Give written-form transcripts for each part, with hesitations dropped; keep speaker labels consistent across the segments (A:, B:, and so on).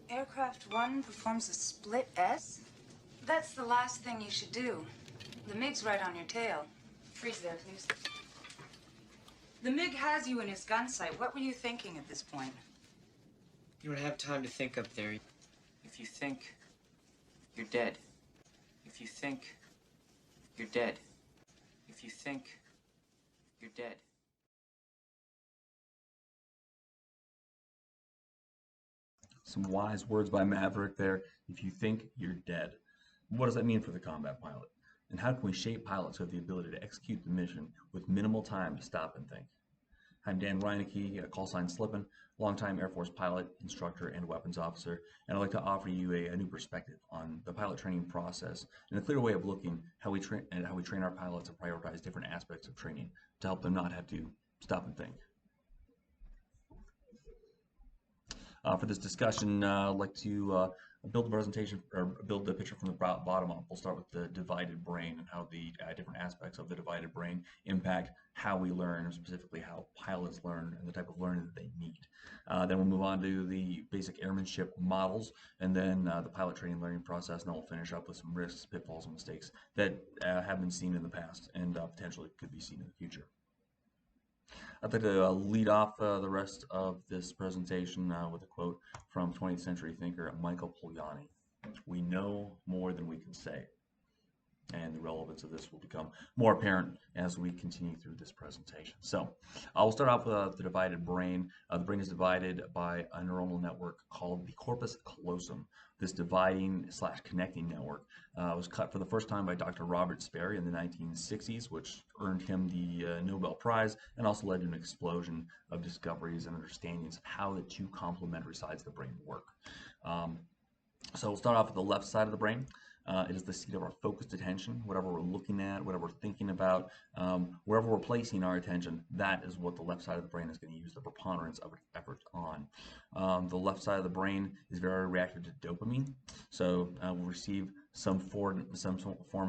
A: Aircraft 1 performs a split S? That's the last thing you should do. The MiG's right on your tail. Freeze there, please. The MiG has you in his gun sight. What were you thinking at this point?
B: You don't have time to think up there. If you think, you're dead. If you think, you're dead. If you think, you're dead.
C: Some wise words by Maverick there. If you think, you're dead. What does that mean for the combat pilot? And how can we shape pilots who have the ability to execute the mission with minimal time to stop and think? I'm Dan Reinecke, call sign Slippin, longtime Air Force pilot, instructor, and weapons officer, and I'd like to offer you a new perspective on the pilot training process and a clear way of looking how we train our pilots and prioritize different aspects of training to help them not have to stop and think. For this discussion, I'd like to build the presentation or build the picture from the bottom up. We'll start with the divided brain and how the different aspects of the divided brain impact how we learn, specifically how pilots learn and the type of learning that they need. Then we'll move on to the basic airmanship models, and then the pilot training learning process, and then we'll finish up with some risks, pitfalls, and mistakes that have been seen in the past and potentially could be seen in the future. I'd like to lead off the rest of this presentation with a quote from 20th century thinker Michael Polanyi. "We know more than we can say." And the relevance of this will become more apparent as we continue through this presentation. So I'll start off with the divided brain. The brain is divided by a neuronal network called the corpus callosum. This dividing / connecting network was cut for the first time by Dr. Robert Sperry in the 1960s, which earned him the Nobel Prize and also led to an explosion of discoveries and understandings of how the two complementary sides of the brain work. So we'll start off with the left side of the brain. It is the seat of our focused attention. Whatever we're looking at, whatever we're thinking about, wherever we're placing our attention, that is what the left side of the brain is going to use the preponderance of effort on. The left side of the brain is very reactive to dopamine, so we'll receive some form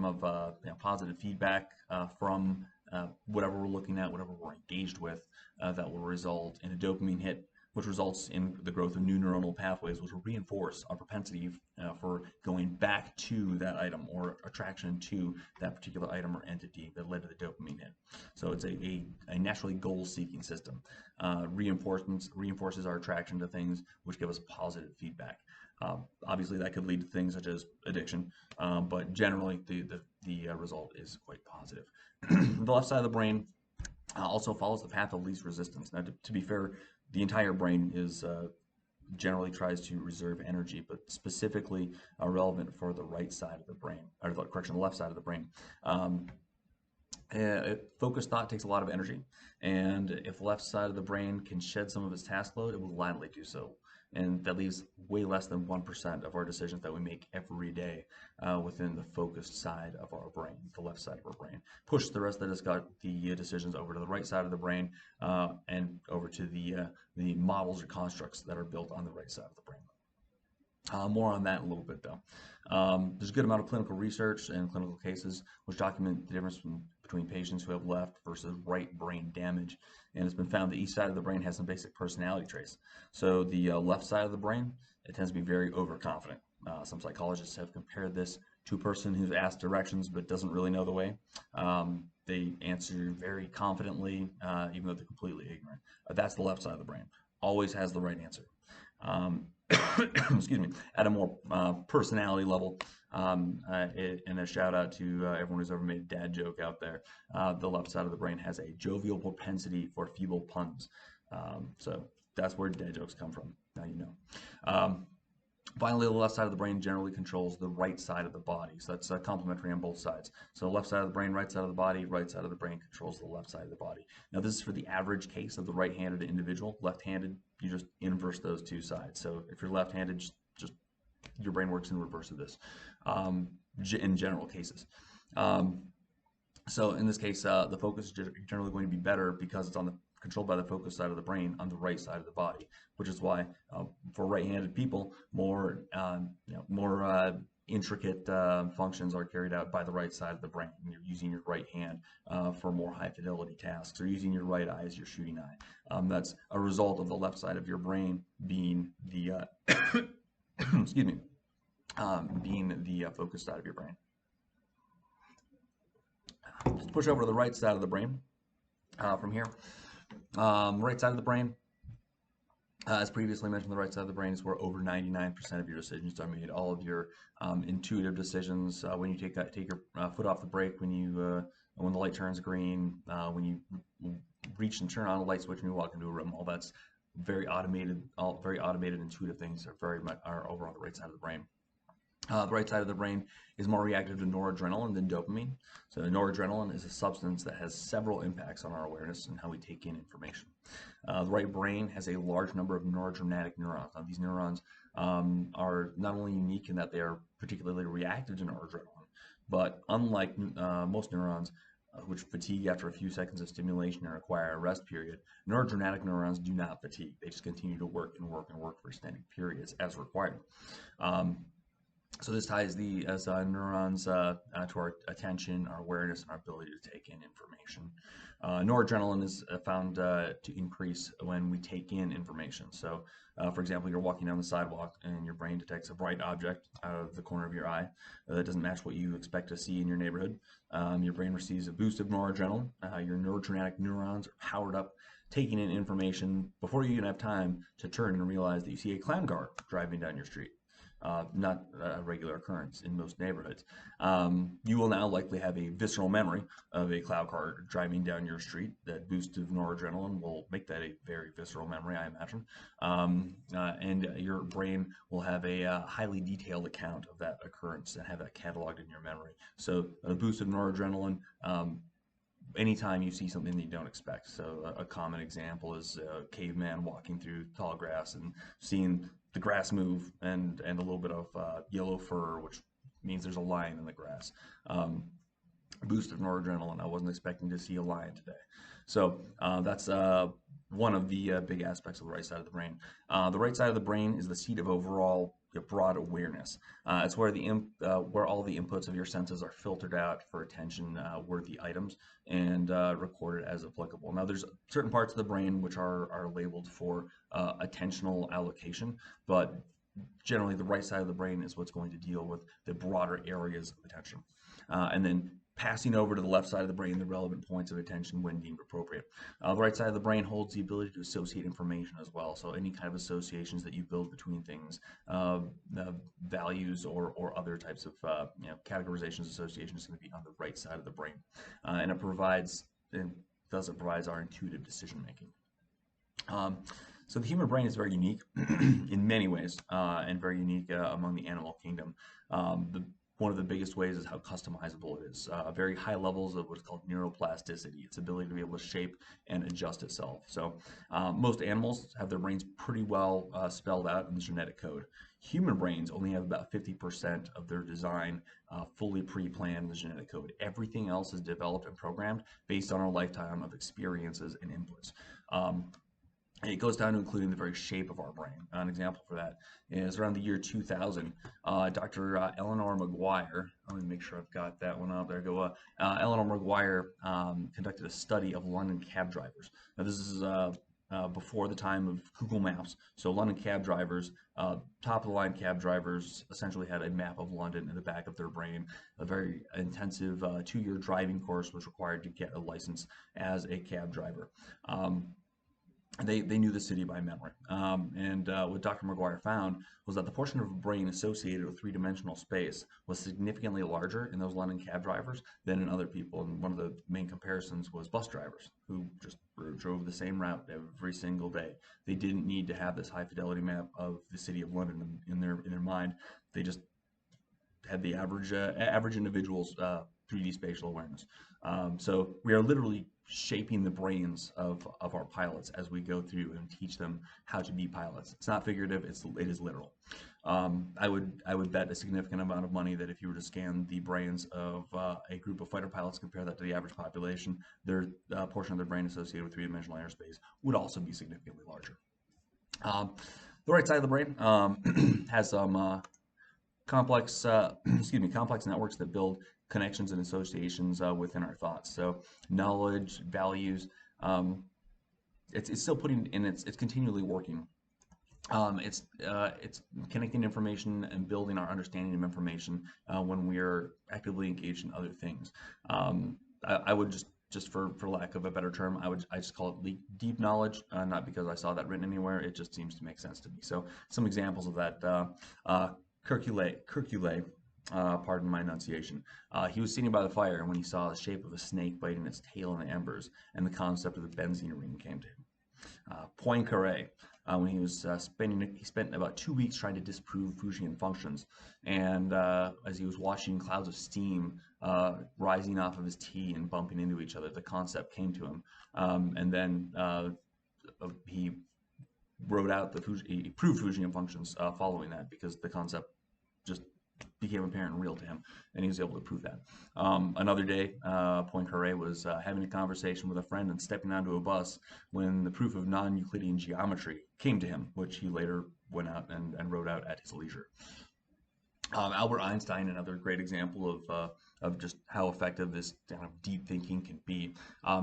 C: of positive feedback from whatever we're looking at, whatever we're engaged with, that will result in a dopamine hit, which results in the growth of new neuronal pathways, which will reinforce our propensity for going back to that item or attraction to that particular item or entity that led to the dopamine hit. So it's a naturally goal-seeking system. Reinforces our attraction to things which give us positive feedback. Obviously, that could lead to things such as addiction, but generally the result is quite positive. The left side of the brain also follows the path of least resistance. Now, to be fair, the entire brain is generally tries to reserve energy, but specifically relevant for the right side of the brain, or the left side of the brain. Focused thought takes a lot of energy, and if the left side of the brain can shed some of its task load, it will gladly do so. And that leaves way less than 1% of our decisions that we make every day within the focused side of our brain, the left side of our brain. Push the rest that has got the decisions over to the right side of the brain and over to the models or constructs that are built on the right side of the brain. More on that in a little bit, though. There's a good amount of clinical research and clinical cases which document the difference between patients who have left versus right brain damage. And it's been found that each side of the brain has some basic personality traits. So the left side of the brain, it tends to be very overconfident. Some psychologists have compared this to a person who's asked directions but doesn't really know the way. They answer very confidently, even though they're completely ignorant. That's the left side of the brain. Always has the right answer. Excuse me, at a more personality level, and a shout out to everyone who's ever made a dad joke out there. The left side of the brain has a jovial propensity for feeble puns. So that's where dad jokes come from. Now you know. Finally, the left side of the brain generally controls the right side of the body. So that's complementary on both sides. So left side of the brain, right side of the body, right side of the brain controls the left side of the body. Now this is for the average case of the right-handed individual. Left-handed, you just inverse those two sides. So if you're left-handed, just your brain works in reverse of this in general cases. So in this case, the focus is generally going to be better because it's controlled by the focus side of the brain on the right side of the body, which is why for right-handed people, more intricate functions are carried out by the right side of the brain. You're using your right hand for more high-fidelity tasks, or using your right eye as your shooting eye. That's a result of the left side of your brain being the excuse me, being the focus side of your brain. Just push over to the right side of the brain from here. Right side of the brain, as previously mentioned, the right side of the brain is where over 99% of your decisions are made. All of your intuitive decisions, when you take your foot off the brake, when the light turns green, when you reach and turn on a light switch when you walk into a room, all that's very automated. All very automated, intuitive things are over on the right side of the brain. The right side of the brain is more reactive to noradrenaline than dopamine. So noradrenaline is a substance that has several impacts on our awareness and how we take in information. The right brain has a large number of noradrenergic neurons. Now, these neurons are not only unique in that they are particularly reactive to noradrenaline, but unlike most neurons, which fatigue after a few seconds of stimulation and require a rest period, noradrenergic neurons do not fatigue. They just continue to work and work and work for extended periods as required. So this ties the neurons to our attention, our awareness, and our ability to take in information. Noradrenaline is found to increase when we take in information. So, for example, you're walking down the sidewalk and your brain detects a bright object out of the corner of your eye that doesn't match what you expect to see in your neighborhood. Your brain receives a boost of noradrenaline. Your noradrenergic neurons are powered up, taking in information before you even have time to turn and realize that you see a clown car driving down your street. Not a regular occurrence in most neighborhoods. You will now likely have a visceral memory of a cloud car driving down your street. That boost of noradrenaline will make that a very visceral memory, I imagine. And your brain will have a highly detailed account of that occurrence and have that cataloged in your memory. So a boost of noradrenaline, anytime you see something that you don't expect. So a common example is a caveman walking through tall grass and seeing the grass move and a little bit of yellow fur, which means there's a lion in the grass. Boost of noradrenaline. I wasn't expecting to see a lion today. So that's one of the big aspects of the right side of the brain. The right side of the brain is the seat of overall broad awareness. It's where where all the inputs of your senses are filtered out for attention-worthy items and recorded as applicable. Now, there's certain parts of the brain which are labeled for attentional allocation, but generally the right side of the brain is what's going to deal with the broader areas of attention. And then passing over to the left side of the brain, the relevant points of attention when deemed appropriate. The right side of the brain holds the ability to associate information as well. So any kind of associations that you build between things, values or other types of categorizations, associations is going to be on the right side of the brain. And it provides our intuitive decision making. So the human brain is very unique in many ways and very unique among the animal kingdom. One of the biggest ways is how customizable it is. Very high levels of what's called neuroplasticity, its ability to be able to shape and adjust itself. So most animals have their brains pretty well spelled out in the genetic code. Human brains only have about 50% of their design fully pre-planned in the genetic code. Everything else is developed and programmed based on our lifetime of experiences and inputs. It goes down to including the very shape of our brain. An example for that is around the year 2000, Dr. Eleanor McGuire, let me make sure I've got that one up. There we go. Eleanor McGuire conducted a study of London cab drivers. Now, this is before the time of Google Maps. So London cab drivers, top-of-the-line cab drivers, essentially had a map of London in the back of their brain. A very intensive 2-year driving course was required to get a license as a cab driver. They knew the city by memory. What Dr. McGuire found was that the portion of the brain associated with three-dimensional space was significantly larger in those London cab drivers than in other people. And one of the main comparisons was bus drivers who just drove the same route every single day. They didn't need to have this high-fidelity map of the city of London in their mind. They just had the average individual's 3D spatial awareness. So we are literally shaping the brains of our pilots as we go through and teach them how to be pilots. It's not figurative, it is literal. I would bet a significant amount of money that if you were to scan the brains of a group of fighter pilots, compare that to the average population, their portion of their brain associated with three-dimensional airspace would also be significantly larger. The right side of the brain has some complex networks that build connections and associations within our thoughts. So knowledge, values, it's still putting in, it's continually working It's connecting information and building our understanding of information when we're actively engaged in other things. I would just for lack of a better term, I just call it deep knowledge, not because I saw that written anywhere. It just seems to make sense to me. So some examples of that: Curculae. Pardon my enunciation. He was sitting by the fire when he saw the shape of a snake biting its tail in the embers, and the concept of the benzene ring came to him. Poincaré, when he spent about 2 weeks trying to disprove Fouchian functions, and as he was watching clouds of steam rising off of his tea and bumping into each other, the concept came to him, and then he wrote out he proved Fouchian functions following that, because the concept just became apparent and real to him, and he was able to prove that. Another day, Poincaré was having a conversation with a friend and stepping onto a bus when the proof of non-Euclidean geometry came to him, which he later went out and wrote out at his leisure. Albert Einstein, another great example of just how effective this kind of deep thinking can be.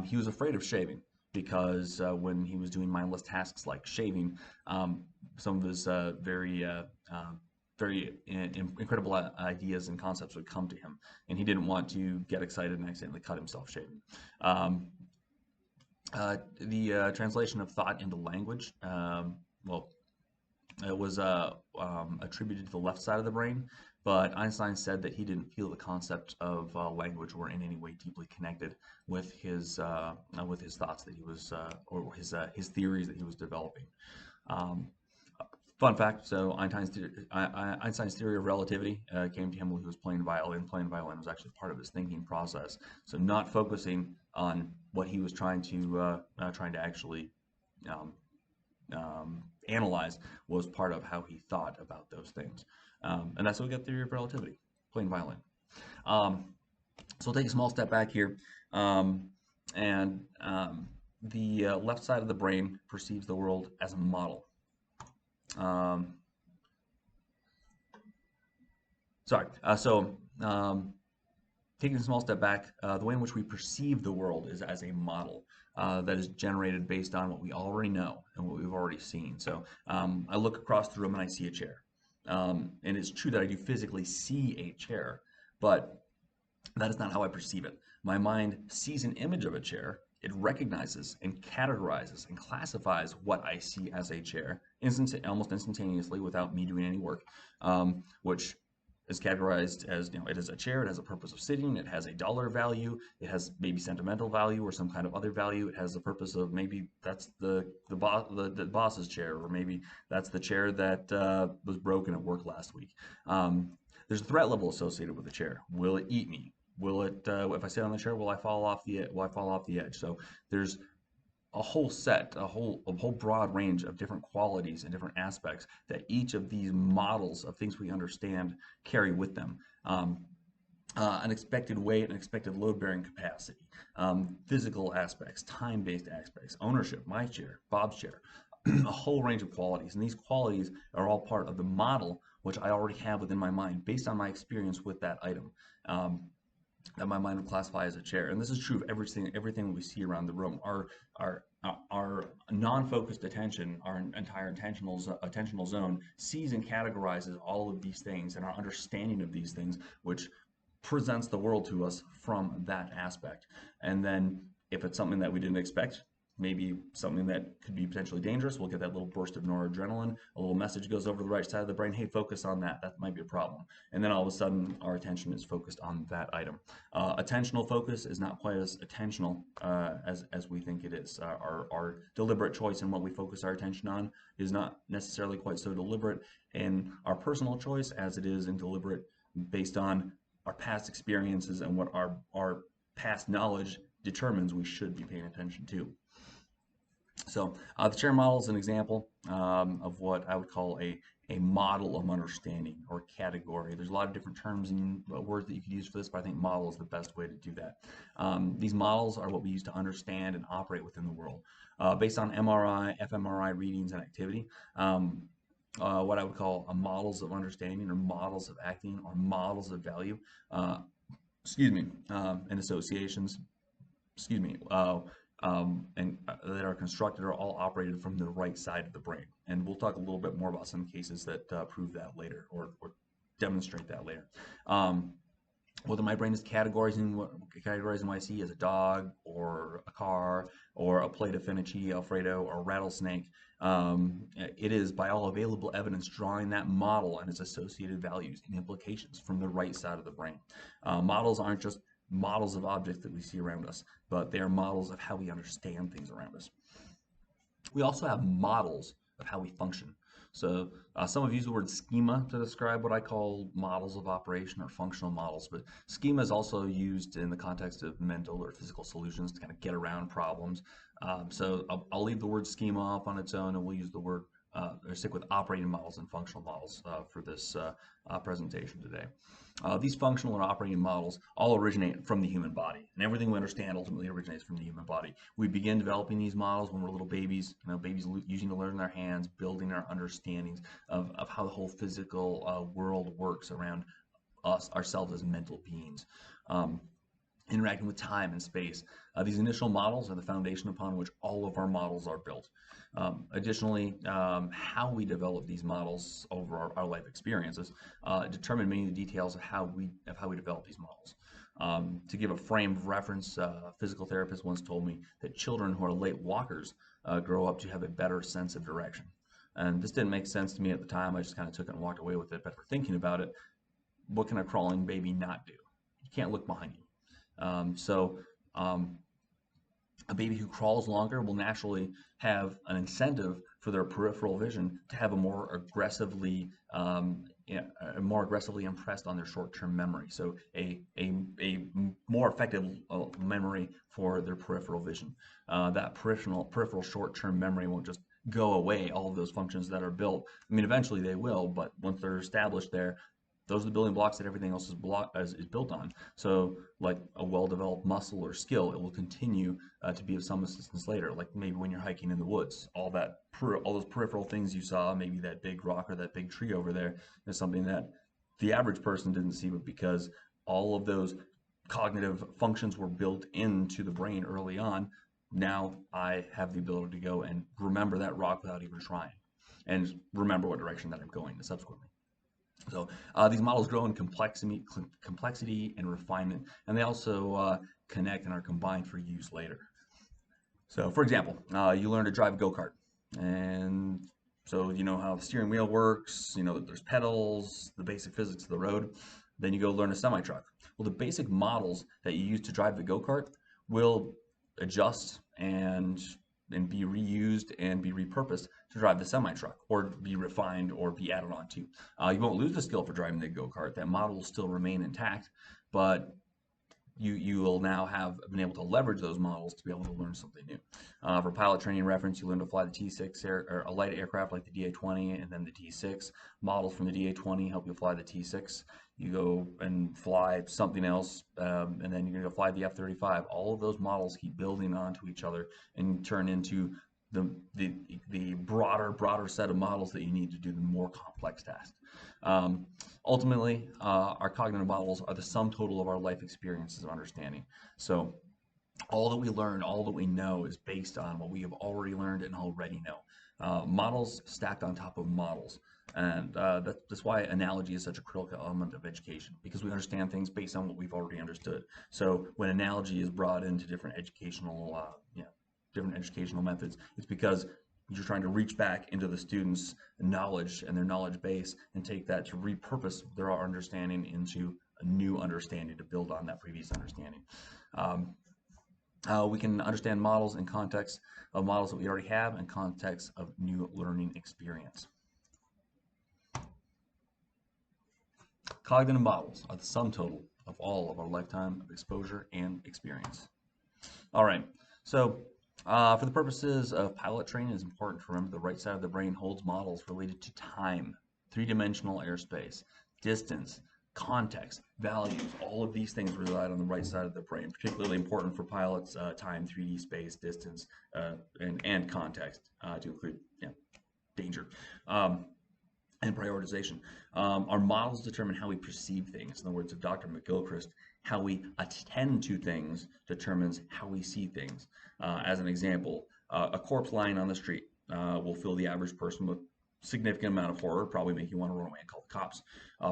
C: He was afraid of shaving, because when he was doing mindless tasks like shaving, some of his very incredible ideas and concepts would come to him, and he didn't want to get excited and accidentally cut himself shaving. The translation of thought into language, well, it was attributed to the left side of the brain, but Einstein said that he didn't feel the concept of language were in any way deeply connected with his thoughts that he was, or his theories that he was developing. Fun fact, so Einstein's theory of relativity came to him when he was playing violin. Playing violin was actually part of his thinking process. So not focusing on what he was trying to actually analyze was part of how he thought about those things. And that's how we got theory of relativity, playing violin. So we'll take a small step back here. The left side of the brain perceives the world as a model. Taking a small step back, the way in which we perceive the world is as a model that is generated based on what we already know and what we've already seen. So I look across the room and I see a chair. And it's true that I do physically see a chair, but that is not how I perceive it. My mind sees an image of a chair. It recognizes and categorizes and classifies what I see as a chair almost instantaneously without me doing any work, which is categorized as, it is a chair, it has a purpose of sitting, it has a dollar value, it has maybe sentimental value or some kind of other value, it has the purpose of maybe that's the boss's chair, or maybe that's the chair that was broken at work last week. There's a threat level associated with the chair. Will it eat me? Will it, if I sit on the chair, will I fall off the edge? So there's a whole broad range of different qualities and different aspects that each of these models of things we understand carry with them. An expected weight, an expected load-bearing capacity, physical aspects, time-based aspects, ownership, my chair, Bob's chair, a whole range of qualities. And these qualities are all part of the model which I already have within my mind based on my experience with that item. That my mind would classify as a chair. And this is true of everything we see around the room. Our non-focused attention, our entire attentional zone sees and categorizes all of these things, and our understanding of these things, which presents the world to us from that aspect. And then if it's something that we didn't expect, maybe something that could be potentially dangerous, we'll get that little burst of noradrenaline, a little message goes over to the right side of the brain, hey, focus on that, that might be a problem. And then all of a sudden, our attention is focused on that item. Attentional focus is not quite as attentional as we think it is. Our deliberate choice in what we focus our attention on is not necessarily quite so deliberate in our personal choice as it is in deliberate based on our past experiences and what our past knowledge determines we should be paying attention to. So the chair model is an example of what I would call a model of understanding or category. There's a lot of different terms and words that you could use for this, but I think model is the best way to do that. These models are what we use to understand and operate within the world. Based on MRI, fMRI readings and activity, what I would call models of understanding or models of acting or models of value, and associations, and that are constructed are all operated from the right side of the brain. And we'll talk a little bit more about some cases that prove that later, or demonstrate that later. Whether my brain is categorizing what I see as a dog or a car or a plate of fettuccine Alfredo or a rattlesnake, it is by all available evidence drawing that model and its associated values and implications from the right side of the brain. Models aren't just models of objects that we see around us, but they are models of how we understand things around us. We also have models of how we function. So some have used the word schema to describe what I call models of operation or functional models, but schema is also used in the context of mental or physical solutions to kind of get around problems. So I'll leave the word schema off on its own, and we'll use the word or stick with operating models and functional models for this presentation today. These functional and operating models all originate from the human body, and everything we understand ultimately originates from the human body. We begin developing these models when we're little babies, babies using to learn their hands, building our understandings of how the whole physical world works around us, ourselves as mental beings. Interacting with time and space. These initial models are the foundation upon which all of our models are built. Additionally, how we develop these models over our life experiences determine many of the details of how we develop these models. To give a frame of reference, a physical therapist once told me that children who are late walkers grow up to have a better sense of direction. And this didn't make sense to me at the time. I just kind of took it and walked away with it. But for thinking about it, what can a crawling baby not do? You can't look behind you. A baby who crawls longer will naturally have an incentive for their peripheral vision to have a more aggressively impressed on their short-term memory. So a more effective memory for their peripheral vision. That peripheral short-term memory won't just go away. All of those functions that are built, eventually they will, but once they're established there, those are the building blocks that everything else is built on. So like a well-developed muscle or skill, it will continue to be of some assistance later. Like maybe when you're hiking in the woods, all those peripheral things you saw, maybe that big rock or that big tree over there, is something that the average person didn't see, but because all of those cognitive functions were built into the brain early on, now I have the ability to go and remember that rock without even trying, and remember what direction that I'm going subsequently. So these models grow in complexity and refinement, and they also connect and are combined for use later. So for example, you learn to drive a go-kart, and so you know how the steering wheel works, you know that there's pedals, the basic physics of the road. Then you go learn a semi-truck. Well, the basic models that you use to drive the go-kart will adjust and be reused and be repurposed to drive the semi-truck, or be refined or be added on to. You won't lose the skill for driving the go-kart. That model will still remain intact, but you will now have been able to leverage those models to be able to learn something new. For pilot training reference, you learn to fly the T6 or a light aircraft like the DA-20 and then the T6. Models from the DA-20 help you fly the T6. You go and fly something else, and then you're going to fly the F-35. All of those models keep building onto each other and turn into the broader set of models that you need to do the more complex tasks. Ultimately, our cognitive models are the sum total of our life experiences of understanding. So all that we learn, all that we know is based on what we have already learned and already know. Models stacked on top of models. And that's why analogy is such a critical element of education, because we understand things based on what we've already understood. So when analogy is brought into different educational methods, it's because you're trying to reach back into the students' knowledge and their knowledge base and take that to repurpose their understanding into a new understanding to build on that previous understanding. We can understand models in context of models that we already have and context of new learning experience. Cognitive models are the sum total of all of our lifetime of exposure and experience. All right, so for the purposes of pilot training, it's important to remember the right side of the brain holds models related to time, three-dimensional airspace, distance, context, values. All of these things reside on the right side of the brain, particularly important for pilots, time, 3D space, distance, and context to include danger. And prioritization. Our models determine how we perceive things. In the words of Dr. McGilchrist, how we attend to things determines how we see things. As an example, a corpse lying on the street will fill the average person with significant amount of horror, probably make you want to run away and call the cops.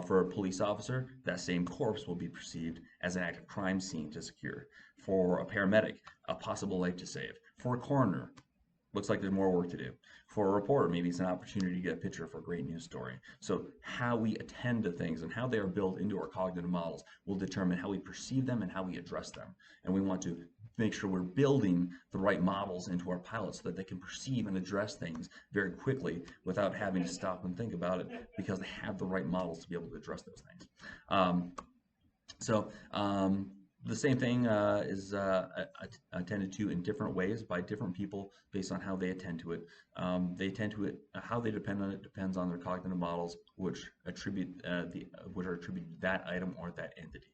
C: For a police officer, that same corpse will be perceived as an active crime scene to secure. For a paramedic, a possible life to save. For a coroner, looks like there's more work to do. For a reporter, maybe it's an opportunity to get a picture for a great news story. So how we attend to things and how they are built into our cognitive models will determine how we perceive them and how we address them. And we want to make sure we're building the right models into our pilots so that they can perceive and address things very quickly without having to stop and think about it, because they have the right models to be able to address those things. The same thing is attended to in different ways by different people based on how they attend to it. They attend to it, how they depend on it depends on their cognitive models, which are attributed to that item or that entity.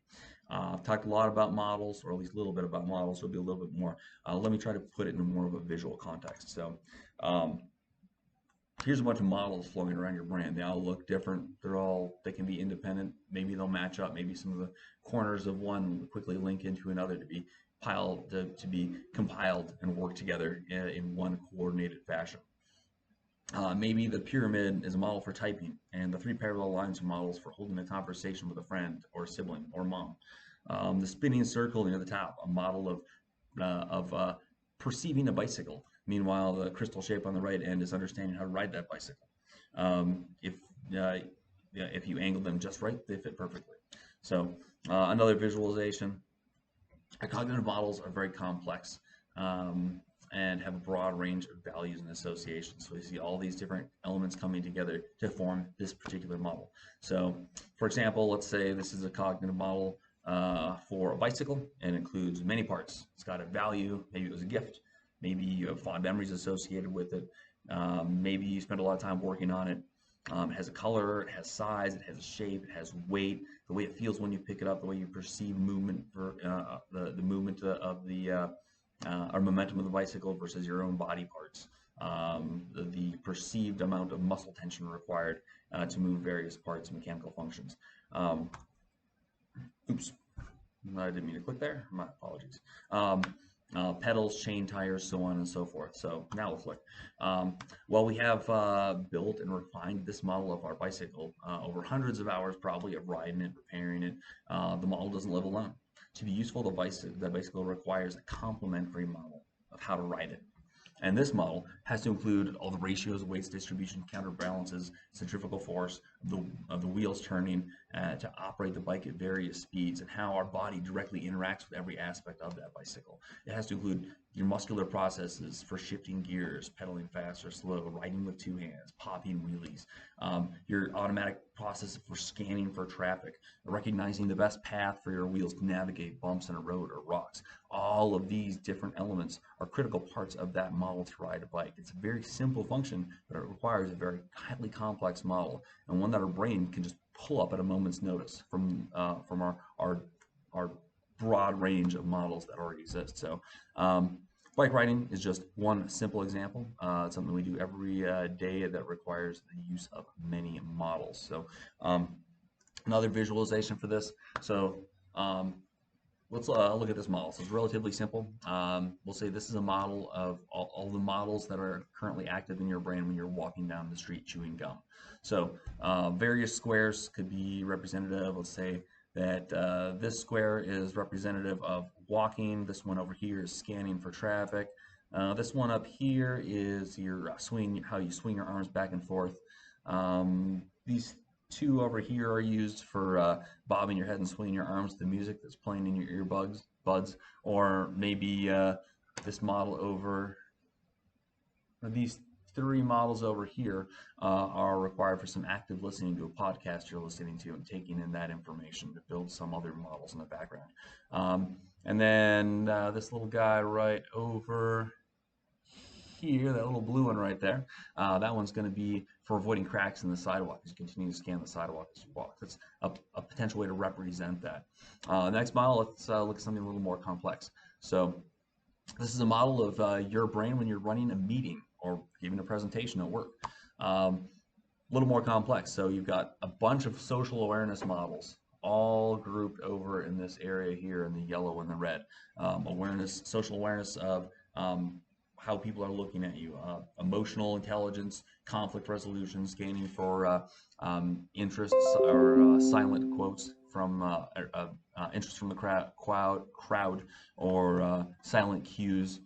C: I've talked a lot about models, or at least a little bit about models, so it'll be a little bit more. Let me try to put it in more of a visual context. So here's a bunch of models floating around your brain. They all look different. They can be independent. Maybe they'll match up. Maybe some of the corners of one quickly link into another to be compiled and work together in one coordinated fashion. Maybe the pyramid is a model for typing, and the three parallel lines are models for holding a conversation with a friend or a sibling or mom. The spinning circle near the top, a model of perceiving a bicycle. Meanwhile, the crystal shape on the right end is understanding how to ride that bicycle. If you angle them just right, they fit perfectly. So another visualization. Our cognitive models are very complex and have a broad range of values and associations. So we see all these different elements coming together to form this particular model. So, for example, let's say this is a cognitive model for a bicycle, and includes many parts. It's got a value. Maybe it was a gift. Maybe you have fond memories associated with it. Maybe you spent a lot of time working on it. It has a color, it has size, it has a shape, it has weight, the way it feels when you pick it up, the way you perceive movement, for the movement of the or momentum of the bicycle versus your own body parts, the perceived amount of muscle tension required to move various parts and mechanical functions. Oops, I didn't mean to click there. My apologies. Pedals, chain, tires, so on and so forth. So now we'll click. Well, we have built and refined this model of our bicycle over hundreds of hours probably of riding it, repairing it. The model doesn't live alone. To be useful, the bicycle requires a complementary model of how to ride it. And this model has to include all the ratios, weights, distribution, counterbalances, centrifugal force of the wheels turning to operate the bike at various speeds, and how our body directly interacts with every aspect of that bicycle. It has to include your muscular processes for shifting gears, pedaling fast or slow, riding with two hands, popping wheelies, your automatic process for scanning for traffic, recognizing the best path for your wheels to navigate bumps in a road or rocks. All of these different elements are critical parts of that model to ride a bike. It's a very simple function, but it requires a very highly complex model, and one that our brain can just pull up at a moment's notice from our broad range of models that already exist. So bike riding is just one simple example. It's something we do every day that requires the use of many models. So another visualization for this. So let's look at this model. So it's relatively simple. We'll say this is a model of all the models that are currently active in your brain when you're walking down the street chewing gum. So various squares could be representative. Let's say that this square is representative of walking. This one over here is scanning for traffic. This one up here is your how you swing your arms back and forth. These two over here are used for bobbing your head and swinging your arms to the music that's playing in your earbuds. Or maybe this model over, these three models over here are required for some active listening to a podcast you're listening to and taking in that information to build some other models in the background. And then this little guy right over here, that little blue one right there, that one's going to be for avoiding cracks in the sidewalk as you continue to scan the sidewalk as you walk. That's a potential way to represent that. Next model, let's look at something a little more complex. So this is a model of your brain when you're running a meeting or giving a presentation at work. A little more complex. So you've got a bunch of social awareness models all grouped over in this area here in the yellow and the red. Awareness, social awareness of how people are looking at you, emotional intelligence, conflict resolution, scanning for interests or silent quotes from interest from the crowd or silent cues.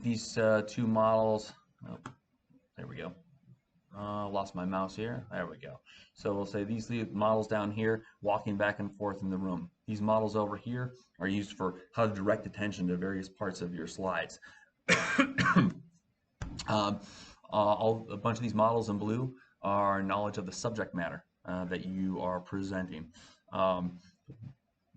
C: These two models, oh, there we go. Lost my mouse here. There we go. So we'll say these models down here walking back and forth in the room. These models over here are used for how to direct attention to various parts of your slides. A bunch of these models in blue are knowledge of the subject matter that you are presenting.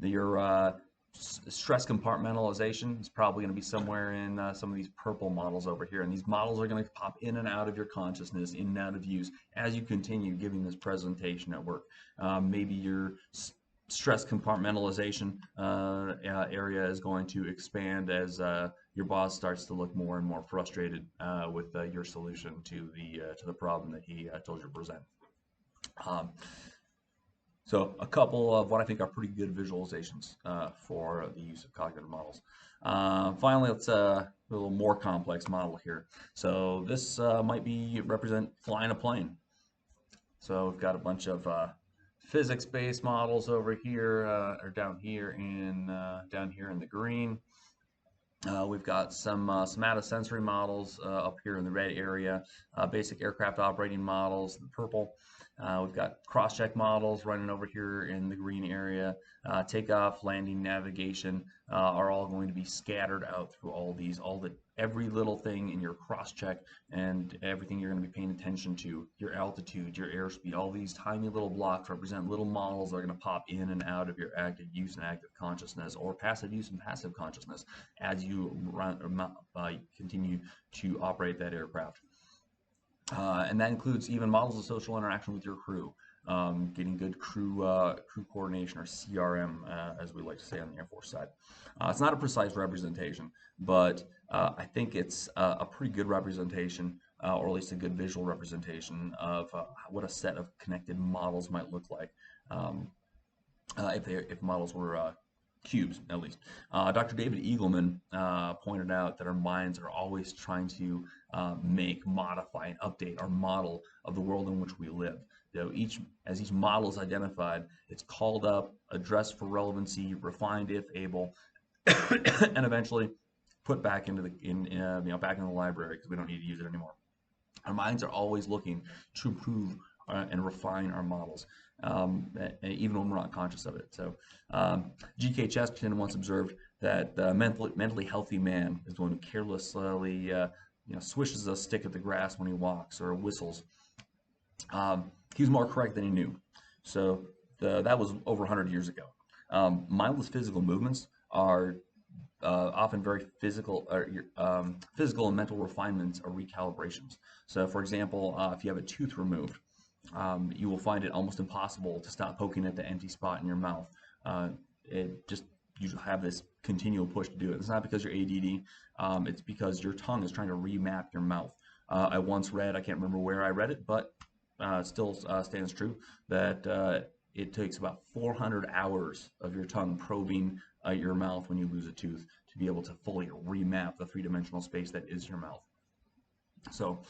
C: Your stress compartmentalization is probably going to be somewhere in some of these purple models over here, and these models are going to pop in and out of your consciousness, in and out of use as you continue giving this presentation at work. Maybe your stress compartmentalization area is going to expand as your boss starts to look more and more frustrated with your solution to the problem that he told you to present. So a couple of what I think are pretty good visualizations for the use of cognitive models. Finally, let's a little more complex model here. So this might represent flying a plane. So we've got a bunch of physics-based models over here, or down here in the green. We've got some somatosensory models up here in the red area, basic aircraft operating models, the purple. We've got cross-check models running over here in the green area. Takeoff, landing, navigation are all going to be scattered out through all these, every little thing in your cross-check and everything you're going to be paying attention to, your altitude, your airspeed, all these tiny little blocks represent little models that are going to pop in and out of your active use and active consciousness, or passive use and passive consciousness as you continue to operate that aircraft. And that includes even models of social interaction with your crew, getting good crew coordination, or CRM, as we like to say on the Air Force side. It's not a precise representation, but I think it's a pretty good representation, or at least a good visual representation of what a set of connected models might look like if models were cubes, at least. Dr. David Eagleman pointed out that our minds are always trying to make, modify, and update our model of the world in which we live. So as each model is identified, it's called up, addressed for relevancy, refined if able, and eventually put back into back in the library because we don't need to use it anymore. Our minds are always looking to improve and refine our models, even when we're not conscious of it. So G.K. Chesterton once observed that a mentally healthy man is one who carelessly swishes a stick at the grass when he walks or whistles. He was more correct than he knew. So that was over 100 years ago. Mindless physical movements are often very physical and mental refinements or recalibrations. So, for example, if you have a tooth removed, you will find it almost impossible to stop poking at the empty spot in your mouth. You have this continual push to do it. It's not because you're ADD. It's because your tongue is trying to remap your mouth. I once read, I can't remember where I read it, but it still stands true, that it takes about 400 hours of your tongue probing your mouth when you lose a tooth to be able to fully remap the three-dimensional space that is your mouth. So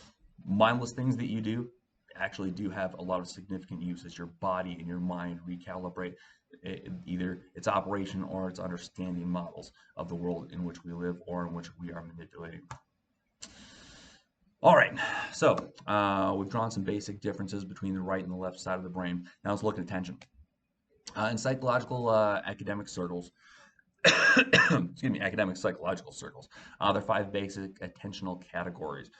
C: mindless things that you do actually do have a lot of significant use as your body and your mind recalibrate either its operation or its understanding models of the world in which we live or in which we are manipulating. All right, so we've drawn some basic differences between the right and the left side of the brain. Now let's look at attention. In psychological academic circles, academic psychological circles, there are 5 basic attentional categories.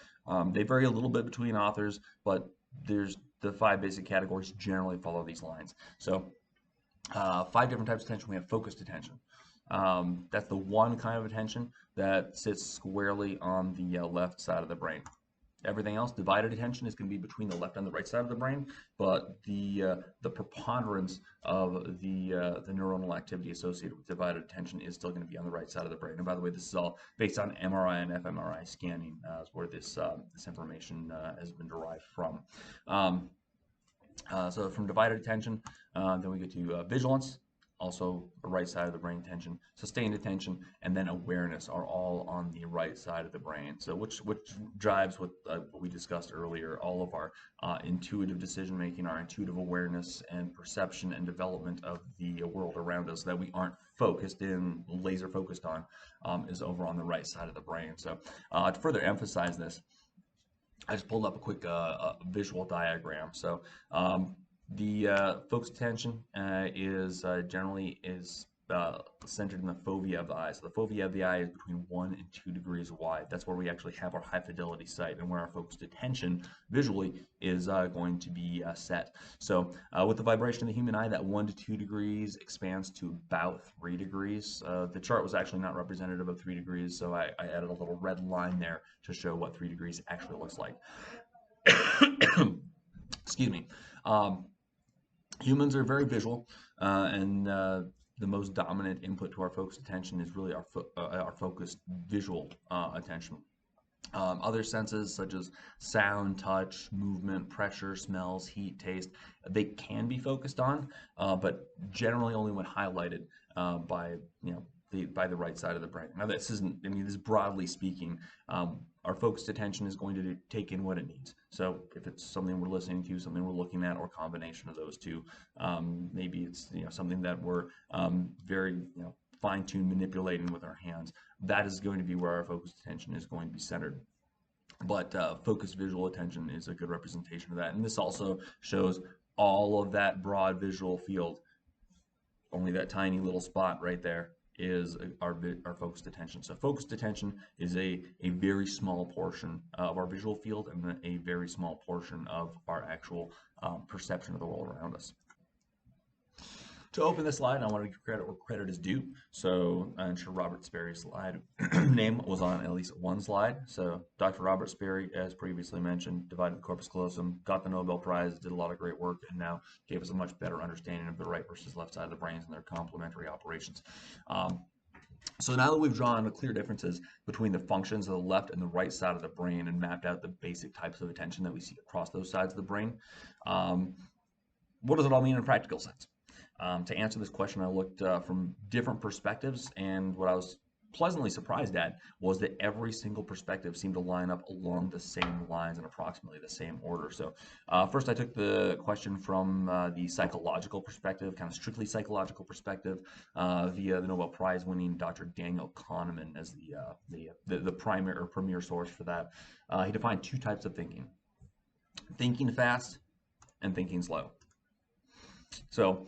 C: They vary a little bit between authors, but there's the 5 basic categories generally follow these lines. So 5 different types of attention. We have focused attention. That's the one kind of attention that sits squarely on the left side of the brain. Everything else, divided attention, is going to be between the left and the right side of the brain, but the preponderance of the neuronal activity associated with divided attention is still going to be on the right side of the brain. And by the way, this is all based on MRI and fMRI scanning, is where this information has been derived from. So from divided attention, then we get to vigilance, also the right side of the brain attention, sustained attention, and then awareness are all on the right side of the brain. So which drives what we discussed earlier, all of our intuitive decision making, our intuitive awareness and perception and development of the world around us that we aren't laser focused on, is over on the right side of the brain. So to further emphasize this, I just pulled up a quick visual diagram. So the focused attention is generally centered in the fovea of the eye. So the fovea of the eye is between 1 and 2 degrees wide. That's where we actually have our high fidelity sight and where our focused attention visually is going to be set. So with the vibration of the human eye, that 1 to 2 degrees expands to about 3 degrees. The chart was actually not representative of 3 degrees, so I added a little red line there to show what 3 degrees actually looks like. Excuse me. Humans are very visual, and the most dominant input to our focused attention is really our focused visual attention. Other senses such as sound, touch, movement, pressure, smells, heat, taste, they can be focused on, but generally only when highlighted by the right side of the brain. Now this isn't, I mean, this is broadly speaking. Our focused attention is going to take in what it needs. So if it's something we're listening to, something we're looking at, or a combination of those two, maybe it's something that we're very fine-tuned manipulating with our hands. That is going to be where our focused attention is going to be centered. But focused visual attention is a good representation of that. And this also shows all of that broad visual field. Only that tiny little spot right there is our focused attention. So focused attention is a very small portion of our visual field and a very small portion of our actual perception of the world around us. To open this slide, I want to give credit where credit is due. So I'm sure Robert Sperry's slide name was on at least one slide. So Dr. Robert Sperry, as previously mentioned, divided the corpus callosum, got the Nobel Prize, did a lot of great work, and now gave us a much better understanding of the right versus left side of the brains and their complementary operations. So now that we've drawn the clear differences between the functions of the left and the right side of the brain and mapped out the basic types of attention that we see across those sides of the brain, what does it all mean in a practical sense? To answer this question, I looked from different perspectives, and what I was pleasantly surprised at was that every single perspective seemed to line up along the same lines in approximately the same order. So first I took the question from the psychological perspective, kind of strictly psychological perspective, via the Nobel Prize winning Dr. Daniel Kahneman as the primary or premier source for that. He defined two types of thinking fast and thinking slow. So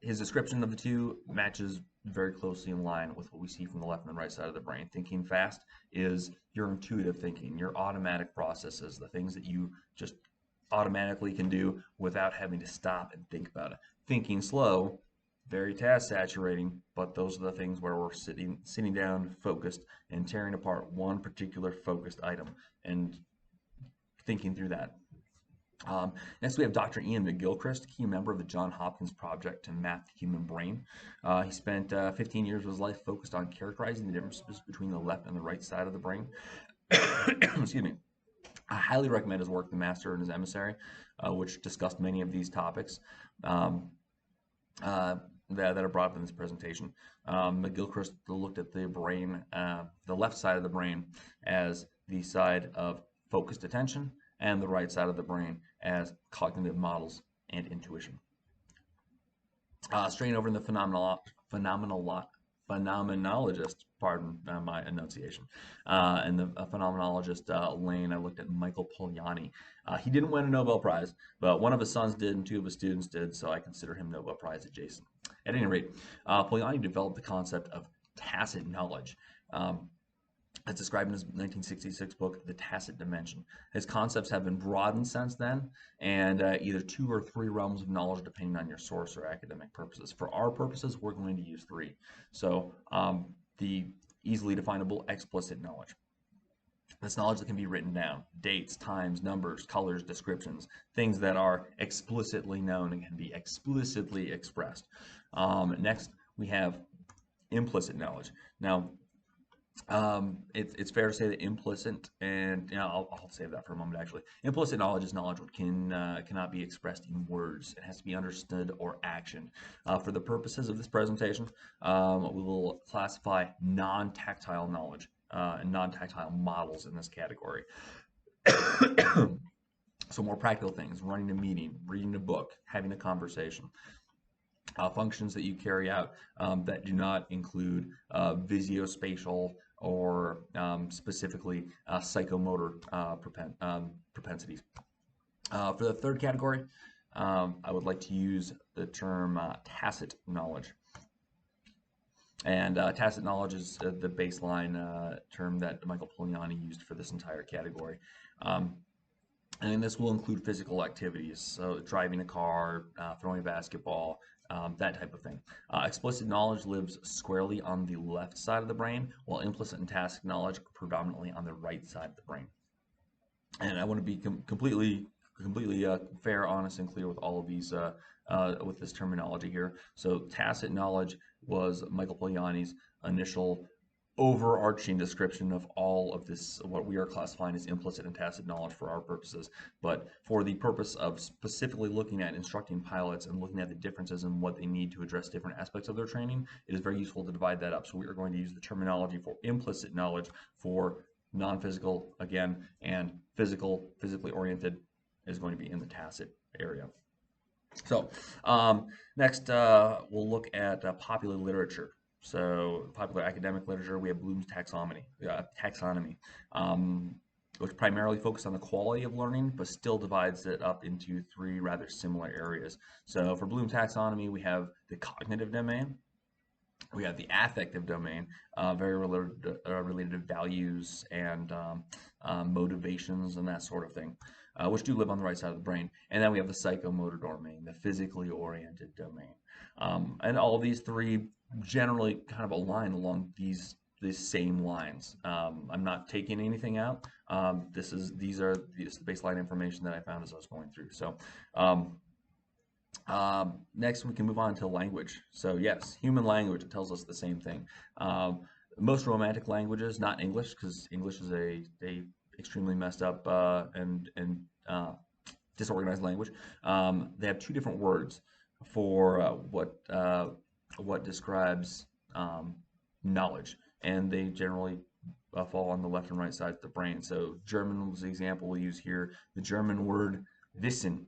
C: his description of the two matches very closely in line with what we see from the left and the right side of the brain. Thinking fast is your intuitive thinking, your automatic processes, the things that you just automatically can do without having to stop and think about it. Thinking slow, very task saturating, but those are the things where we're sitting down, focused, and tearing apart one particular focused item and thinking through that. Next, we have Dr. Ian McGilchrist, key member of the Johns Hopkins project to map the human brain. He spent 15 years of his life focused on characterizing the differences between the left and the right side of the brain. Excuse me. I highly recommend his work, The Master and His Emissary, which discussed many of these topics that are brought up in this presentation. McGilchrist looked at the brain, the left side of the brain, as the side of focused attention, and the right side of the brain as cognitive models and intuition. Straying over in the phenomenologist, pardon my enunciation, and the phenomenologist lane, I looked at Michael Polanyi. He didn't win a Nobel Prize, but one of his sons did and two of his students did, so I consider him Nobel Prize adjacent. At any rate, Polanyi developed the concept of tacit knowledge. As described in his 1966 book, The Tacit Dimension. His concepts have been broadened since then, and either 2 or 3 realms of knowledge depending on your source or academic purposes. For our purposes, we're going to use 3. So the easily definable explicit knowledge. That's knowledge that can be written down. Dates, times, numbers, colors, descriptions. Things that are explicitly known and can be explicitly expressed. Next, we have implicit knowledge. Now, It's fair to say that implicit, and I'll save that for a moment actually. Implicit knowledge is knowledge which cannot be expressed in words. It has to be understood or actioned. For the purposes of this presentation, we will classify non-tactile knowledge and non-tactile models in this category. So more practical things: running a meeting, reading a book, having a conversation. Functions that you carry out that do not include visuospatial or specifically psychomotor propensities. For the third category, I would like to use the term tacit knowledge. And tacit knowledge is the baseline term that Michael Poliani used for this entire category. And this will include physical activities, so driving a car, throwing a basketball, that type of thing. Explicit knowledge lives squarely on the left side of the brain, while implicit and tacit knowledge are predominantly on the right side of the brain. And I want to be completely fair, honest, and clear with all of these, with this terminology here. So tacit knowledge was Michael Poliani's initial overarching description of all of this, what we are classifying as implicit and tacit knowledge for our purposes. But for the purpose of specifically looking at instructing pilots and looking at the differences in what they need to address different aspects of their training, it is very useful to divide that up. So we are going to use the terminology for implicit knowledge for non-physical, again, and physically oriented is going to be in the tacit area. So next we'll look at popular literature. So popular academic literature, we have Bloom's taxonomy, which primarily focuses on the quality of learning, but still divides it up into three rather similar areas. So for Bloom's taxonomy, we have the cognitive domain, we have the affective domain, very related to values and motivations and that sort of thing, which do live on the right side of the brain. And then we have the psychomotor domain, the physically oriented domain. And all of these three generally kind of align along these same lines. I'm not taking anything out. This is the baseline information that I found as I was going through. So next we can move on to language. So yes, human language, it tells us the same thing. Most romantic languages, not English, because English is a extremely messed up and disorganized language. They have two different words for what describes knowledge, and they generally fall on the left and right sides of the brain. So German was the example we use here. The German word Wissen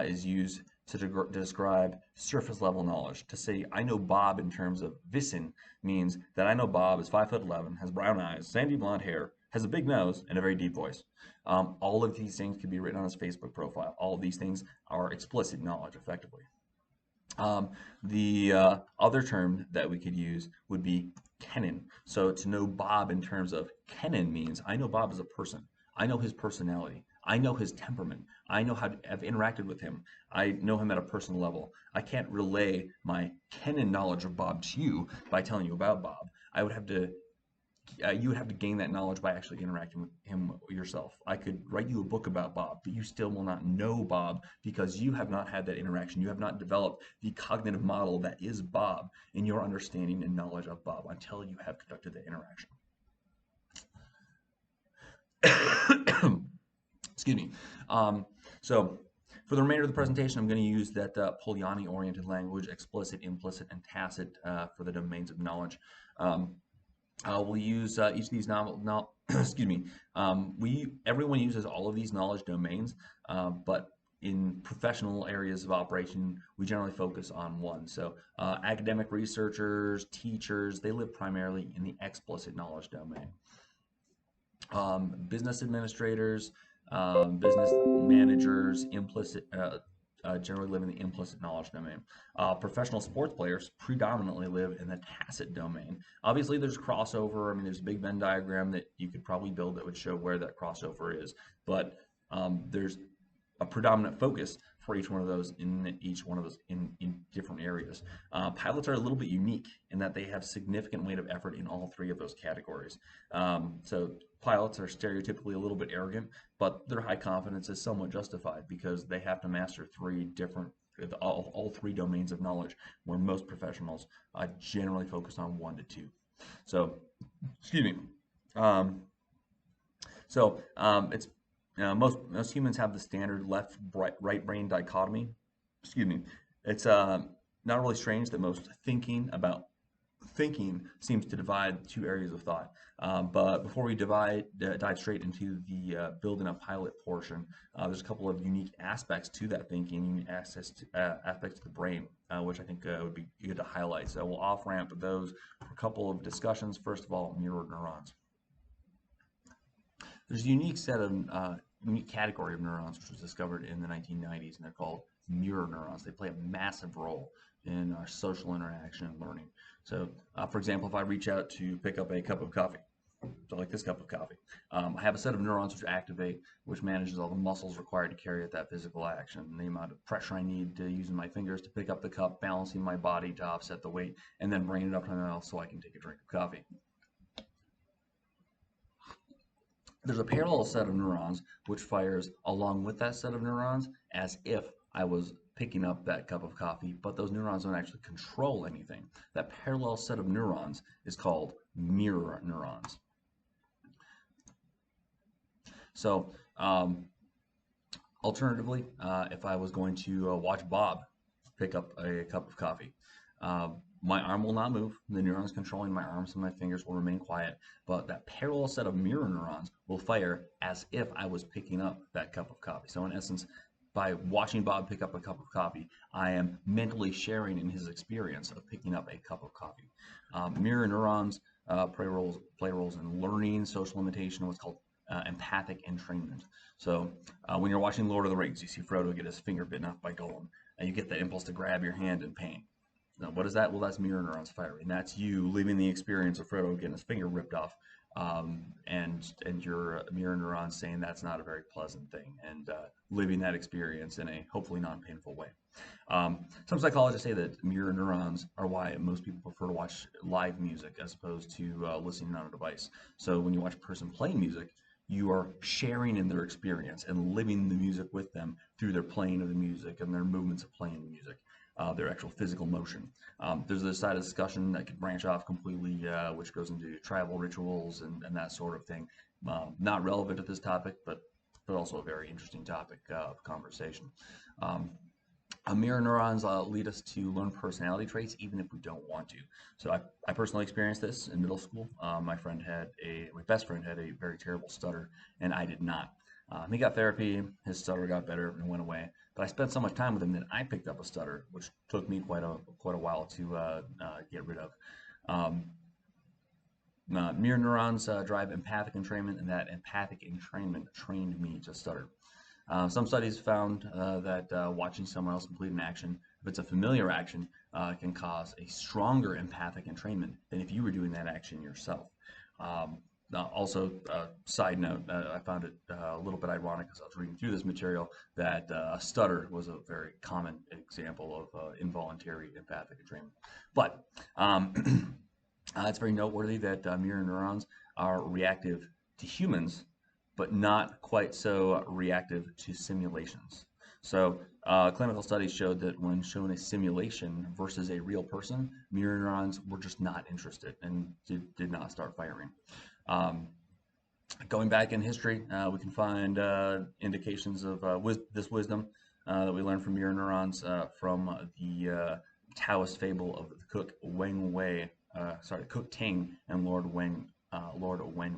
C: is used to describe surface level knowledge. To say I know Bob in terms of Wissen means that I know Bob is 5'11", has brown eyes, sandy blonde hair, has a big nose, and a very deep voice. All of these things can be written on his Facebook profile. All of these things are explicit knowledge, effectively. The other term that we could use would be kennen. So to know Bob in terms of kennen means I know Bob as a person. I know his personality. I know his temperament. I know how to have interacted with him. I know him at a personal level. I can't relay my kennen knowledge of Bob to you by telling you about Bob. I would have to you would have to gain that knowledge by actually interacting with him yourself. I could write you a book about Bob, but you still will not know Bob because you have not had that interaction. You have not developed the cognitive model that is Bob in your understanding and knowledge of Bob until you have conducted the interaction. Excuse me. So for the remainder of the presentation, I'm going to use that Poliani-oriented language, explicit, implicit, and tacit for the domains of knowledge. We'll use each of these excuse me. Everyone uses all of these knowledge domains, but in professional areas of operation, we generally focus on one. So academic researchers, teachers, they live primarily in the explicit knowledge domain. Business administrators, business managers, generally live in the implicit knowledge domain. Professional sports players predominantly live in the tacit domain. Obviously, there's crossover. I mean, there's a big Venn diagram that you could probably build that would show where that crossover is. But there's a predominant focus for each one of those in different areas. Pilots are a little bit unique in that they have significant weight of effort in all three of those categories. So pilots are stereotypically a little bit arrogant, but their high confidence is somewhat justified because they have to master all three domains of knowledge, where most professionals generally focus on 1 to 2. So, excuse me. Um, it's most humans have the standard right brain dichotomy. Excuse me. It's not really strange that most thinking seems to divide two areas of thought. But before we dive straight into the building a pilot portion, there's a couple of unique aspects to that thinking, unique aspects to the brain, which I think would be good to highlight. So we'll off ramp those for a couple of discussions. First of all, mirror neurons. There's a unique category of neurons which was discovered in the 1990s, and they're called mirror neurons. They play a massive role in our social interaction and learning. So, for example, if I reach out to pick up a cup of coffee, so like this cup of coffee, I have a set of neurons which activate, which manages all the muscles required to carry out that physical action, and the amount of pressure I need to using my fingers to pick up the cup, balancing my body to offset the weight, and then bringing it up to my mouth so I can take a drink of coffee. There's a parallel set of neurons which fires along with that set of neurons as if I was picking up that cup of coffee, but those neurons don't actually control anything. That parallel set of neurons is called mirror neurons. So, alternatively, if I was going to watch Bob pick up a cup of coffee, my arm will not move. The neurons controlling my arms and my fingers will remain quiet, but that parallel set of mirror neurons will fire as if I was picking up that cup of coffee. So in essence, by watching Bob pick up a cup of coffee, I am mentally sharing in his experience of picking up a cup of coffee. Mirror neurons play roles in learning, social imitation, what's called empathic entrainment. So when you're watching Lord of the Rings, you see Frodo get his finger bitten off by Gollum, and you get the impulse to grab your hand in pain. Now, what is that? Well, that's mirror neurons firing. That's you living the experience of Frodo getting his finger ripped off, and your mirror neurons saying that's not a very pleasant thing, and living that experience in a hopefully non-painful way. Some psychologists say that mirror neurons are why most people prefer to watch live music as opposed to listening on a device. So when you watch a person play music, you are sharing in their experience and living the music with them through their playing of the music and their movements of playing the music. Their actual physical motion. There's a side of discussion that could branch off completely, which goes into tribal rituals and that sort of thing. Not relevant to this topic, but also a very interesting topic of conversation. Mirror neurons lead us to learn personality traits even if we don't want to. So I personally experienced this in middle school. My best friend had a very terrible stutter, and I did not. He got therapy, his stutter got better and went away. But I spent so much time with him that I picked up a stutter, which took me quite a while to get rid of. Mirror neurons drive empathic entrainment, and that empathic entrainment trained me to stutter. Some studies found that watching someone else complete an action, if it's a familiar action, can cause a stronger empathic entrainment than if you were doing that action yourself. Also, side note, I found it a little bit ironic as I was reading through this material that a stutter was a very common example of involuntary empathic entrainment. But it's very noteworthy that mirror neurons are reactive to humans, but not quite so reactive to simulations. So clinical studies showed that when shown a simulation versus a real person, mirror neurons were just not interested and did not start firing. Going back in history, we can find indications of this wisdom that we learned from mirror neurons from the Taoist fable of the cook Cook Ting and Lord Wen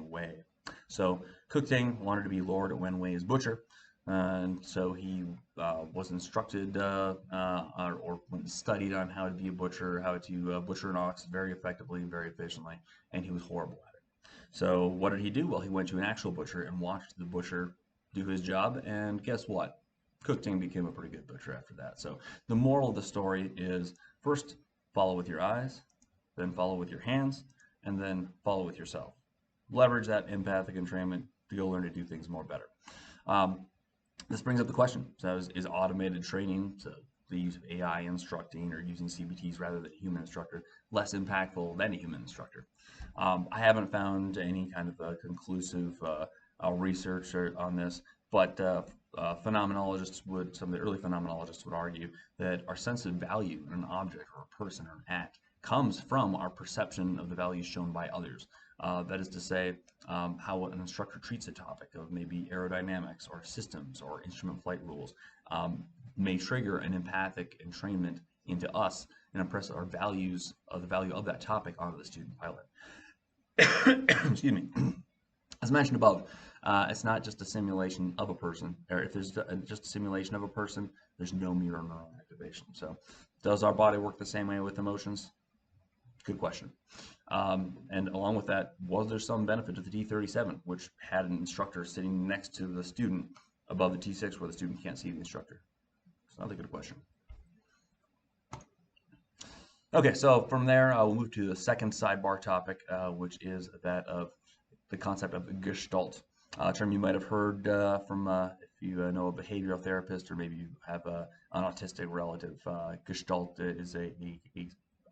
C: Wei. So Cook Ting wanted to be Lord Wen Wei's butcher, and so he was instructed or went and studied on how to be a butcher, how to butcher an ox very effectively and very efficiently, and he was horrible at it. So what did he do? Well, he went to an actual butcher and watched the butcher do his job, and guess what? Cook Ting became a pretty good butcher after that. So the moral of the story is first follow with your eyes, then follow with your hands, and then follow with yourself. Leverage that empathic entrainment to go learn to do things more better. This brings up the question, so is automated training, so the use of AI instructing or using CBTs rather than a human instructor, less impactful than a human instructor? I haven't found any kind of conclusive research on this, but phenomenologists some of the early phenomenologists would argue that our sense of value in an object or a person or an act comes from our perception of the values shown by others. That is to say, how an instructor treats a topic of maybe aerodynamics or systems or instrument flight rules may trigger an empathic entrainment into us and impress our values of the value of that topic onto the student pilot. Excuse me. As mentioned above, it's not just a simulation of a person, or if there's just a simulation of a person, there's no mirror neuron activation. So does our body work the same way with emotions? Good question. And along with that, was there some benefit to the T37, which had an instructor sitting next to the student above the T6 where the student can't see the instructor? It's another good question. Okay, so from there, we'll move to the second sidebar topic, which is that of the concept of Gestalt. A term you might have heard from if you know a behavioral therapist or maybe you have an autistic relative. Gestalt is a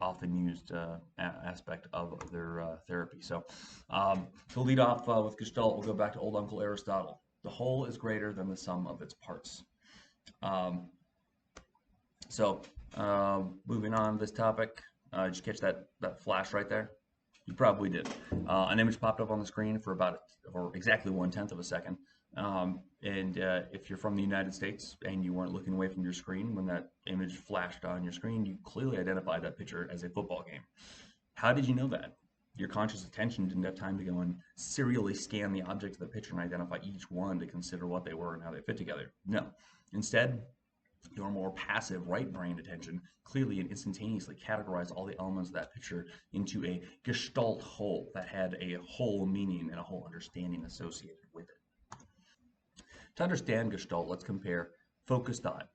C: often used aspect of their therapy. So to lead off with Gestalt, we'll go back to old Uncle Aristotle. The whole is greater than the sum of its parts. Moving on to this topic, did you catch that flash right there? You probably did. An image popped up on the screen for exactly 1/10 of a second. If you're from the United States and you weren't looking away from your screen when that image flashed on your screen, you clearly identified that picture as a football game. How did you know that? Your conscious attention didn't have time to go and serially scan the objects of the picture and identify each one to consider what they were and how they fit together. No. Instead, your more passive right brain attention clearly and instantaneously categorized all the elements of that picture into a gestalt whole that had a whole meaning and a whole understanding associated with it. To understand gestalt, let's compare focused thought.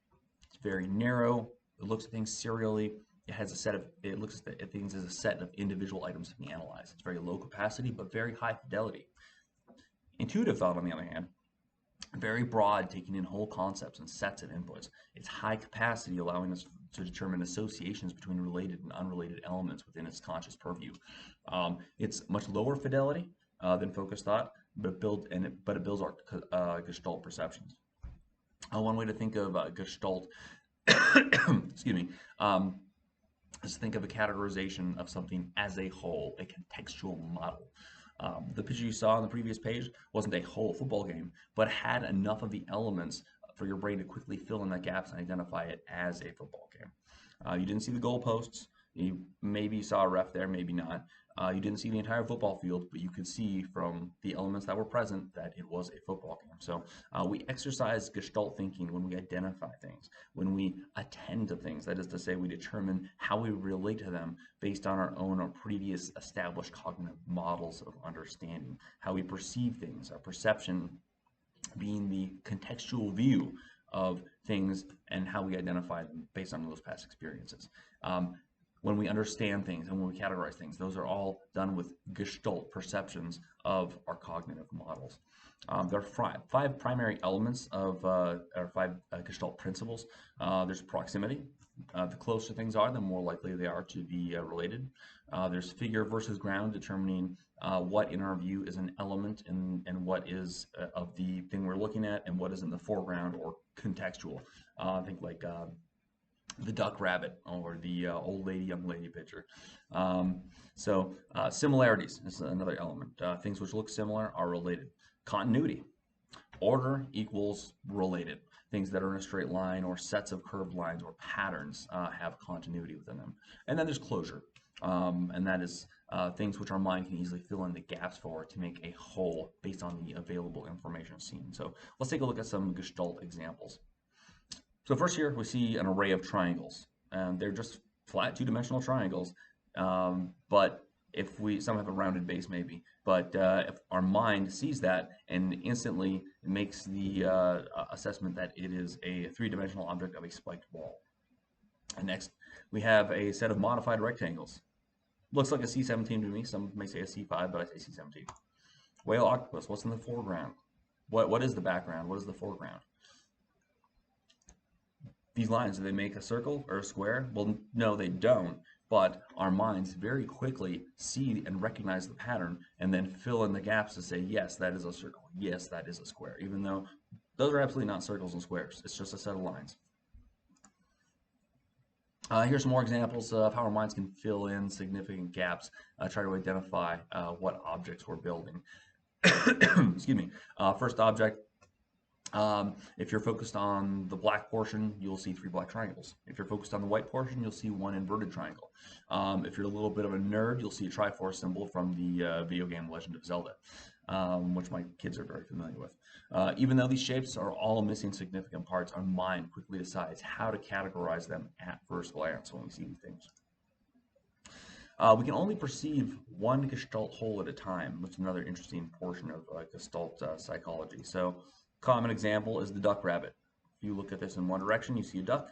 C: It's very narrow, it looks at things serially, it looks at things as a set of individual items to be analyzed. It's very low capacity but very high fidelity. Intuitive thought, on the other hand, very broad, taking in whole concepts and sets of inputs. It's high capacity, allowing us to determine associations between related and unrelated elements within its conscious purview. It's much lower fidelity than focused thought, but it builds our gestalt perceptions. One way to think of gestalt, excuse me, is to think of a categorization of something as a whole, a contextual model. The picture you saw on the previous page wasn't a whole football game, but had enough of the elements for your brain to quickly fill in the gaps and identify it as a football game. You didn't see the goalposts. You maybe saw a ref there, maybe not. You didn't see the entire football field, but you could see from the elements that were present that it was a football game. So we exercise gestalt thinking when we identify things, when we attend to things. That is to say, we determine how we relate to them based on our own or previous established cognitive models of understanding, how we perceive things, our perception being the contextual view of things and how we identify them based on those past experiences. When we understand things and when we categorize things, those are all done with gestalt perceptions of our cognitive models. There are five primary elements of or five gestalt principles. There's proximity. The closer things are, the more likely they are to be related. There's figure versus ground, determining what in our view is an element and what is of the thing we're looking at and what is in the foreground or contextual. Think like the duck rabbit or the old lady young lady picture. Similarities is another element. Things which look similar are related. Continuity. Order equals related. Things that are in a straight line or sets of curved lines or patterns have continuity within them. And then there's closure. And that is things which our mind can easily fill in the gaps for to make a whole based on the available information seen. So let's take a look at some gestalt examples. So first here we see an array of triangles, and they're just flat two-dimensional triangles, but some have a rounded base maybe, but if our mind sees that and instantly makes the assessment that it is a three-dimensional object of a spiked ball. And next we have a set of modified rectangles. Looks like a C17 to me. Some may say a C5, but I say C17. Whale octopus, what's in the foreground? What is the background? What is the foreground? These lines, do they make a circle or a square? Well, no, they don't, but our minds very quickly see and recognize the pattern and then fill in the gaps to say, yes, that is a circle. Yes, that is a square, even though those are absolutely not circles and squares. It's just a set of lines. Here's some more examples of how our minds can fill in significant gaps, try to identify what objects we're building. Excuse me. First object, if you're focused on the black portion, you'll see 3 black triangles. If you're focused on the white portion, you'll see 1 inverted triangle. If you're a little bit of a nerd, you'll see a Triforce symbol from the video game Legend of Zelda, which my kids are very familiar with. Even though these shapes are all missing significant parts, our mind quickly decides how to categorize them at first glance when we see these things. We can only perceive one Gestalt whole at a time, which is another interesting portion of Gestalt psychology. So, common example is the duck rabbit. If you look at this in one direction, you see a duck,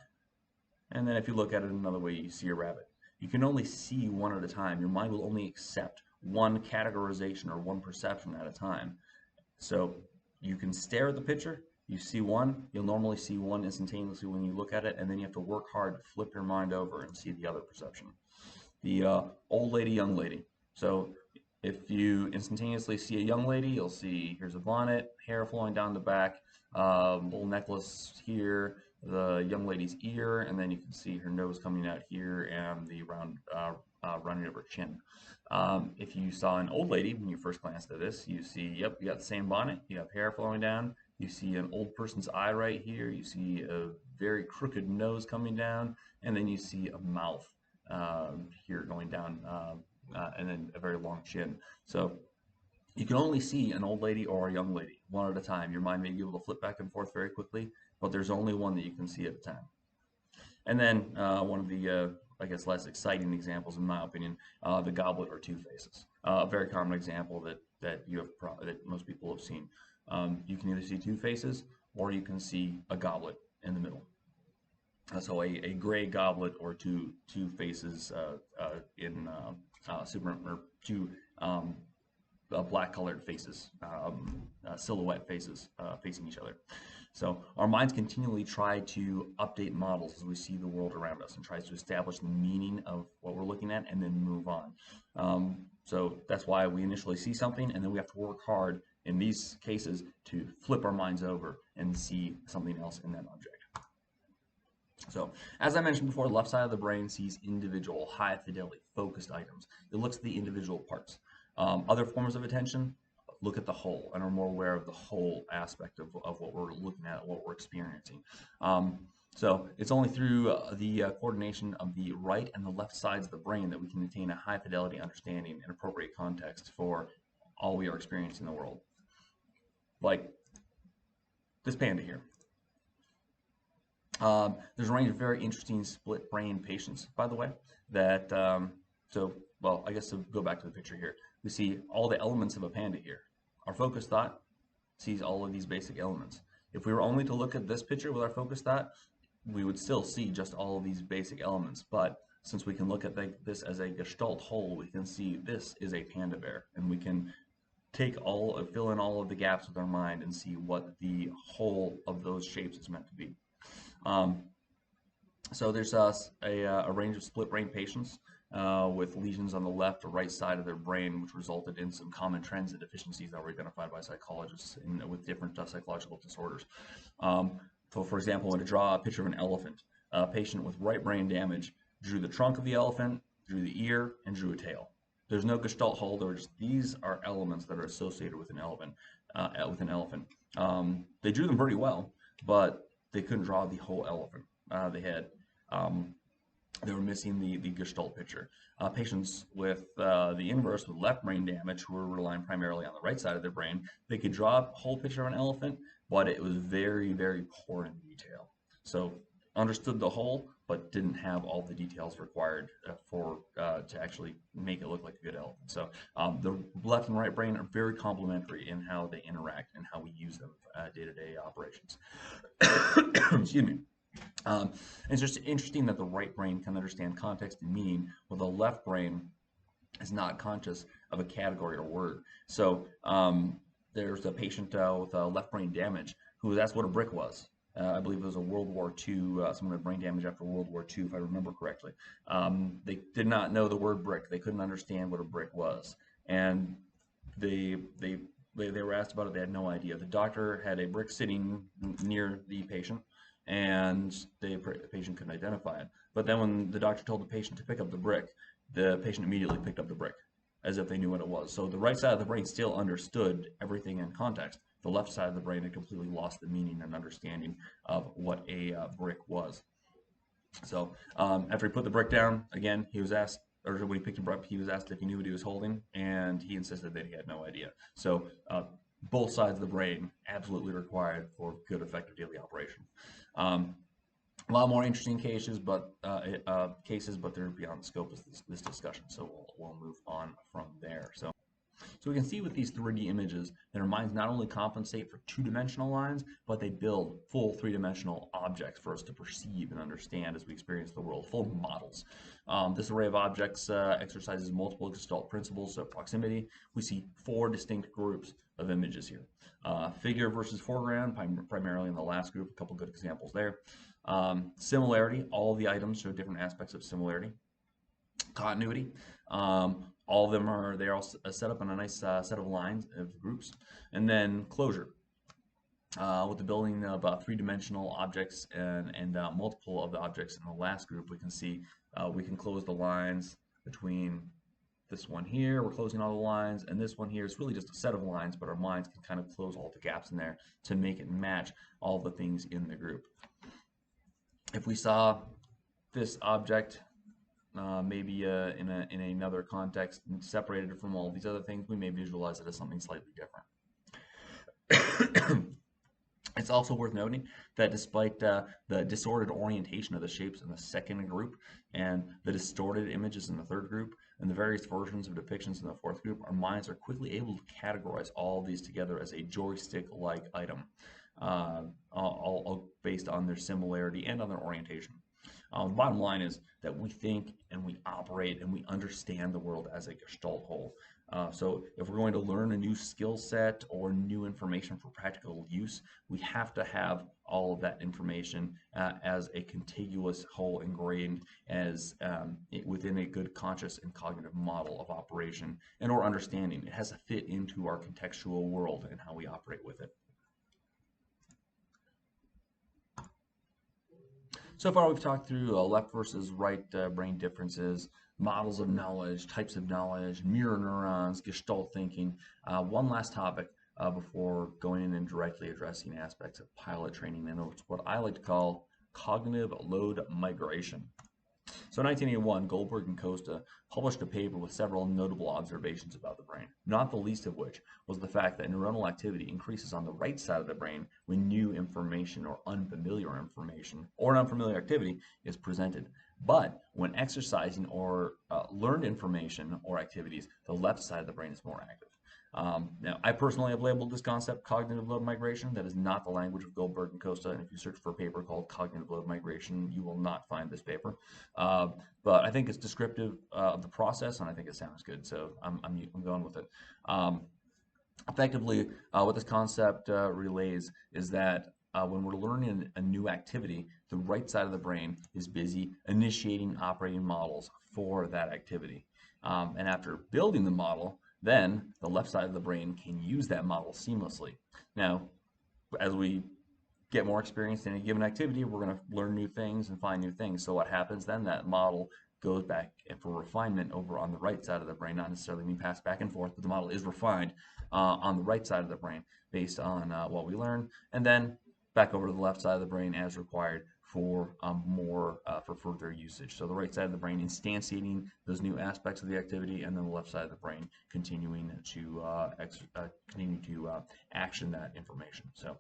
C: and then if you look at it another way, you see a rabbit. You can only see one at a time. Your mind will only accept one categorization or one perception at a time. So you can stare at the picture, you see one, you'll normally see one instantaneously when you look at it, and then you have to work hard to flip your mind over and see the other perception. The old lady, young lady. So if you instantaneously see a young lady, you'll see here's a bonnet, hair flowing down the back, little necklace here, the young lady's ear, and then you can see her nose coming out here and the round running of her chin. If you saw an old lady when you first glanced at this, you see, yep, you got the same bonnet, you have hair flowing down, you see an old person's eye right here, you see a very crooked nose coming down, and then you see a mouth here going down, and then a very long chin. So you can only see an old lady or a young lady one at a time. Your mind may be able to flip back and forth very quickly, but there's only one that you can see at a time. And then one of the, I guess, less exciting examples, in my opinion, the goblet or 2 faces. A very common example that most people have seen. You can either see 2 faces or you can see a goblet in the middle. So a gray goblet or two faces in or 2 black colored faces, silhouette faces facing each other. So our minds continually try to update models as we see the world around us and tries to establish the meaning of what we're looking at and then move on. So that's why we initially see something and then we have to work hard in these cases to flip our minds over and see something else in that object. So, as I mentioned before, the left side of the brain sees individual, high fidelity, focused items. It looks at the individual parts. Other forms of attention look at the whole and are more aware of the whole aspect of what we're looking at, what we're experiencing. So it's only through the coordination of the right and the left sides of the brain that we can attain a high fidelity understanding and appropriate context for all we are experiencing in the world. Like this panda here. There's a range of very interesting split brain patients, by the way, that, well, I guess to go back to the picture here, we see all the elements of a panda here. Our focused thought sees all of these basic elements. If we were only to look at this picture with our focused thought, we would still see just all of these basic elements. But since we can look at this as a Gestalt whole, we can see this is a panda bear, and we can fill in all of the gaps with our mind and see what the whole of those shapes is meant to be. So there's a range of split brain patients with lesions on the left or right side of their brain, which resulted in some common trends and deficiencies that were identified by psychologists with different psychological disorders. So for example, when to draw a picture of an elephant, a patient with right brain damage drew the trunk of the elephant, drew the ear, and drew a tail. There's no Gestalt whole. These are elements that are associated with an elephant. They drew them pretty well, but they couldn't draw the whole elephant. They were missing the Gestalt picture. Patients with the inverse, with left brain damage, who were relying primarily on the right side of their brain, they could draw a whole picture of an elephant, but it was very, very poor in detail. So understood the whole, but didn't have all the details required to actually make it look like a good elephant. So the left and right brain are very complementary in how they interact and how we use them day-to-day operations. Excuse me. It's just interesting that the right brain can understand context and meaning, while the left brain is not conscious of a category or word. So there's a patient with left brain damage who that's what a brick was. I believe it was a World War II, someone had brain damage after World War II, if I remember correctly. They did not know the word brick. They couldn't understand what a brick was. And they were asked about it. They had no idea. The doctor had a brick sitting near the patient, and the patient couldn't identify it. But then when the doctor told the patient to pick up the brick, the patient immediately picked up the brick as if they knew what it was. So the right side of the brain still understood everything in context. The left side of the brain had completely lost the meaning and understanding of what a brick was. So after he put the brick down, again, he was asked, or when he picked him up, he was asked if he knew what he was holding, and he insisted that he had no idea. So both sides of the brain absolutely required for good, effective daily operation. A lot more interesting cases, but they're beyond the scope of this discussion. So we'll move on from there. So we can see with these 3D images that our minds not only compensate for two-dimensional lines, but they build full three-dimensional objects for us to perceive and understand as we experience the world, full models. This array of objects exercises multiple Gestalt principles of proximity. We see 4 distinct groups of images here. Figure versus foreground, primarily in the last group, a couple good examples there. Similarity, all the items show different aspects of similarity. Continuity, all of them are all set up on a nice set of lines of groups. And then closure, with the building of three-dimensional objects and multiple of the objects in the last group, we can see we can close the lines between this one here, we're closing all the lines, and this one here is really just a set of lines, but our minds can kind of close all the gaps in there to make it match all the things in the group. If we saw this object maybe in another context and separated from all these other things, we may visualize it as something slightly different. It's also worth noting that despite the disordered orientation of the shapes in the second group and the distorted images in the third group and the various versions of depictions in the fourth group, our minds are quickly able to categorize all of these together as a joystick-like item, all based on their similarity and on their orientation. The bottom line is that we think and we operate and we understand the world as a Gestalt whole. So if we're going to learn a new skill set or new information for practical use, we have to have all of that information as a contiguous whole ingrained as within a good conscious and cognitive model of operation and or understanding. It has to fit into our contextual world and how we operate with it. So far we've talked through left versus right brain differences, models of knowledge, types of knowledge, mirror neurons, Gestalt thinking. One last topic before going in and directly addressing aspects of pilot training, and it's what I like to call cognitive load migration. So in 1981, Goldberg and Costa published a paper with several notable observations about the brain, not the least of which was the fact that neuronal activity increases on the right side of the brain when new information or unfamiliar information or an unfamiliar activity is presented. But when exercising or learned information or activities, the left side of the brain is more active. Now, I personally have labeled this concept cognitive load migration. That is not the language of Goldberg and Costa. And if you search for a paper called Cognitive Load Migration, you will not find this paper. But I think it's descriptive of the process, and I think it sounds good. So I'm going with it. Effectively, what this concept relays is that when we're learning a new activity, the right side of the brain is busy initiating operating models for that activity. And after building the model, then the left side of the brain can use that model seamlessly. Now, as we get more experience in a given activity, we're going to learn new things and find new things. So what happens then? That model goes back for refinement over on the right side of the brain, not necessarily being passed back and forth, but the model is refined on the right side of the brain based on what we learn, and then back over to the left side of the brain as required for for further usage. So the right side of the brain instantiating those new aspects of the activity, and then the left side of the brain continuing to action that information. So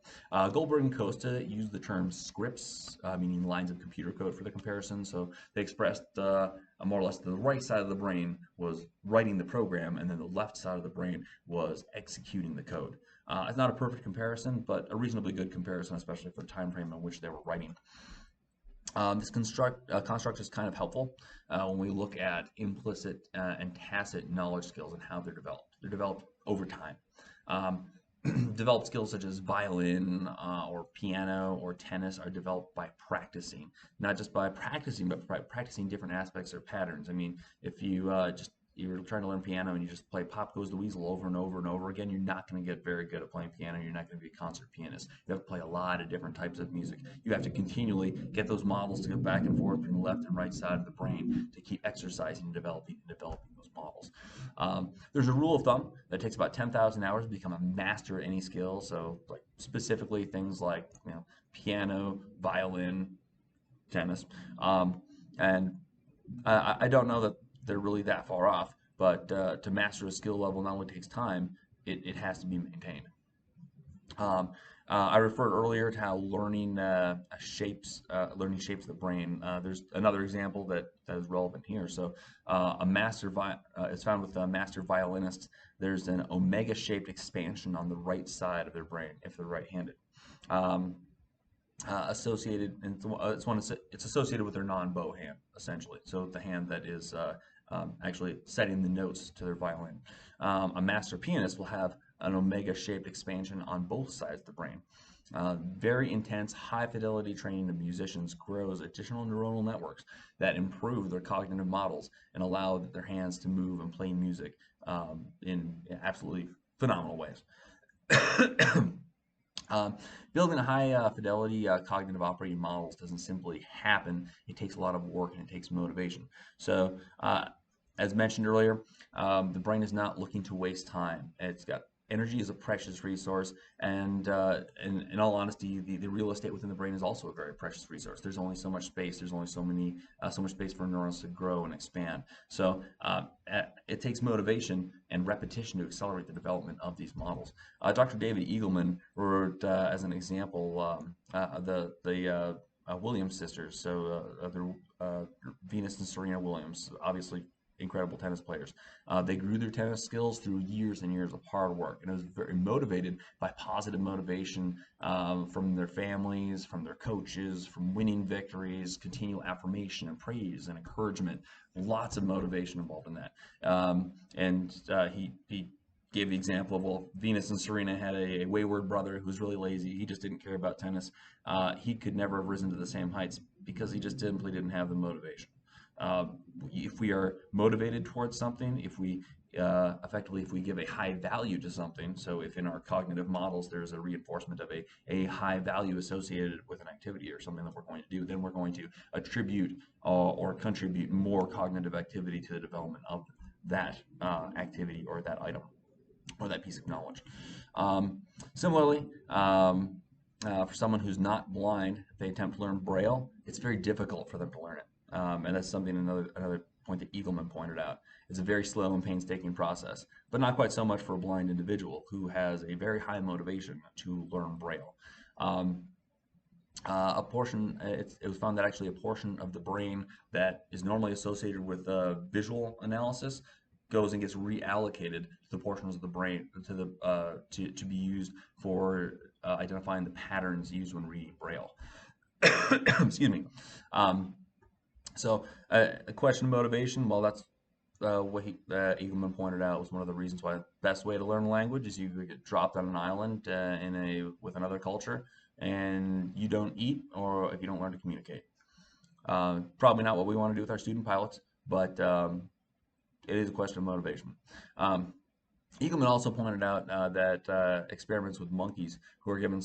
C: Goldberg and Costa used the term scripts, meaning lines of computer code, for the comparison. So they expressed more or less the right side of the brain was writing the program, and then the left side of the brain was executing the code. It's not a perfect comparison, but a reasonably good comparison, especially for the time frame in which they were writing. This construct is kind of helpful when we look at implicit and tacit knowledge skills and how they're developed. They're developed over time. Developed skills such as violin or piano or tennis are developed by practicing, not just by practicing, but by practicing different aspects or patterns. I mean, if you just you're trying to learn piano and you just play Pop Goes the Weasel over and over and over again, you're not going to get very good at playing piano. You're not going to be a concert pianist. You have to play a lot of different types of music. You have to continually get those models to go back and forth from the left and right side of the brain to keep exercising and developing those models. There's a rule of thumb that takes about 10,000 hours to become a master at any skill. So, like specifically things like piano, violin, tennis, and I don't know that they're really that far off, but to master a skill level not only takes time, it has to be maintained. I referred earlier to how learning shapes the brain. There's another example that is relevant here. So it's found with master violinists. There's an omega-shaped expansion on the right side of their brain if they're right-handed. Associated, and it's associated with their non-bow hand, essentially. So the hand that is actually setting the notes to their violin. A master pianist will have an omega-shaped expansion on both sides of the brain. Very intense, high-fidelity training of musicians grows additional neuronal networks that improve their cognitive models and allow their hands to move and play music in absolutely phenomenal ways. Building a high fidelity cognitive operating models doesn't simply happen. It takes a lot of work and it takes motivation. So as mentioned earlier, the brain is not looking to waste time. It's got energy is a precious resource, and in all honesty, the real estate within the brain is also a very precious resource. There's only so much space. There's only so much space for neurons to grow and expand. So it takes motivation and repetition to accelerate the development of these models. Dr. David Eagleman wrote, as an example, the Williams sisters. So Venus and Serena Williams, obviously incredible tennis players. They grew their tennis skills through years and years of hard work, and it was very motivated by positive motivation from their families, from their coaches, from winning victories, continual affirmation and praise and encouragement. Lots of motivation involved in that. He gave the example of, well, Venus and Serena had a wayward brother who was really lazy. He just didn't care about tennis. He could never have risen to the same heights because he just simply didn't have the motivation. If we are motivated towards something, if we give a high value to something, so if in our cognitive models there's a reinforcement of a high value associated with an activity or something that we're going to do, then we're going to attribute or contribute more cognitive activity to the development of that activity or that item or that piece of knowledge. Similarly, for someone who's not blind, if they attempt to learn Braille, it's very difficult for them to learn it. And that's something another point that Eagleman pointed out. It's a very slow and painstaking process, but not quite so much for a blind individual who has a very high motivation to learn Braille. It was found that actually a portion of the brain that is normally associated with visual analysis goes and gets reallocated to the portions of the brain to be used for identifying the patterns used when reading Braille. Excuse me. So a question of motivation, well, that's what Eagleman pointed out was one of the reasons why the best way to learn a language is you get dropped on an island with another culture and you don't eat, or if you don't learn to communicate. Probably not what we want to do with our student pilots, but it is a question of motivation. Eagleman also pointed out that experiments with monkeys who were given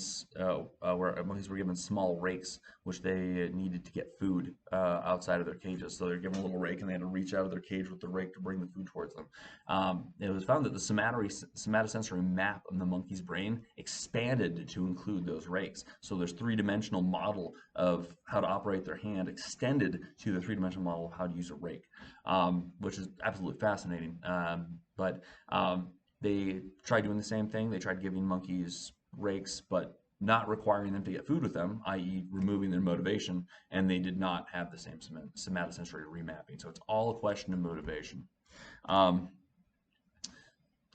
C: where monkeys were given small rakes, which they needed to get food outside of their cages. So they're given a little rake, and they had to reach out of their cage with the rake to bring the food towards them. It was found that the somatosensory map of the monkey's brain expanded to include those rakes. So there's three-dimensional model of how to operate their hand extended to the three-dimensional model of how to use a rake, which is absolutely fascinating. But they tried doing the same thing. They tried giving monkeys rakes, but not requiring them to get food with them, i.e. removing their motivation, and they did not have the same somatosensory remapping. So it's all a question of motivation.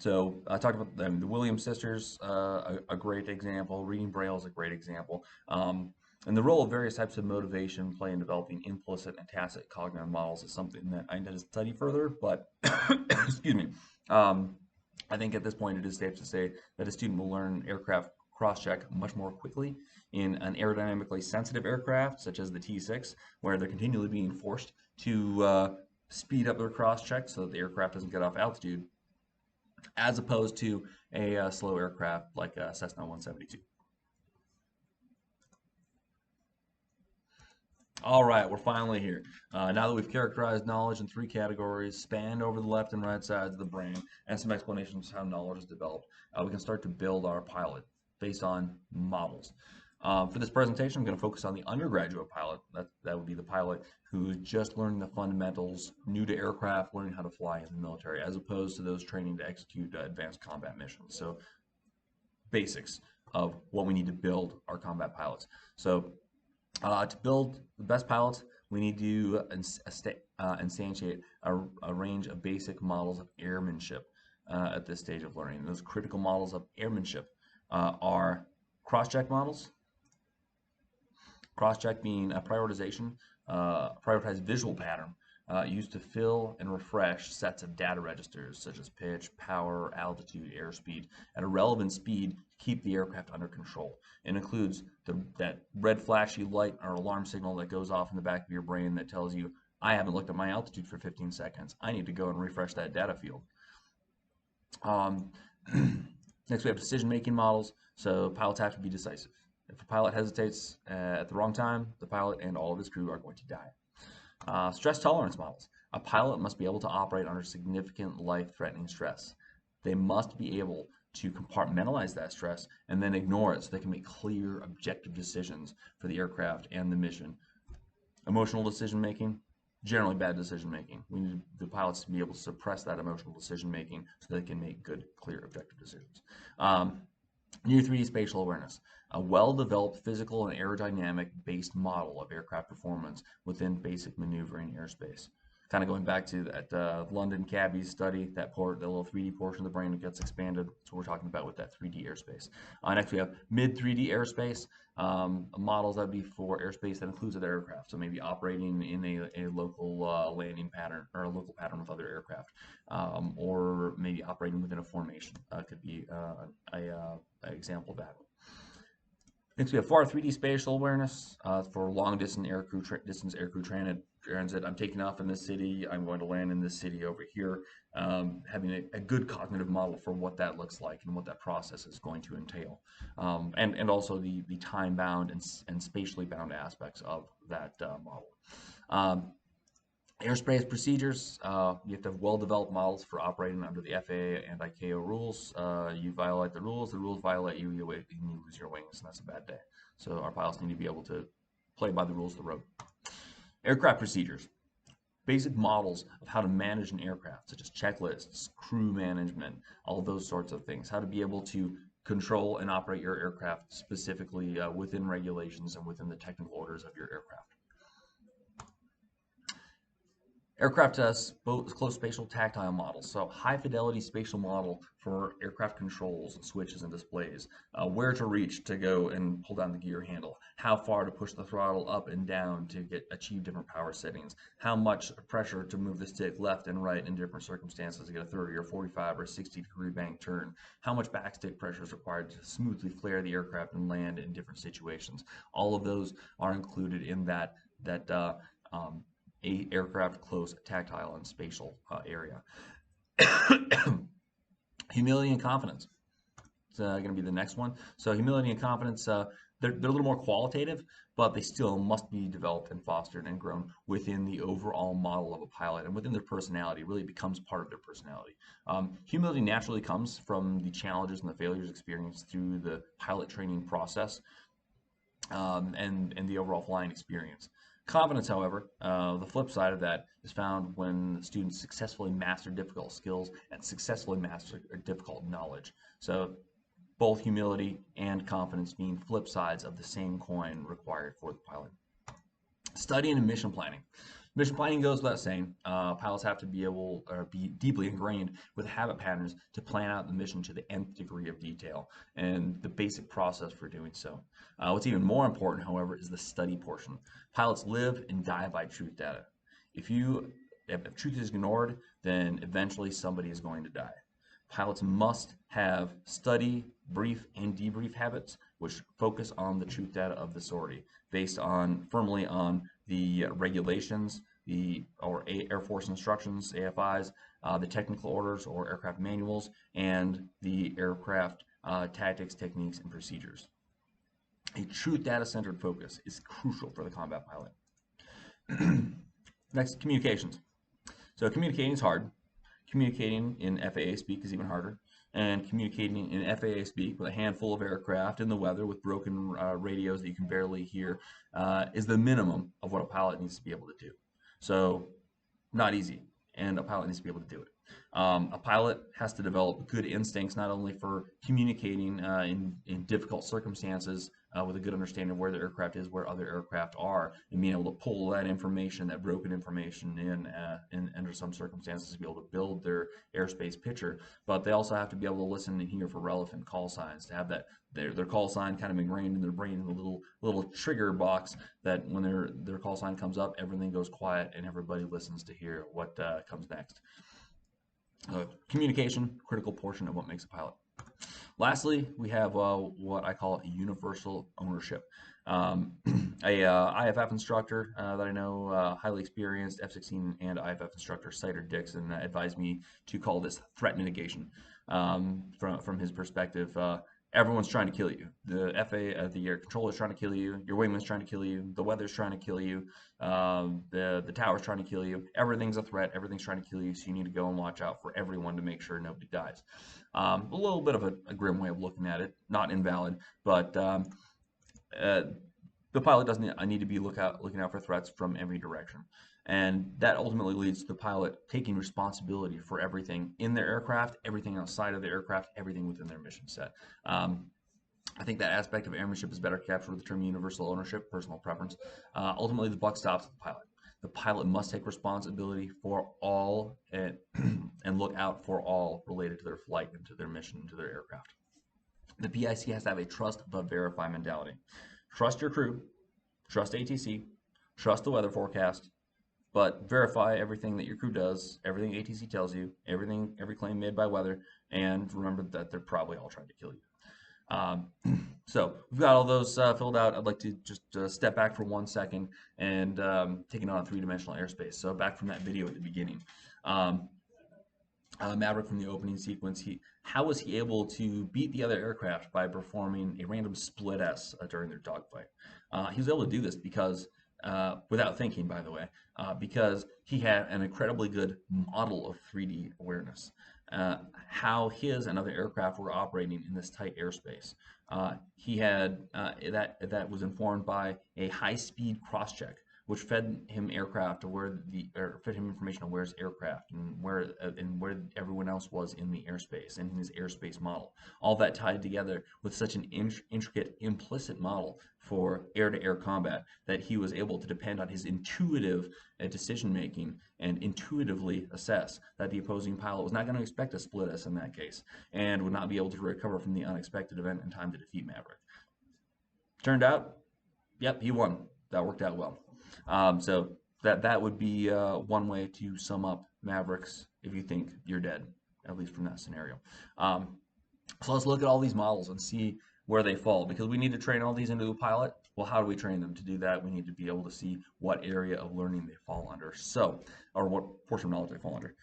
C: So I talked about them. The Williams sisters, a great example. Reading Braille is a great example. And the role of various types of motivation play in developing implicit and tacit cognitive models is something that I intend to study further, but excuse me. I think at this point it is safe to say that a student will learn aircraft cross-check much more quickly in an aerodynamically sensitive aircraft, such as the T-6, where they're continually being forced to speed up their cross check so that the aircraft doesn't get off altitude, as opposed to a slow aircraft like a Cessna 172. All right, we're finally here. Now that we've characterized knowledge in 3 categories, spanned over the left and right sides of the brain, and some explanations of how knowledge is developed, we can start to build our pilot based on models. For this presentation, I'm going to focus on the undergraduate pilot. That would be the pilot who's just learning the fundamentals, new to aircraft, learning how to fly in the military, as opposed to those training to execute advanced combat missions. So basics of what we need to build our combat pilots. So to build the best pilots, we need to instantiate a range of basic models of airmanship at this stage of learning. And those critical models of airmanship are cross-check models. Cross-check being a prioritization, prioritized visual pattern used to fill and refresh sets of data registers such as pitch, power, altitude, airspeed at a relevant speed to keep the aircraft under control. It includes that red flashy light or alarm signal that goes off in the back of your brain that tells you, I haven't looked at my altitude for 15 seconds. I need to go and refresh that data field. Next, we have decision-making models. So pilots have to be decisive. If a pilot hesitates at the wrong time, the pilot and all of his crew are going to die. Stress tolerance models. A pilot must be able to operate under significant life-threatening stress. They must be able to compartmentalize that stress and then ignore it so they can make clear, objective decisions for the aircraft and the mission. Emotional decision-making, generally bad decision-making. We need the pilots to be able to suppress that emotional decision-making so they can make good, clear, objective decisions. Near 3D spatial awareness, a well-developed physical and aerodynamic based model of aircraft performance within basic maneuvering airspace. Kind of going back to that London cabbies study, the little 3D portion of the brain that gets expanded. That's what we're talking about with that 3D airspace. Next we have mid 3D airspace, models that would be for airspace that includes other aircraft. So maybe operating in a local landing pattern or a local pattern with other aircraft, or maybe operating within a formation could be an example of that. Next we have far 3D spatial awareness for long distance aircrew transit. I'm taking off in this city. I'm going to land in this city over here. Having a good cognitive model for what that looks like and what that process is going to entail, and also the time bound and spatially bound aspects of that model. Airspace procedures, you have to have well-developed models for operating under the FAA and ICAO rules. You violate the rules violate you, you lose your wings, and that's a bad day. So our pilots need to be able to play by the rules of the road. Aircraft procedures, basic models of how to manage an aircraft, such as checklists, crew management, all of those sorts of things. How to be able to control and operate your aircraft specifically within regulations and within the technical orders of your aircraft. Aircraft has both close spatial tactile models, so high fidelity spatial model for aircraft controls, switches, and displays. Where to reach to go and pull down the gear handle, how far to push the throttle up and down to achieve different power settings, how much pressure to move the stick left and right in different circumstances to get a 30 or 45 or 60-degree bank turn, how much backstick pressure is required to smoothly flare the aircraft and land in different situations. All of those are included in that aircraft close tactile and spatial area. Humility and confidence. It's going to be the next one. So humility and confidence, they're a little more qualitative, but they still must be developed and fostered and grown within the overall model of a pilot and within their personality. It really becomes part of their personality. Humility naturally comes from the challenges and the failures experienced through the pilot training process and the overall flying experience. Confidence, however, the flip side of that is found when students successfully master difficult skills and successfully master difficult knowledge. So both humility and confidence being flip sides of the same coin required for the pilot. Studying and mission planning. Mission planning goes without saying. Pilots have to be able or be deeply ingrained with habit patterns to plan out the mission to the nth degree of detail and the basic process for doing so. What's even more important, however, is the study portion. Pilots live and die by truth data. If truth is ignored, then eventually somebody is going to die. Pilots must have study, brief, and debrief habits which focus on the truth data of the sortie, based firmly on the regulations, Air Force instructions, AFIs, the technical orders or aircraft manuals, and the aircraft tactics, techniques, and procedures. A true data-centered focus is crucial for the combat pilot. Next, communications. So communicating is hard. Communicating in FAA speak is even harder. And communicating in FAA speak with a handful of aircraft in the weather with broken radios that you can barely hear is the minimum of what a pilot needs to be able to do. So not easy, and a pilot needs to be able to do it. A pilot has to develop good instincts not only for communicating in difficult circumstances with a good understanding of where the aircraft is, where other aircraft are, and being able to pull that information, that broken information in under some circumstances to be able to build their airspace picture. But they also have to be able to listen and hear for relevant call signs, to have that their call sign kind of ingrained in their brain in a little trigger box that when their call sign comes up, everything goes quiet and everybody listens to hear what comes next. Communication, critical portion of what makes a pilot. Lastly, we have what I call universal ownership. A IFF instructor that I know, highly experienced F-16 and IFF instructor, Sider Dixon, advised me to call this threat mitigation. From his perspective, everyone's trying to kill you. The the air controller is trying to kill you. Your wingman's trying to kill you. The weather's trying to kill you. The tower's trying to kill you. Everything's a threat. Everything's trying to kill you. So you need to go and watch out for everyone to make sure nobody dies. A little bit of a grim way of looking at it. Not invalid, but the pilot doesn't need to be looking out for threats from every direction. And that ultimately leads to the pilot taking responsibility for everything in their aircraft, everything outside of the aircraft, everything within their mission set. I think that aspect of airmanship is better captured with the term universal ownership, personal preference. Ultimately, the buck stops with the pilot. The pilot must take responsibility for all and look out for all related to their flight and to their mission and to their aircraft. The PIC has to have a trust but verify mentality. Trust your crew, trust ATC, trust the weather forecast, but verify everything that your crew does, everything ATC tells you, every claim made by weather, and remember that they're probably all trying to kill you. So we've got all those filled out. I'd like to just step back for 1 second and take it on a three-dimensional airspace. So back from that video at the beginning. Maverick from the opening sequence, how was he able to beat the other aircraft by performing a random split S during their dogfight? He was able to do this because, without thinking, by the way, because he had an incredibly good model of 3D awareness. How his and other aircraft were operating in this tight airspace. He had that was informed by a high-speed cross-check, which fed him aircraft fed him information on where's aircraft and where everyone else was in the airspace and in his airspace model. All that tied together with such an intricate implicit model for air-to-air combat that he was able to depend on his intuitive decision making and intuitively assess that the opposing pilot was not going to expect a split S in that case and would not be able to recover from the unexpected event in time to defeat Maverick. Turned out, yep, he won. That worked out well. So that would be one way to sum up Mavericks if you think you're dead, at least from that scenario. So let's look at all these models and see where they fall, because we need to train all these into a pilot. Well, how do we train them? To do that, we need to be able to see what area of learning they fall under, or what portion of knowledge they fall under.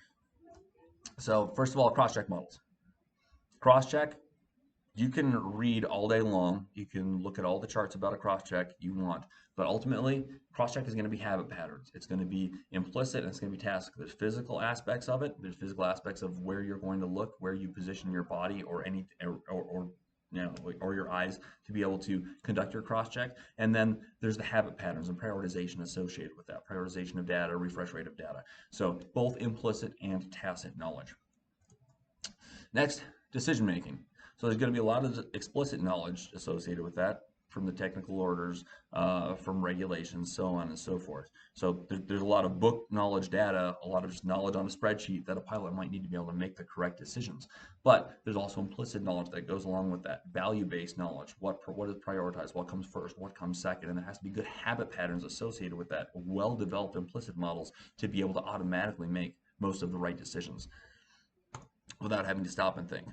C: So first of all, cross-check models. Cross-check, you can read all day long. You can look at all the charts about a cross-check you want. But ultimately, cross-check is going to be habit patterns. It's going to be implicit, and it's going to be task. There's physical aspects of it. There's physical aspects of where you're going to look, where you position your body or your eyes to be able to conduct your cross-check. And then there's the habit patterns and prioritization associated with that. Prioritization of data, refresh rate of data. So both implicit and tacit knowledge. Next, decision making. So there's going to be a lot of explicit knowledge associated with that, from the technical orders, from regulations, so on and so forth. So there's a lot of book knowledge data, a lot of just knowledge on a spreadsheet that a pilot might need to be able to make the correct decisions. But there's also implicit knowledge that goes along with that, value-based knowledge. What is prioritized, what comes first, what comes second, and there has to be good habit patterns associated with that, well-developed implicit models to be able to automatically make most of the right decisions without having to stop and think.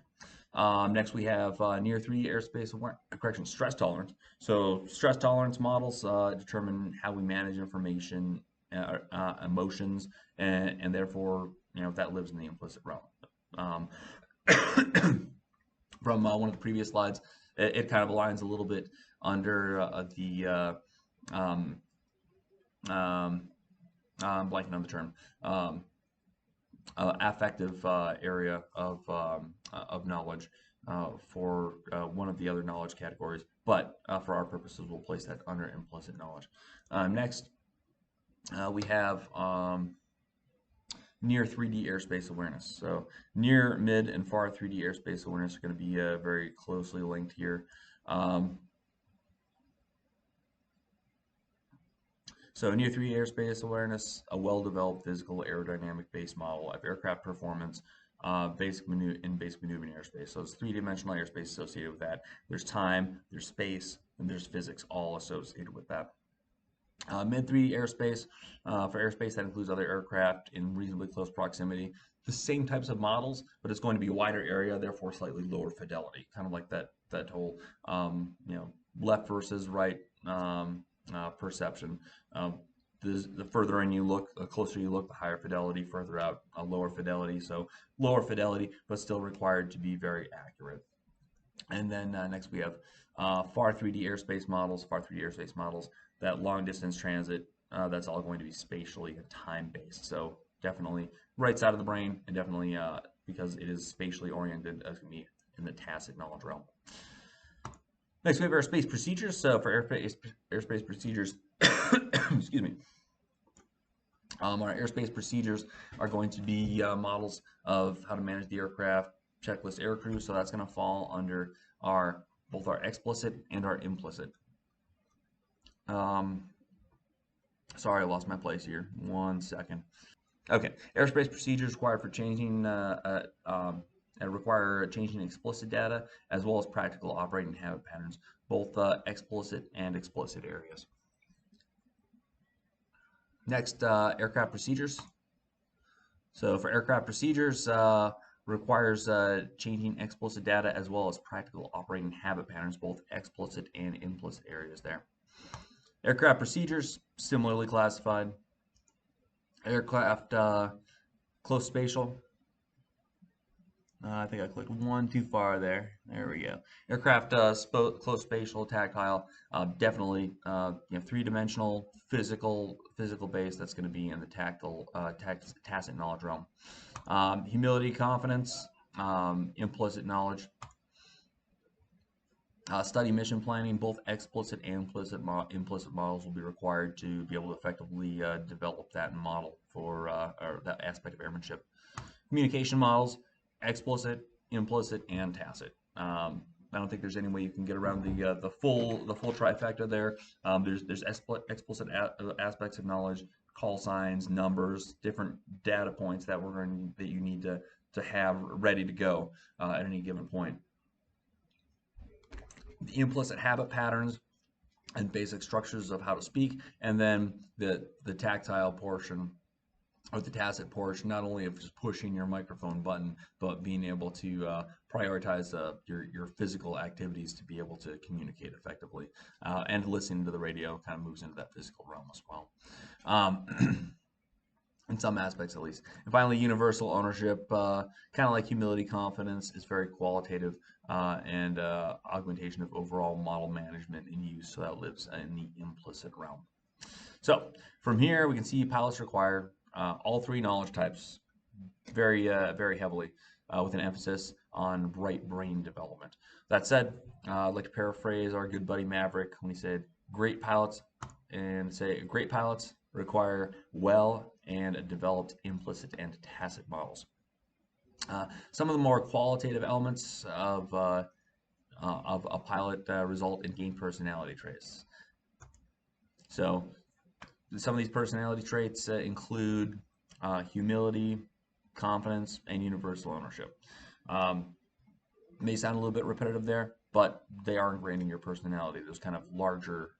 C: Next, we have near 3D airspace stress tolerance. So stress tolerance models determine how we manage information emotions, and therefore, that lives in the implicit realm. Um, from one of the previous slides, it kind of aligns a little bit under um, I'm blanking on the term, affective area of knowledge for one of the other knowledge categories, but for our purposes, we'll place that under implicit knowledge. Next, we have near 3D airspace awareness. So near, mid, and far 3D airspace awareness are going to be very closely linked here. So near 3D airspace awareness, a well-developed physical aerodynamic base model of aircraft performance in basic maneuvering airspace. So it's three-dimensional airspace associated with that. There's time, there's space, and there's physics all associated with that. Mid-3D airspace, for airspace that includes other aircraft in reasonably close proximity. The same types of models, but it's going to be a wider area, therefore slightly lower fidelity. Kind of like that whole left versus right perception. The further in you look, the closer you look, the higher fidelity. Further out, a lower fidelity. So lower fidelity, but still required to be very accurate. And then next we have far 3D airspace models. That long distance transit, that's all going to be spatially and time based. So definitely right side of the brain, and definitely because it is spatially oriented, as can be in the tacit knowledge realm. Next, we have airspace procedures. So for airspace procedures, excuse me, our airspace procedures are going to be models of how to manage the aircraft, checklist aircrew. So that's going to fall under both our explicit and our implicit. Sorry, I lost my place here. 1 second. Okay, airspace procedures required for changing require changing explicit data as well as practical operating habit patterns, both explicit and explicit areas. Next, aircraft procedures. So for aircraft procedures, requires changing explicit data as well as practical operating habit patterns, both explicit and implicit areas there. Aircraft procedures, similarly classified. Aircraft close spatial. I think I clicked one too far there. There we go. Aircraft close spatial, tactile, definitely three-dimensional, physical base. That's going to be in the tacit knowledge realm. Humility, confidence, implicit knowledge. Study mission planning, both explicit and implicit models will be required to be able to effectively develop that model for or that aspect of airmanship. Communication models, explicit, implicit, and tacit. I don't think there's any way you can get around the full trifecta there. There's explicit aspects of knowledge, call signs, numbers, different data points that you need to have ready to go at any given point. The implicit habit patterns and basic structures of how to speak, and then the tactile portion or the tacit portion, not only of just pushing your microphone button, but being able to prioritize your physical activities to be able to communicate effectively, and listening to the radio kind of moves into that physical realm as well. In some aspects at least. And finally, universal ownership, kind of like humility, confidence, is very qualitative and augmentation of overall model management and use, so that lives in the implicit realm. So from here, we can see pilots require all three knowledge types very heavily, with an emphasis on right brain development. That said, I'd like to paraphrase our good buddy Maverick when he said, great pilots require well and developed implicit and tacit models. Some of the more qualitative elements of a pilot result in gained personality traits. So some of these personality traits include humility, confidence, and universal ownership. May sound a little bit repetitive there, but they are ingrained in your personality. There's kind of larger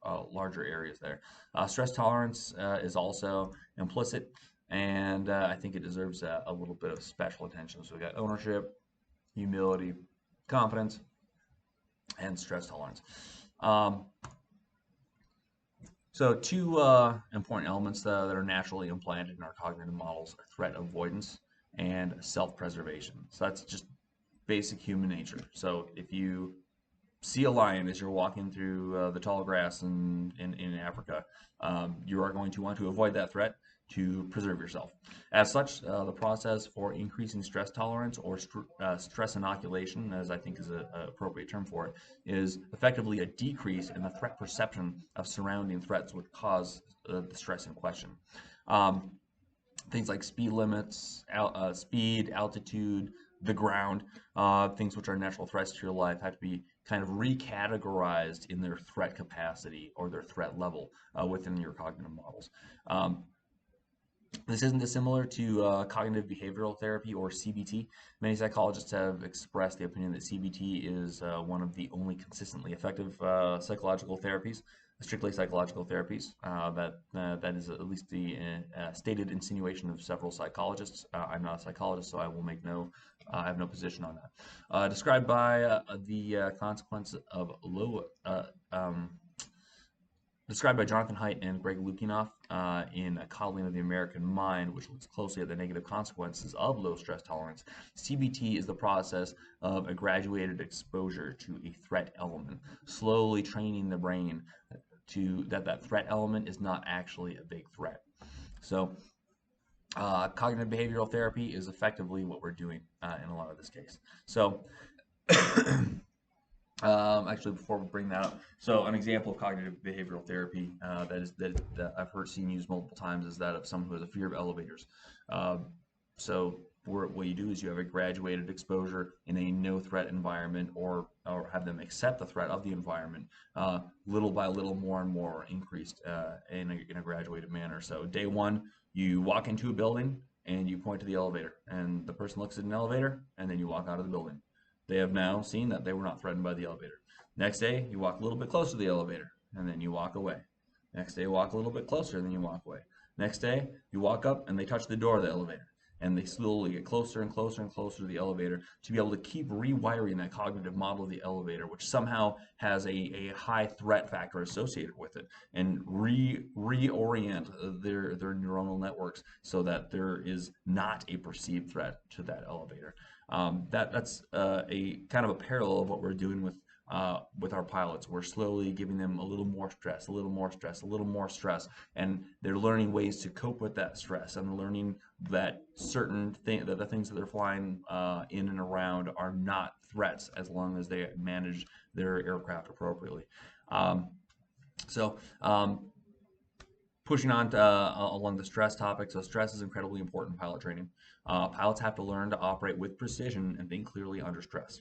C: areas there. Stress tolerance is also implicit, and I think it deserves a little bit of special attention. So we got ownership, humility, confidence, and stress tolerance. So two important elements that are naturally implanted in our cognitive models are threat avoidance and self-preservation. So that's just basic human nature. So if you see a lion as you're walking through the tall grass in Africa, you are going to want to avoid that threat to preserve yourself. As such, the process for increasing stress tolerance or stress inoculation, as I think is an appropriate term for it, is effectively a decrease in the threat perception of surrounding threats which cause the stress in question. Things like speed limits, speed, altitude, the ground, things which are natural threats to your life have to be kind of recategorized in their threat capacity or their threat level within your cognitive models. This isn't dissimilar to cognitive behavioral therapy or CBT. Many psychologists have expressed the opinion that CBT is one of the only consistently effective psychological therapies, strictly psychological therapies. That is at least the stated insinuation of several psychologists. I'm not a psychologist, so I will make I have no position on that. Described by the consequence of described by Jonathan Haidt and Greg Lukianoff in A Coddling of the American Mind, which looks closely at the negative consequences of low stress tolerance. CBT is the process of a graduated exposure to a threat element, slowly training the brain to that threat element is not actually a big threat. So cognitive behavioral therapy is effectively what we're doing in a lot of this case. So actually, before we bring that up, so an example of cognitive behavioral therapy that I've seen used multiple times is that of someone who has a fear of elevators. So what you do is you have a graduated exposure in a no threat environment, or have them accept the threat of the environment, little by little, more and more increased in a graduated manner. So day one, you walk into a building and you point to the elevator, and the person looks at an elevator, and then you walk out of the building. They have now seen that they were not threatened by the elevator. Next day, you walk a little bit closer to the elevator, and then you walk away. Next day, you walk a little bit closer, and then you walk away. Next day, you walk up, and they touch the door of the elevator, and they slowly get closer and closer and closer to the elevator to be able to keep rewiring that cognitive model of the elevator, which somehow has a high threat factor associated with it, and reorient their neuronal networks so that there is not a perceived threat to that elevator. That's a kind of a parallel of what we're doing with our pilots. We're slowly giving them a little more stress, a little more stress, a little more stress, and they're learning ways to cope with that stress, and learning that that the things that they're flying in and around are not threats as long as they manage their aircraft appropriately. Pushing on along the stress topic, so stress is incredibly important in pilot training. Pilots have to learn to operate with precision and think clearly under stress.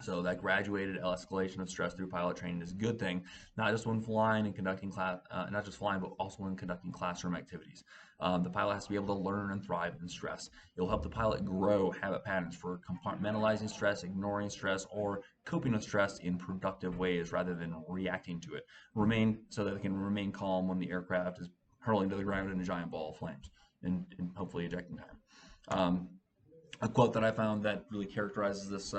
C: So that graduated escalation of stress through pilot training is a good thing, not just when flying and conducting not just flying, but also when conducting classroom activities. The pilot has to be able to learn and thrive in stress. It'll help the pilot grow habit patterns for compartmentalizing stress, ignoring stress, or coping with stress in productive ways rather than reacting to it. So that they can remain calm when the aircraft is hurling to the ground in a giant ball of flames and hopefully ejecting time. A quote that I found that really characterizes this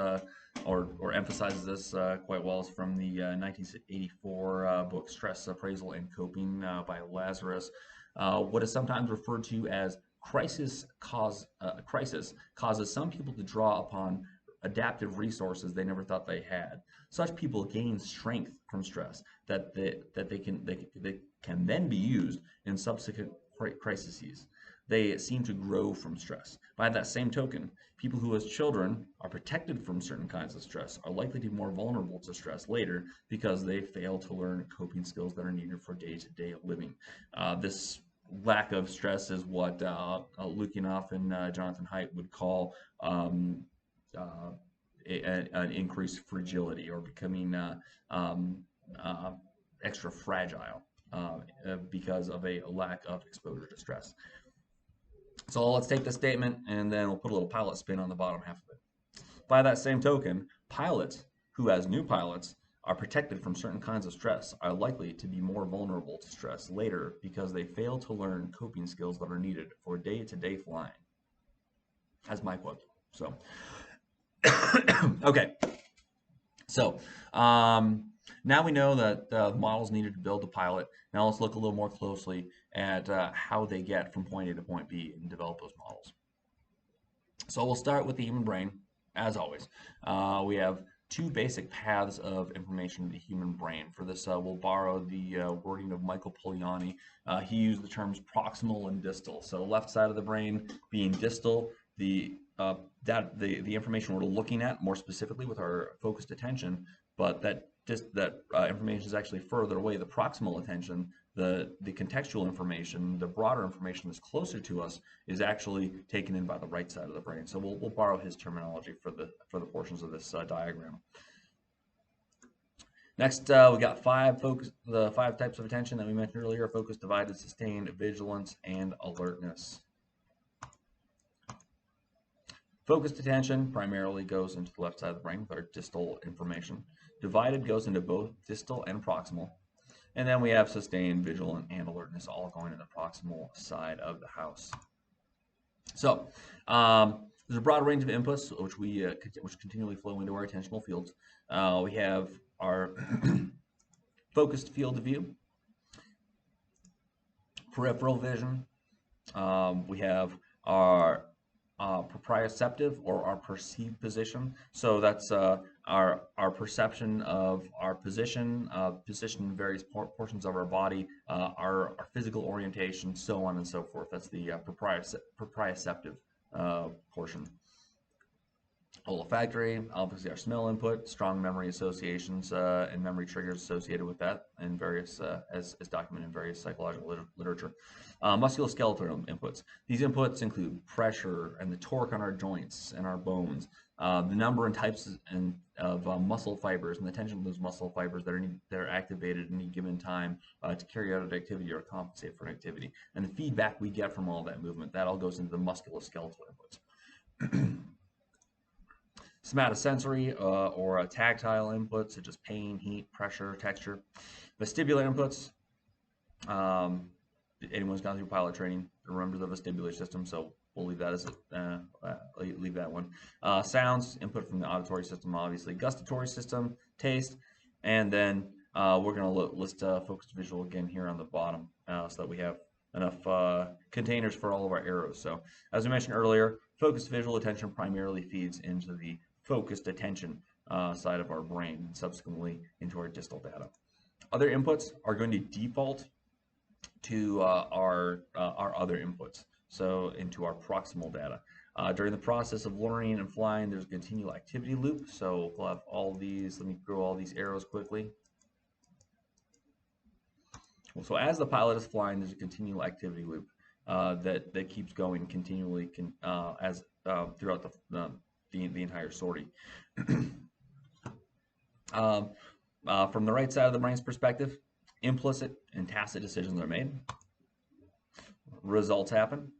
C: or emphasizes this quite well is from the 1984 book Stress Appraisal and Coping by Lazarus. What is sometimes referred to as crisis causes some people to draw upon adaptive resources they never thought they had. Such people gain strength from stress that they can then be used in subsequent crises. They seem to grow from stress. By that same token, people who as children are protected from certain kinds of stress are likely to be more vulnerable to stress later because they fail to learn coping skills that are needed for day-to-day living. This lack of stress is what Lukianoff and Jonathan Haidt would call an increased fragility, or becoming extra fragile because of a lack of exposure to stress. So let's take this statement and then we'll put a little pilot spin on the bottom half of it. By that same token, pilots who, as new pilots, are protected from certain kinds of stress are likely to be more vulnerable to stress later because they fail to learn coping skills that are needed for day-to-day flying. That's my quote. So, okay. So, Now we know that the models needed to build the pilot. Now let's look a little more closely at how they get from point A to point B and develop those models. So we'll start with the human brain, as always. We have two basic paths of information in the human brain. For this, we'll borrow the wording of Michael Polanyi. He used the terms proximal and distal. So left side of the brain being distal, the information we're looking at more specifically with our focused attention, but that information is actually further away. The proximal attention, the contextual information, the broader information that's closer to us is actually taken in by the right side of the brain. So we'll borrow his terminology for the portions of this diagram. Next, we got the five types of attention that we mentioned earlier: focus, divided, sustained, vigilance, and alertness. Focused attention primarily goes into the left side of the brain with our distal information. Divided goes into both distal and proximal. And then we have sustained, vigilant, and alertness all going in the proximal side of the house. So there's a broad range of inputs which continually flow into our attentional fields. We have our focused field of view, peripheral vision. We have our proprioceptive, or our perceived position. So that's our perception of our position in various portions of our body, our physical orientation, so on and so forth. That's the proprioceptive portion. Olfactory, obviously our smell input, strong memory associations and memory triggers associated with that, and various as documented in various psychological literature. Musculoskeletal inputs. These inputs include pressure and the torque on our joints and our bones, the number and types of muscle fibers and the tension of those muscle fibers that are activated at any given time to carry out an activity or compensate for an activity, and the feedback we get from all that movement. That all goes into the musculoskeletal inputs. Somatosensory or tactile inputs such as pain, heat, pressure, texture. Vestibular inputs. Anyone who's gone through pilot training remembers the vestibular system, so we'll leave that as leave that one. Sounds, input from the auditory system, obviously. Gustatory system, taste, and then we're going to list focused visual again here on the bottom, so that we have enough containers for all of our arrows. So as I mentioned earlier, focused visual attention primarily feeds into the focused attention side of our brain, and subsequently into our distal data. Other inputs are going to default to our other inputs, so into our proximal data. During the process of learning and flying, there's a continual activity loop. So we'll have all these. Let me grow all these arrows quickly. So as the pilot is flying, there's a continual activity loop that keeps going continually throughout the entire sortie. From the right side of the brain's perspective, implicit and tacit decisions are made. Results happen.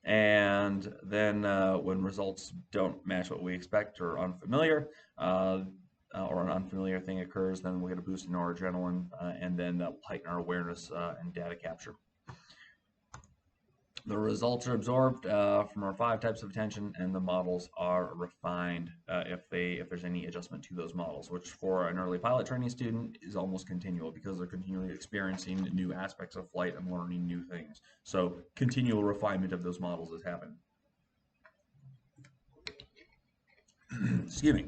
C: And then when results don't match what we expect or unfamiliar, or an unfamiliar thing occurs, then we get a boost in our adrenaline, and then that will heighten our awareness and data capture. The results are absorbed from our 5 types of attention, and the models are refined if there's any adjustment to those models, which for an early pilot training student is almost continual, because they're continually experiencing new aspects of flight and learning new things. So continual refinement of those models is happening. Excuse me.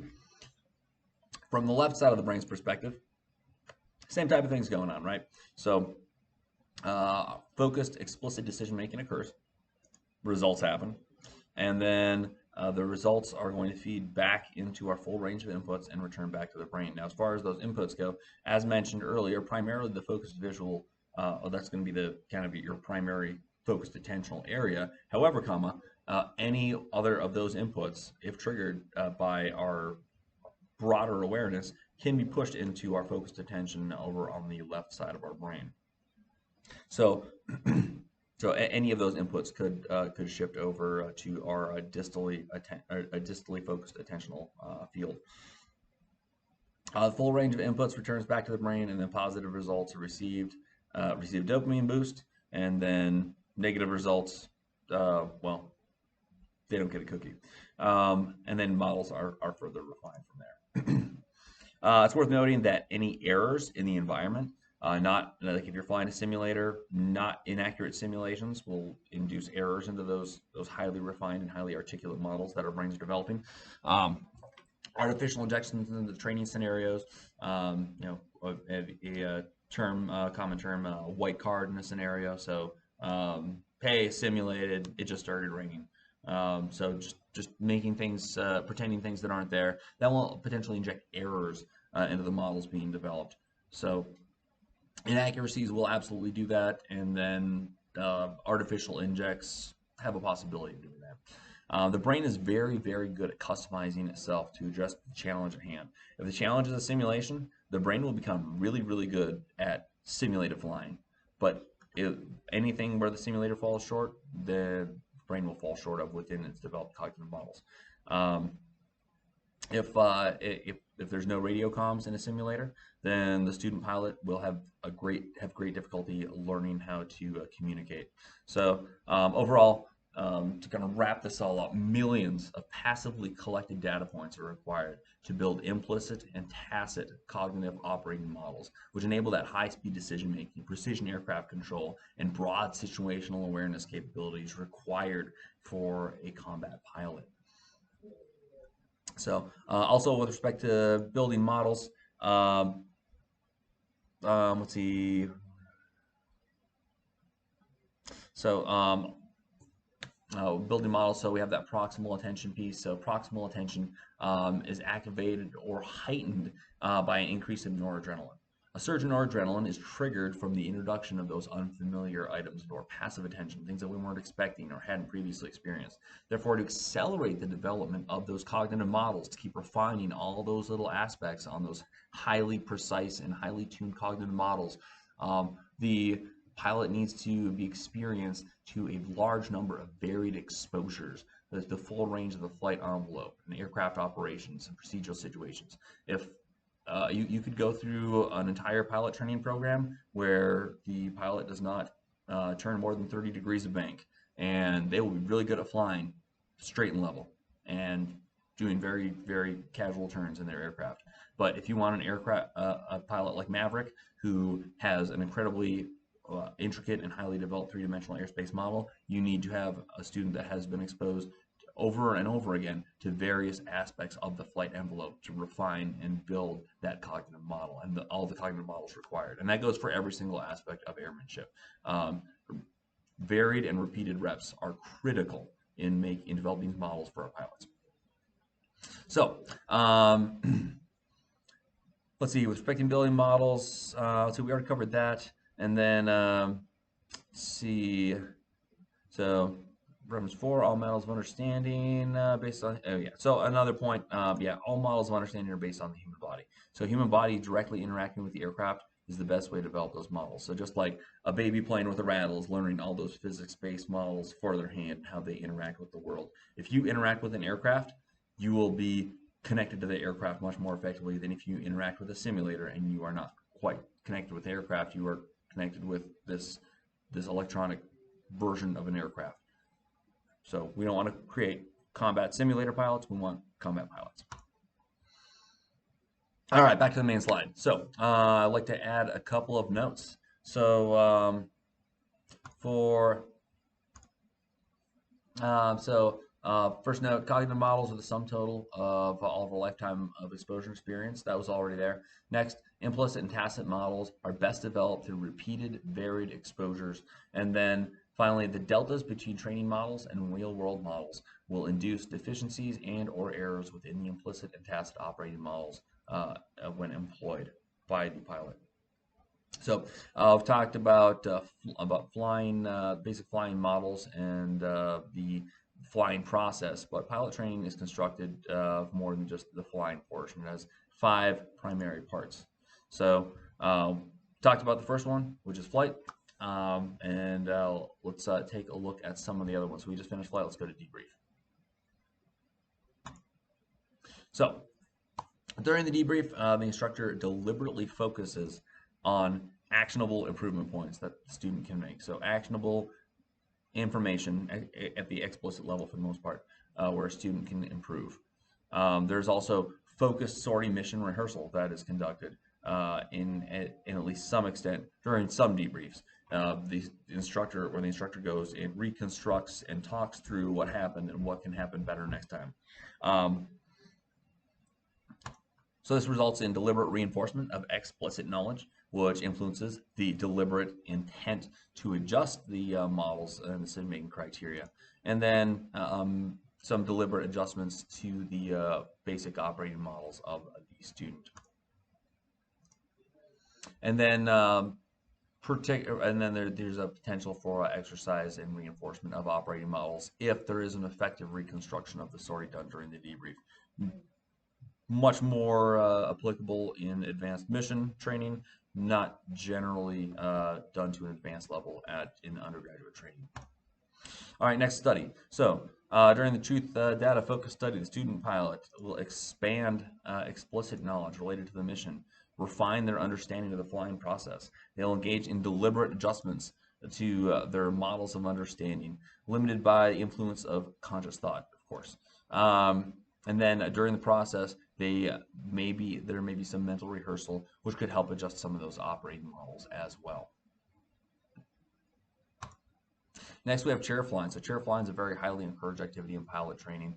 C: From the left side of the brain's perspective, same type of things going on, right? So focused, explicit decision making occurs, results happen, and then the results are going to feed back into our full range of inputs and return back to the brain. Now, as far as those inputs go, as mentioned earlier, primarily the focused visual, that's going to be the kind of your primary focused attentional area. However, any other of those inputs, if triggered by our broader awareness, can be pushed into our focused attention over on the left side of our brain. So, any of those inputs could shift over to our distally focused attentional field. The full range of inputs returns back to the brain, and then positive results are received, receive a dopamine boost, and then negative results, well, they don't get a cookie. And then models are further refined from there. It's worth noting that any errors in the environment, not like if you're flying a simulator, not inaccurate simulations will induce errors into those highly refined and highly articulate models that our brains are developing. Artificial injections into the training scenarios, a term, common term, white card in a scenario. So, hey, simulated, it just started ringing. So just making things, pretending things that aren't there, that will potentially inject errors into the models being developed. So inaccuracies will absolutely do that, and then artificial injects have a possibility of doing that. The brain is very, very good at customizing itself to address the challenge at hand. If the challenge is a simulation, the brain will become really, really good at simulated flying. But anything where the simulator falls short, the brain will fall short of within its developed cognitive models. If there's no radio comms in a simulator, then the student pilot will have great difficulty learning how to communicate. So overall, to kind of wrap this all up, millions of passively collected data points are required to build implicit and tacit cognitive operating models, which enable that high-speed decision-making, precision aircraft control, and broad situational awareness capabilities required for a combat pilot. So also with respect to building models, let's see. So building models, so we have that proximal attention piece. So proximal attention is activated or heightened by an increase in noradrenaline. A surge in noradrenaline is triggered from the introduction of those unfamiliar items or passive attention, things that we weren't expecting or hadn't previously experienced. Therefore, to accelerate the development of those cognitive models, to keep refining all those little aspects on those highly precise and highly tuned cognitive models, the pilot needs to be experienced to a large number of varied exposures, the full range of the flight envelope and aircraft operations and procedural situations. If you could go through an entire pilot training program where the pilot does not turn more than 30 degrees of bank, and they will be really good at flying straight and level and doing very, very casual turns in their aircraft. But if you want an aircraft, a pilot like Maverick, who has an incredibly intricate and highly developed three-dimensional airspace model, you need to have a student that has been exposed over and over again to various aspects of the flight envelope to refine and build that cognitive model and all the cognitive models required. And that goes for every single aspect of airmanship. Varied and repeated reps are critical in developing these models for our pilots. So let's see, with respect to building models, so we already covered that. And then let's see, so reference 4, all models of understanding based on, so another point, all models of understanding are based on the human body. So human body directly interacting with the aircraft is the best way to develop those models. So just like a baby playing with a rattle is learning all those physics-based models for their hand and how they interact with the world. If you interact with an aircraft, you will be connected to the aircraft much more effectively than if you interact with a simulator and you are not quite connected with the aircraft. You are connected with this electronic version of an aircraft. So we don't want to create combat simulator pilots, we want combat pilots. All right, back to the main slide. So I'd like to add a couple of notes. So first note, cognitive models are the sum total of all of a lifetime of exposure experience. That was already there. Next, implicit and tacit models are best developed through repeated, varied exposures. And then finally, the deltas between training models and real-world models will induce deficiencies and or errors within the implicit and tacit operating models when employed by the pilot. So I've talked about flying, basic flying models and the flying process, but pilot training is constructed of more than just the flying portion. It has 5 primary parts. So talked about the first one, which is flight, and let's take a look at some of the other ones. So we just finished flight, let's go to debrief. So during the debrief, the instructor deliberately focuses on actionable improvement points that the student can make. So actionable information at the explicit level for the most part, where a student can improve. There's also focused sortie mission rehearsal that is conducted in at least some extent during some debriefs. The instructor goes and reconstructs and talks through what happened and what can happen better next time. So this results in deliberate reinforcement of explicit knowledge, which influences the deliberate intent to adjust the models and decision-making criteria. And then some deliberate adjustments to the basic operating models of the student. And then there's a potential for exercise and reinforcement of operating models if there is an effective reconstruction of the sortie done during the debrief. Much more applicable in advanced mission training, not generally done to an advanced level in undergraduate training. All right, next study. So during the truth data focus study, the student pilot will expand explicit knowledge related to the mission, refine their understanding of the flying process. They'll engage in deliberate adjustments to their models of understanding, limited by the influence of conscious thought, of course. And then during the process, there may be some mental rehearsal, which could help adjust some of those operating models as well. Next, we have chair flying. So chair flying is a very highly encouraged activity in pilot training.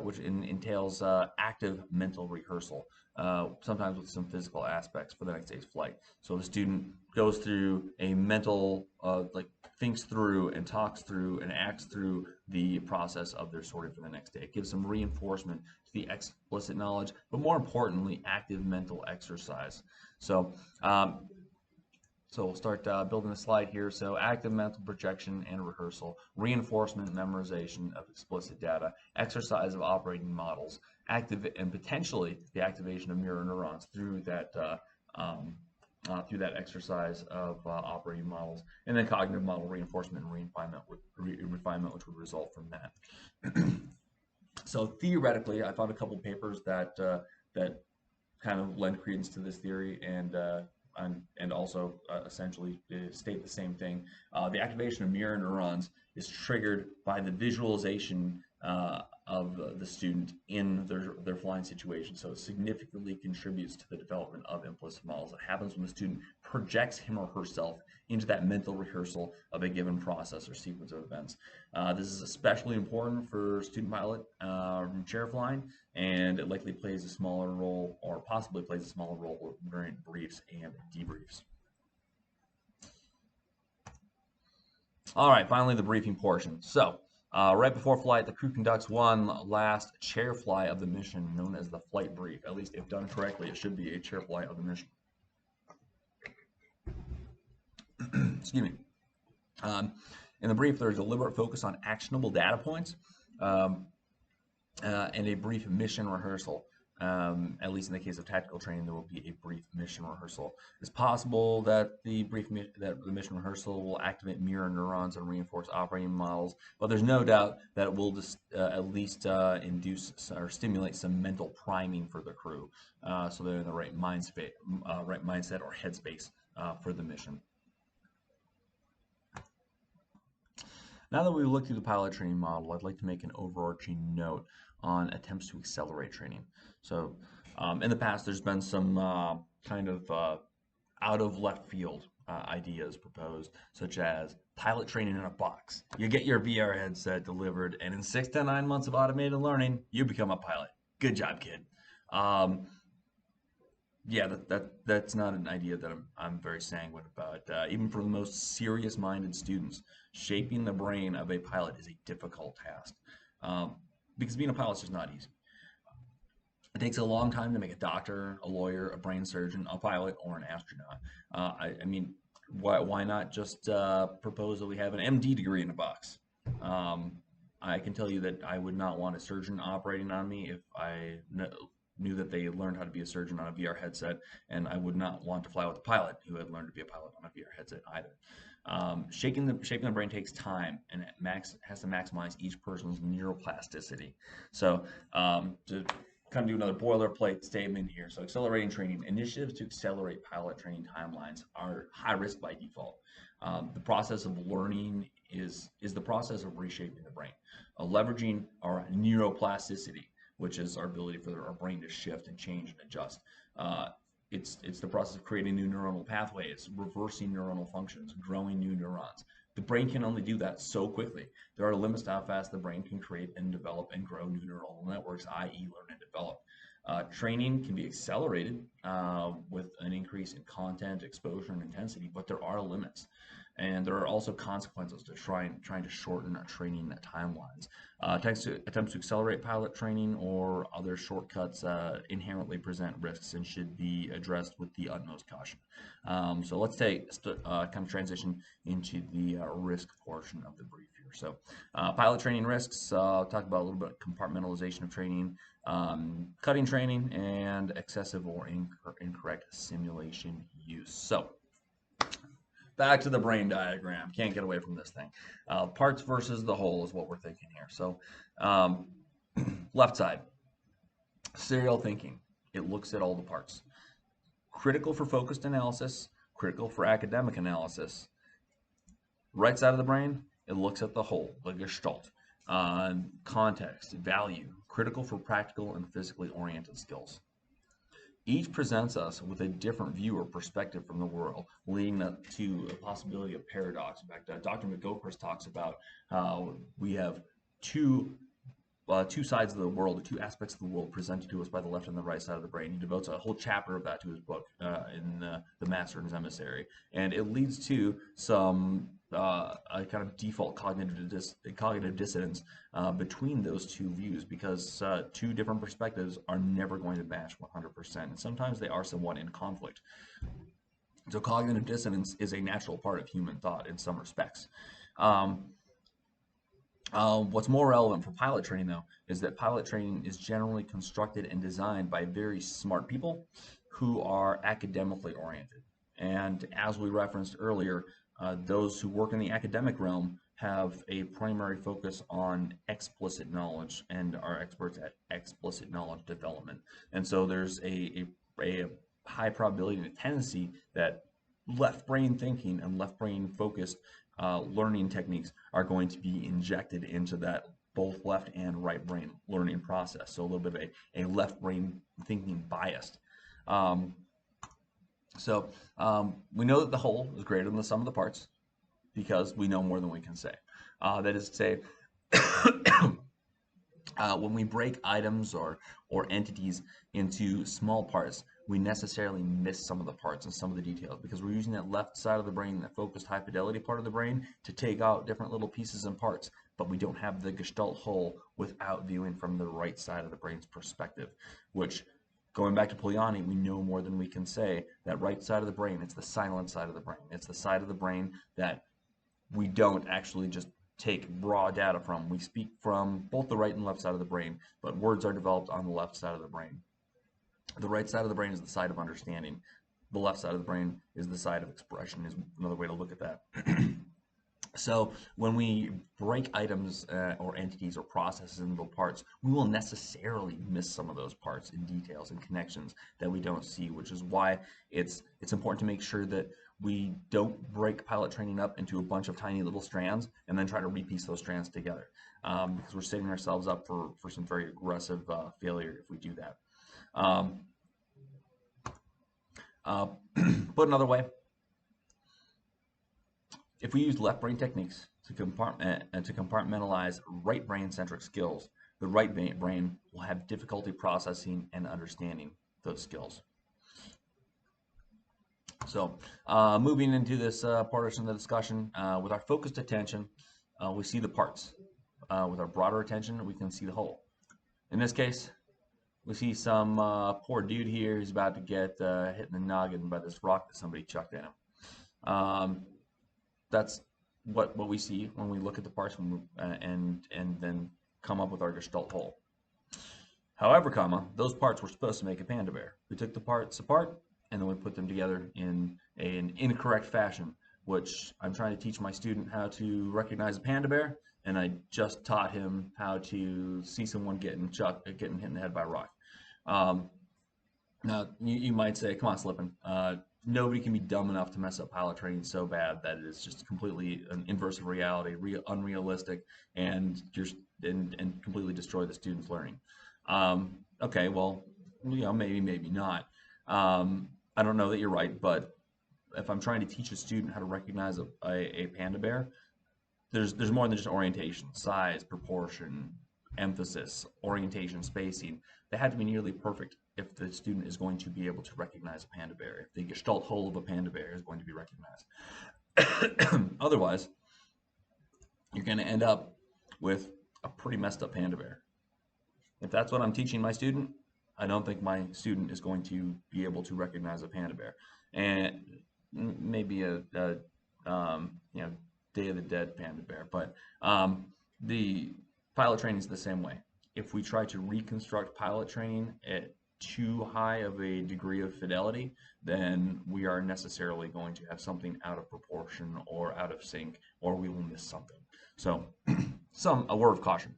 C: Which entails active mental rehearsal, sometimes with some physical aspects for the next day's flight. So the student goes through a mental, thinks through and talks through and acts through the process of their sortie for the next day. It gives some reinforcement to the explicit knowledge, but more importantly, active mental exercise. So we'll start building a slide here. So active mental projection and rehearsal, reinforcement and memorization of explicit data, exercise of operating models, and potentially the activation of mirror neurons through that exercise of operating models, and then cognitive model reinforcement and refinement, which would result from that. So theoretically, I found a couple papers that kind of lend credence to this theory and also essentially state the same thing. The activation of mirror neurons is triggered by the visualization of the student in their flying situation. So it significantly contributes to the development of implicit models. It happens when the student projects him or herself into that mental rehearsal of a given process or sequence of events. This is especially important for student pilot chair flying, and it likely plays a smaller role, or possibly plays a smaller role during briefs and debriefs. All right, finally the briefing portion. So right before flight, the crew conducts one last chair fly of the mission, known as the flight brief. At least if done correctly, it should be a chair fly of the mission. Excuse me. In the brief, there's a deliberate focus on actionable data points and a brief mission rehearsal. At least in the case of tactical training, there will be a brief mission rehearsal. It's possible that the mission rehearsal will activate mirror neurons and reinforce operating models, but there's no doubt that it will at least induce or stimulate some mental priming for the crew, so they're in the right mindset or headspace for the mission. Now that we've looked through the pilot training model, I'd like to make an overarching note on attempts to accelerate training. So in the past, there's been some kind of out of left field ideas proposed, such as pilot training in a box. You get your VR headset delivered, and in 6 to 9 months of automated learning, you become a pilot. Good job, kid. Yeah, that's not an idea that I'm very sanguine about. Even for the most serious-minded students, shaping the brain of a pilot is a difficult task because being a pilot is just not easy. It takes a long time to make a doctor, a lawyer, a brain surgeon, a pilot, or an astronaut. I mean, why not just propose that we have an MD degree in a box? I can tell you that I would not want a surgeon operating on me if I knew that they learned how to be a surgeon on a VR headset, and I would not want to fly with a pilot who had learned to be a pilot on a VR headset either. Shaping the brain takes time, and it has to maximize each person's neuroplasticity. So to kind of do another boilerplate statement here. So accelerating training initiatives to accelerate pilot training timelines are high risk by default. The process of learning is the process of reshaping the brain, leveraging our neuroplasticity, which is our ability for our brain to shift and change and adjust. It's the process of creating new neuronal pathways, reversing neuronal functions, growing new neurons. The brain can only do that so quickly. There are limits to how fast the brain can create and develop and grow new neuronal networks, i.e. learn and develop. Training can be accelerated with an increase in content, exposure, and intensity, but there are limits. And there are also consequences to trying to shorten our training timelines. Attempts to accelerate pilot training or other shortcuts inherently present risks and should be addressed with the utmost caution. So let's kind of transition into the risk portion of the brief here. So pilot training risks, talk about a little bit of compartmentalization of training, cutting training, and excessive or incorrect simulation use. So back to the brain diagram. Can't get away from this thing. Parts versus the whole is what we're thinking here. So left side, serial thinking. It looks at all the parts. Critical for focused analysis, critical for academic analysis. Right side of the brain, it looks at the whole, the gestalt. Context, value, critical for practical and physically oriented skills. Each presents us with a different view or perspective from the world, leading to a possibility of paradox. In fact, Dr. McGilchrist talks about how we have two sides of the world, two aspects of the world presented to us by the left and the right side of the brain. He devotes a whole chapter of that to his book in The Master and His Emissary. And it leads to some a kind of default cognitive dissonance between those two views, because two different perspectives are never going to match 100%. And sometimes they are somewhat in conflict. So cognitive dissonance is a natural part of human thought in some respects. What's more relevant for pilot training, though, is that pilot training is generally constructed and designed by very smart people who are academically oriented. And as we referenced earlier, those who work in the academic realm have a primary focus on explicit knowledge and are experts at explicit knowledge development. And so there's a high probability and a tendency that left brain thinking and left brain focused learning techniques are going to be injected into that both left and right brain learning process. So a little bit of a left brain thinking biased. We know that the whole is greater than the sum of the parts because we know more than we can say. That is to say, when we break items or entities into small parts, we necessarily miss some of the parts and some of the details because we're using that left side of the brain, that focused high fidelity part of the brain, to take out different little pieces and parts, but we don't have the gestalt whole without viewing from the right side of the brain's perspective, which, going back to Polanyi, we know more than we can say. That right side of the brain, it's the silent side of the brain. It's the side of the brain that we don't actually just take raw data from. We speak from both the right and left side of the brain, but words are developed on the left side of the brain. The right side of the brain is the side of understanding. The left side of the brain is the side of expression, is another way to look at that. So when we break items or entities or processes into parts, we will necessarily miss some of those parts and details and connections that we don't see, which is why it's important to make sure that we don't break pilot training up into a bunch of tiny little strands and then try to repiece those strands together, because we're setting ourselves up for some very aggressive failure if we do that. Put another way, if we use left brain techniques to compartmentalize right brain centric skills, the right brain will have difficulty processing and understanding those skills. So moving into this portion of the discussion, with our focused attention, we see the parts. With our broader attention, we can see the whole. In this case, we see some poor dude here who's about to get hit in the noggin by this rock that somebody chucked at him. That's what we see when we look at the parts and then come up with our gestalt whole. However, those parts were supposed to make a panda bear. We took the parts apart and then we put them together in an incorrect fashion, which I'm trying to teach my student how to recognize a panda bear, and I just taught him how to see someone getting hit in the head by a rock. Um, Now, you might say, come on, Slippin. Nobody can be dumb enough to mess up pilot training so bad that it is just completely an inverse of reality, unrealistic, and just and completely destroy the student's learning. Okay, well, maybe, maybe not. I don't know that you're right, but if I'm trying to teach a student how to recognize a panda bear, there's more than just orientation, size, proportion, emphasis, orientation, spacing. They have to be nearly perfect if the student is going to be able to recognize a panda bear, if the gestalt whole of a panda bear is going to be recognized. Otherwise, you're going to end up with a pretty messed up panda bear. If that's what I'm teaching my student, I don't think my student is going to be able to recognize a panda bear. And maybe Day of the Dead panda bear, but the pilot training is the same way. If we try to reconstruct pilot training at too high of a degree of fidelity, then we are necessarily going to have something out of proportion or out of sync, or we will miss something. So, a word of caution.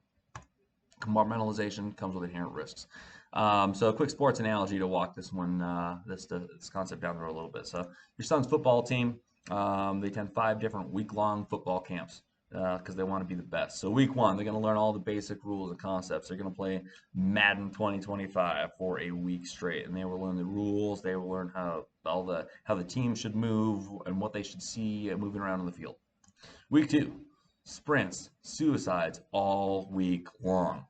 C: Compartmentalization comes with inherent risks. So a quick sports analogy to walk this concept down the road a little bit. So your son's football team, they attend 5 different week-long football camps because they want to be the best. So week 1, they're going to learn all the basic rules and concepts. They're going to play Madden 2025 for a week straight, and they will learn the rules. They will learn how the team should move and what they should see moving around on the field. Week 2, sprints, suicides all week long.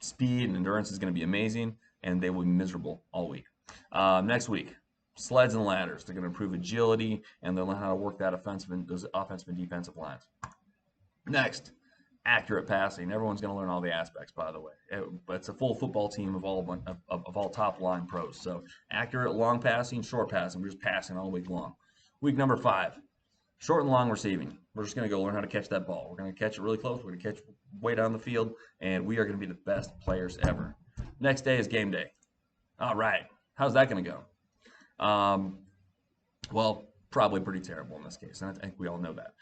C: Speed and endurance is going to be amazing, and they will be miserable all week. Next week, sleds and ladders. They're going to improve agility, and they'll learn how to work those offensive and defensive lines. Next, accurate passing. Everyone's going to learn all the aspects, by the way. It's a full football team of all top line pros. So accurate long passing, short passing. We're just passing all week long. Week number 5. Short and long receiving. We're just going to go learn how to catch that ball. We're going to catch it really close. We're going to catch it way down the field, and we are going to be the best players ever. Next day is game day. All right. How's that going to go? Well, probably pretty terrible in this case, and I think we all know that.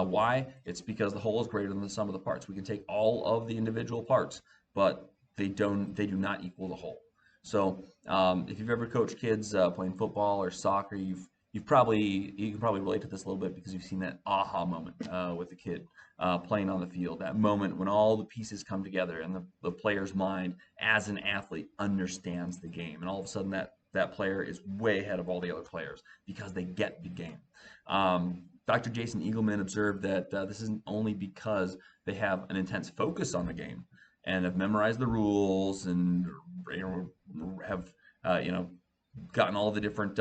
C: Why? It's because the whole is greater than the sum of the parts. We can take all of the individual parts, but they do not equal the whole. So if you've ever coached kids playing football or soccer, you can probably relate to this a little bit because you've seen that aha moment with the kid playing on the field, that moment when all the pieces come together and the player's mind as an athlete understands the game, and all of a sudden that player is way ahead of all the other players because they get the game. Dr. Jason Eagleman observed that this isn't only because they have an intense focus on the game and have memorized the rules and have gotten all the different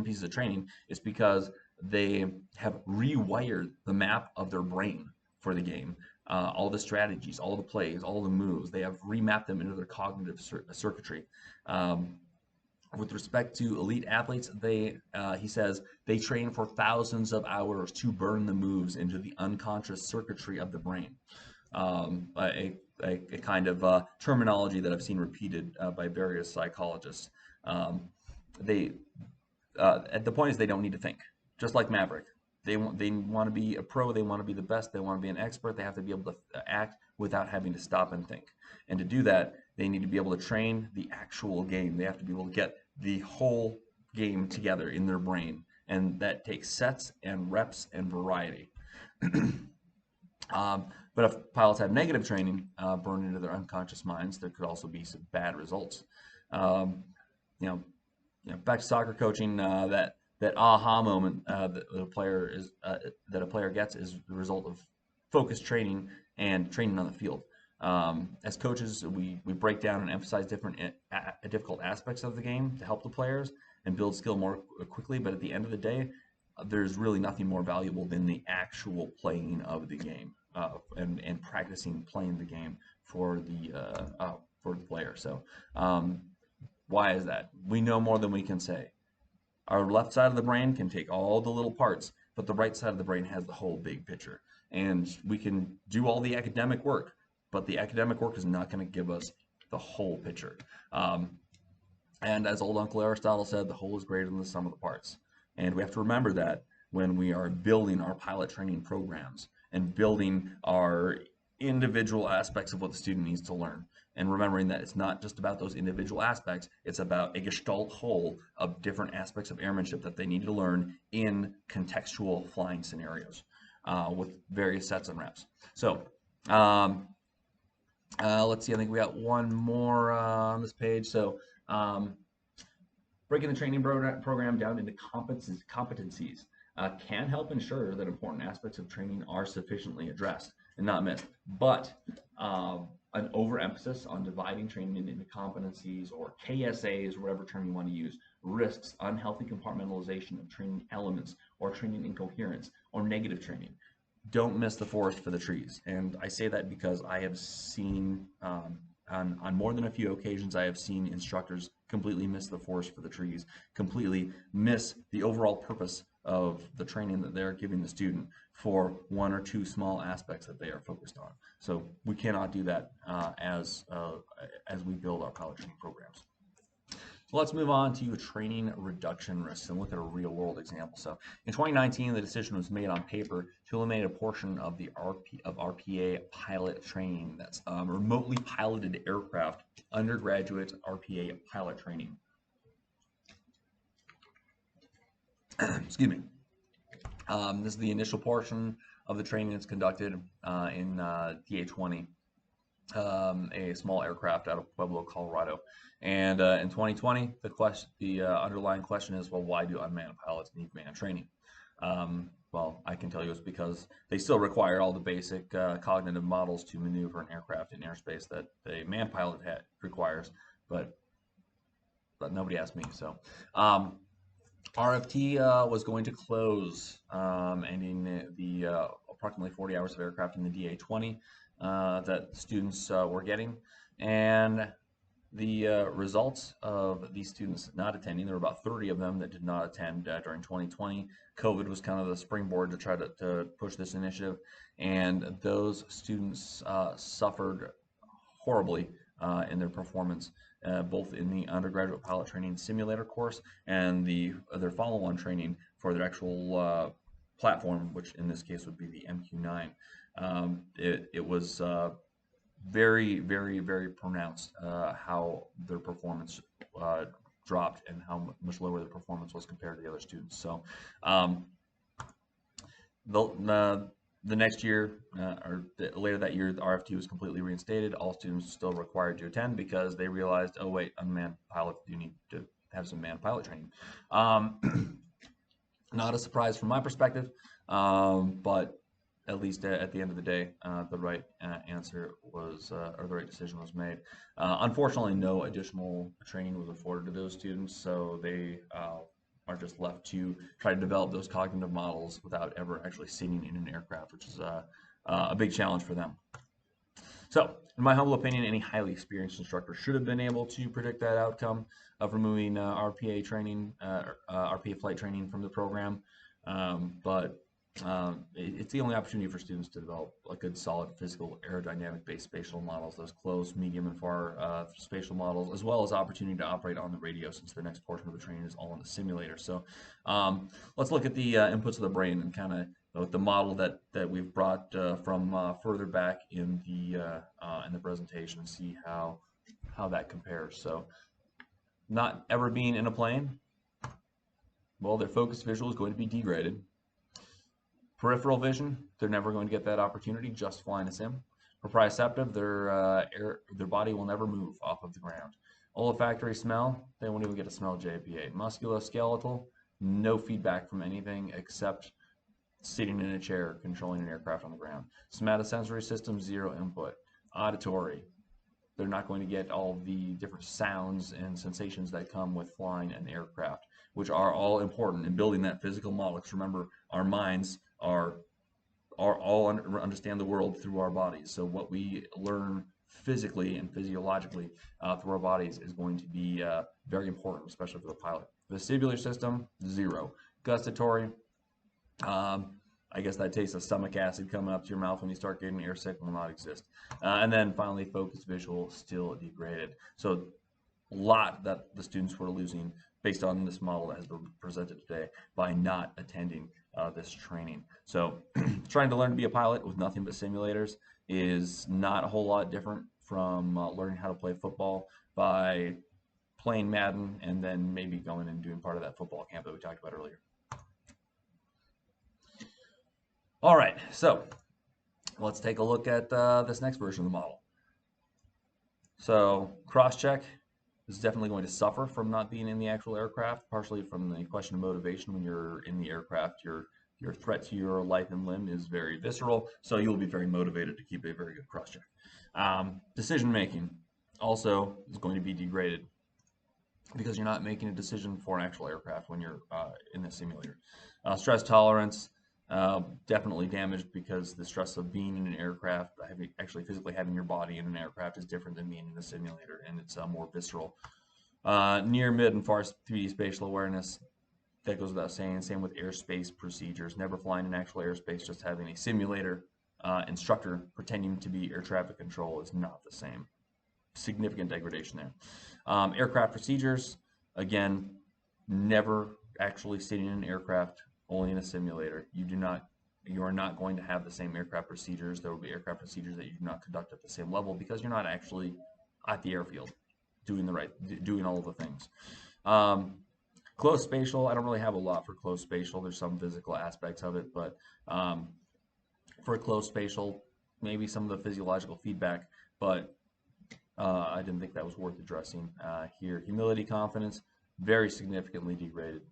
C: pieces of training. It's because they have rewired the map of their brain for the game. All the strategies, all the plays, all the moves, they have remapped them into their cognitive circuitry. With respect to elite athletes, he says they train for thousands of hours to burn the moves into the unconscious circuitry of the brain. A kind of terminology that I've seen repeated by various psychologists. The point is they don't need to think, just like Maverick. They want to be a pro. They want to be the best. They want to be an expert. They have to be able to act without having to stop and think. And to do that, they need to be able to train the actual game. They have to be able to get the whole game together in their brain, and that takes sets and reps and variety. But if pilots have negative training burned into their unconscious minds, there could also be some bad results. Back to soccer coaching, that aha moment that a player gets is the result of focused training and training on the field. As coaches, we break down and emphasize different difficult aspects of the game to help the players and build skill more quickly. But at the end of the day, there's really nothing more valuable than the actual playing of the game and practicing playing the game for the player. So why is that? We know more than we can say. Our left side of the brain can take all the little parts, but the right side of the brain has the whole big picture. And we can do all the academic work, but the academic work is not going to give us the whole picture. And as old Uncle Aristotle said, the whole is greater than the sum of the parts. And we have to remember that when we are building our pilot training programs and building our individual aspects of what the student needs to learn. And remembering that it's not just about those individual aspects, it's about a gestalt whole of different aspects of airmanship that they need to learn in contextual flying scenarios with various sets and reps. So let's see, I think we got one more on this page. So breaking the training program down into competencies can help ensure that important aspects of training are sufficiently addressed and not missed. But an overemphasis on dividing training into competencies or KSAs, or whatever term you want to use, risks unhealthy compartmentalization of training elements or training incoherence or negative training. Don't miss the forest for the trees. And I say that because I have seen on more than a few occasions, I have seen instructors completely miss the forest for the trees, completely miss the overall purpose of the training that they're giving the student for one or two small aspects that they are focused on. So we cannot do that as we build our pilot training programs. So let's move on to training reduction risks and look at a real world example. So in 2019, the decision was made on paper to eliminate a portion of the RPA pilot training. That's remotely piloted aircraft undergraduate RPA pilot training. Excuse me. This is the initial portion of the training that's conducted in DA-20, a small aircraft out of Pueblo, Colorado. And in 2020, the underlying question is, well, why do unmanned pilots need manned training? Well, I can tell you it's because they still require all the basic cognitive models to maneuver an aircraft in airspace that a manned pilot requires, but nobody asked me. So RFT was going to close, ending the approximately 40 hours of aircraft in the DA-20 that students were getting. And the results of these students not attending, there were about 30 of them that did not attend during 2020. COVID was kind of the springboard to try to push this initiative, and those students suffered horribly in their performance, both in the undergraduate pilot training simulator course and their follow-on training for their actual platform, which in this case would be the MQ-9. It was very, very, very pronounced how their performance dropped and how much lower their performance was compared to the other students. So the next year, later that year, the RFT was completely reinstated. All students were still required to attend because they realized, oh wait, unmanned pilots do need to have some manned pilot training. Not a surprise from my perspective, but at least at the end of the day, the right answer was, or the right decision was made. Unfortunately, no additional training was afforded to those students, so they are just left to try to develop those cognitive models without ever actually sitting in an aircraft, which is a big challenge for them. So, in my humble opinion, any highly experienced instructor should have been able to predict that outcome of removing RPA training, RPA flight training from the program, but it's the only opportunity for students to develop a good, solid physical aerodynamic-based spatial models, those close, medium, and far spatial models, as well as opportunity to operate on the radio, since the next portion of the training is all in the simulator. So let's look at the inputs of the brain and kind of the model that we've brought from further back in the presentation, and see how that compares. So not ever being in a plane, well, their focused visual is going to be degraded. Peripheral vision, they're never going to get that opportunity just flying a sim. Proprioceptive, their body will never move off of the ground. Olfactory smell, they won't even get to smell JPA. Musculoskeletal, no feedback from anything except sitting in a chair controlling an aircraft on the ground. Somatosensory system, zero input. Auditory, they're not going to get all the different sounds and sensations that come with flying an aircraft, which are all important in building that physical model. Because remember, our minds are all understand the world through our bodies. So what we learn physically and physiologically through our bodies is going to be very important, especially for the pilot. Vestibular system, zero. Gustatory, I guess that taste of stomach acid coming up to your mouth when you start getting airsick will not exist. And then finally, focused visual, still degraded. So a lot that the students were losing based on this model that has been presented today by not attending this training. So trying to learn to be a pilot with nothing but simulators is not a whole lot different from learning how to play football by playing Madden and then maybe going and doing part of that football camp that we talked about earlier. All right, so let's take a look at this next version of the model. So cross-check is definitely going to suffer from not being in the actual aircraft, partially from the question of motivation. When you're in the aircraft, your threat to your life and limb is very visceral, so you'll be very motivated to keep a very good cross-check. Decision making also is going to be degraded because you're not making a decision for an actual aircraft when you're in the simulator. Stress tolerance definitely damaged because the stress of being in an aircraft, actually physically having your body in an aircraft, is different than being in the simulator, and it's more visceral. Near, mid, and far 3D spatial awareness, that goes without saying. Same with airspace procedures. Never flying in actual airspace, just having a simulator instructor pretending to be air traffic control is not the same. Significant degradation there. Aircraft procedures, again, never actually sitting in an aircraft, only in a simulator. You are not going to have the same aircraft procedures. There will be aircraft procedures that you do not conduct at the same level because you're not actually at the airfield doing all of the things. Closed spatial, I don't really have a lot for closed spatial. There's some physical aspects of it, but for closed spatial, maybe some of the physiological feedback, but I didn't think that was worth addressing here. Humility, confidence, very significantly degraded.